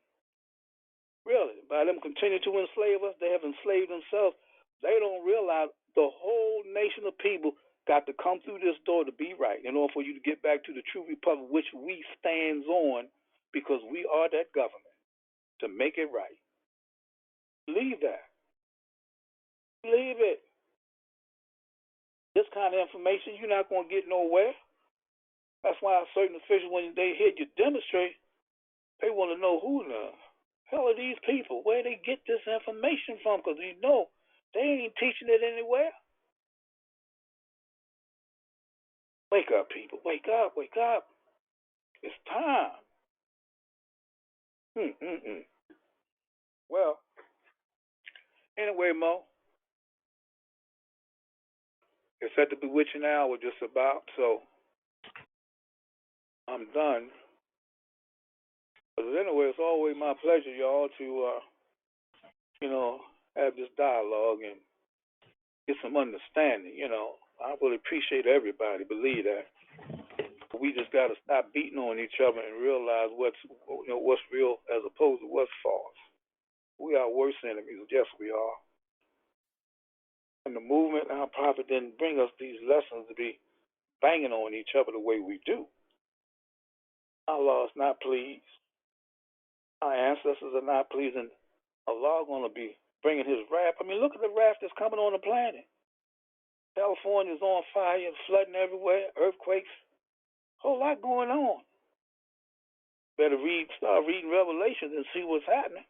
Really, by them continuing to enslave us, they have enslaved themselves. They don't realize the whole nation of people got to come through this door to be right in order for you to get back to the true republic which we stands on, because we are that government to make it right. Believe that. Believe it. This kind of information you're not going to get nowhere. That's why certain officials, when they hear you demonstrate, they want to know who the hell are these people? Where they get this information from? Because you know they ain't teaching it anywhere. Wake up, people. Wake up. Wake up. It's time. Well, anyway, Mo, it's at the bewitching hour just about, so I'm done. But anyway, it's always my pleasure, y'all, to have this dialogue and get some understanding. I really appreciate everybody. Believe that. But we just got to stop beating on each other and realize what's real as opposed to what's false. We are worse enemies. Yes, we are. And the movement, our prophet didn't bring us these lessons to be banging on each other the way we do. Allah is not pleased. Our ancestors are not pleased, and Allah is going to be bringing His wrath. I mean, look at the wrath that's coming on the planet. California is on fire, flooding everywhere, earthquakes, whole lot going on. Better start reading Revelations and see what's happening.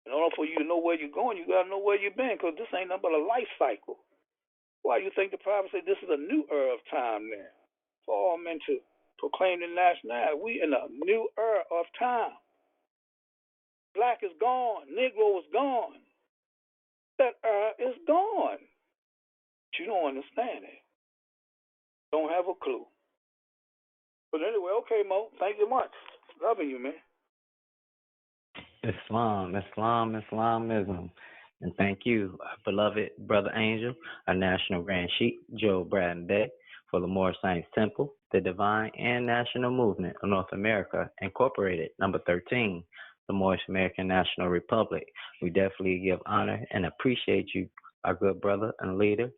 In order for you to know where you're going, you got to know where you've been, because this ain't nothing but a life cycle. Why you think the prophet said this is a new era of time now? For all men to proclaim the nationality. We in a new era of time. Black is gone. Negro is gone. That era is gone. But you don't understand it. Don't have a clue. But anyway, okay, Mo. Thank you much. Loving you, man. Islamism. And thank you, beloved Brother Angel, our National Grand Sheik, Joe Braden Bay, for the Moorish Science Temple, the Divine and National Movement of North America, Incorporated, number 13, the Moorish American National Republic. We definitely give honor and appreciate you our good brother and leader,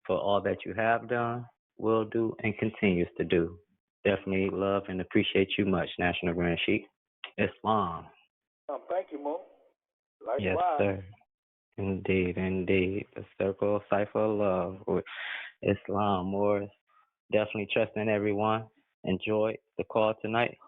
for all that you have done, will do, and continues to do. Definitely love and appreciate you much, National Grand Sheik. Islam. Thank you, Mo. Likewise. Yes, sir. Indeed, indeed. The circle cipher of love with Islam. Moors. Definitely trusting everyone enjoyed the call tonight.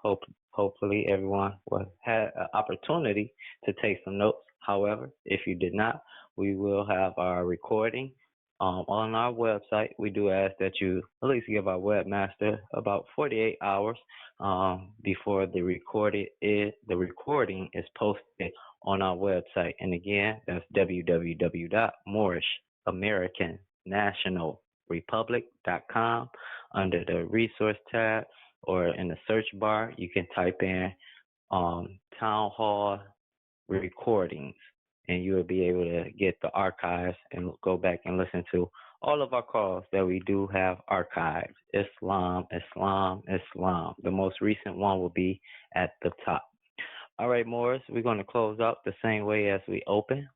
Hopefully everyone will have an opportunity to take some notes. However, if you did not, we will have our recording on our website. We do ask that you at least give our webmaster about 48 hours before the recording is posted on our website. And again, that's www.moorishamericannationalrepublic.com. Under the resource tab or in the search bar, you can type in town hall recordings, and you will be able to get the archives and go back and listen to all of our calls that we do have archived. Islam, Islam, Islam. The most recent one will be at the top. All right, Morris, we're going to close out the same way as we open.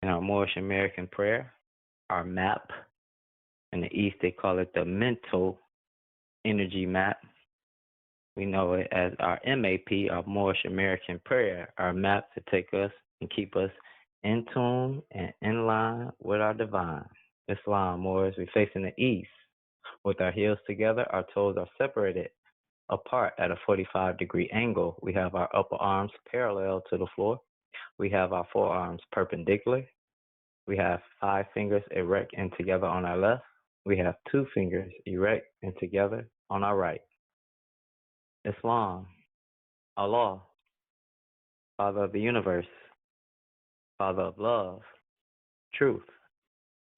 In our Moorish American prayer, our map. In the East, they call it the mental energy map. We know it as our MAP, our Moorish American prayer, our map to take us and keep us in tune and in line with our divine. Islam, Moors, we face in the East. With our heels together, our toes are separated apart at a 45-degree angle. We have our upper arms parallel to the floor. We have our forearms perpendicular. We have 5 fingers erect and together on our left. We have 2 fingers erect and together on our right. Islam, Allah, Father of the universe, Father of love, truth,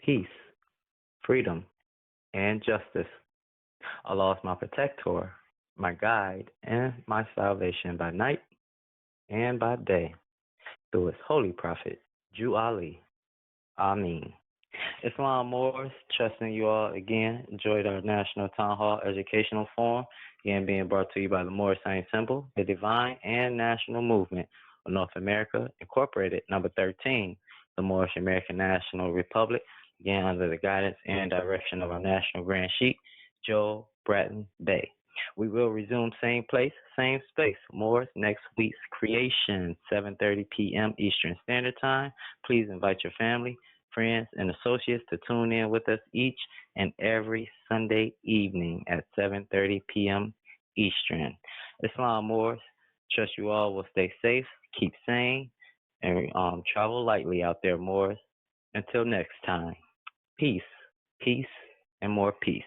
peace, freedom, and justice. Allah is my protector, my guide, and my salvation by night and by day. Through his holy prophet, Ju Ali. Ameen. Islam Moors, trusting you all again. Enjoyed our National Town Hall Educational Forum, again being brought to you by the Moorish Science Temple, the Divine and National Movement of North America, Incorporated, number 13, the Moorish American National Republic, again under the guidance and direction of our National Grand Sheik, Joe Bratton Bay. We will resume same place, same space. Moors, next week's creation, 7:30 p.m. Eastern Standard Time. Please invite your family, friends, and associates to tune in with us each and every Sunday evening at 7:30 p.m. Eastern. Islam Moors, trust you all will stay safe, keep sane, and travel lightly out there, Moors. Until next time, peace, peace, and more peace.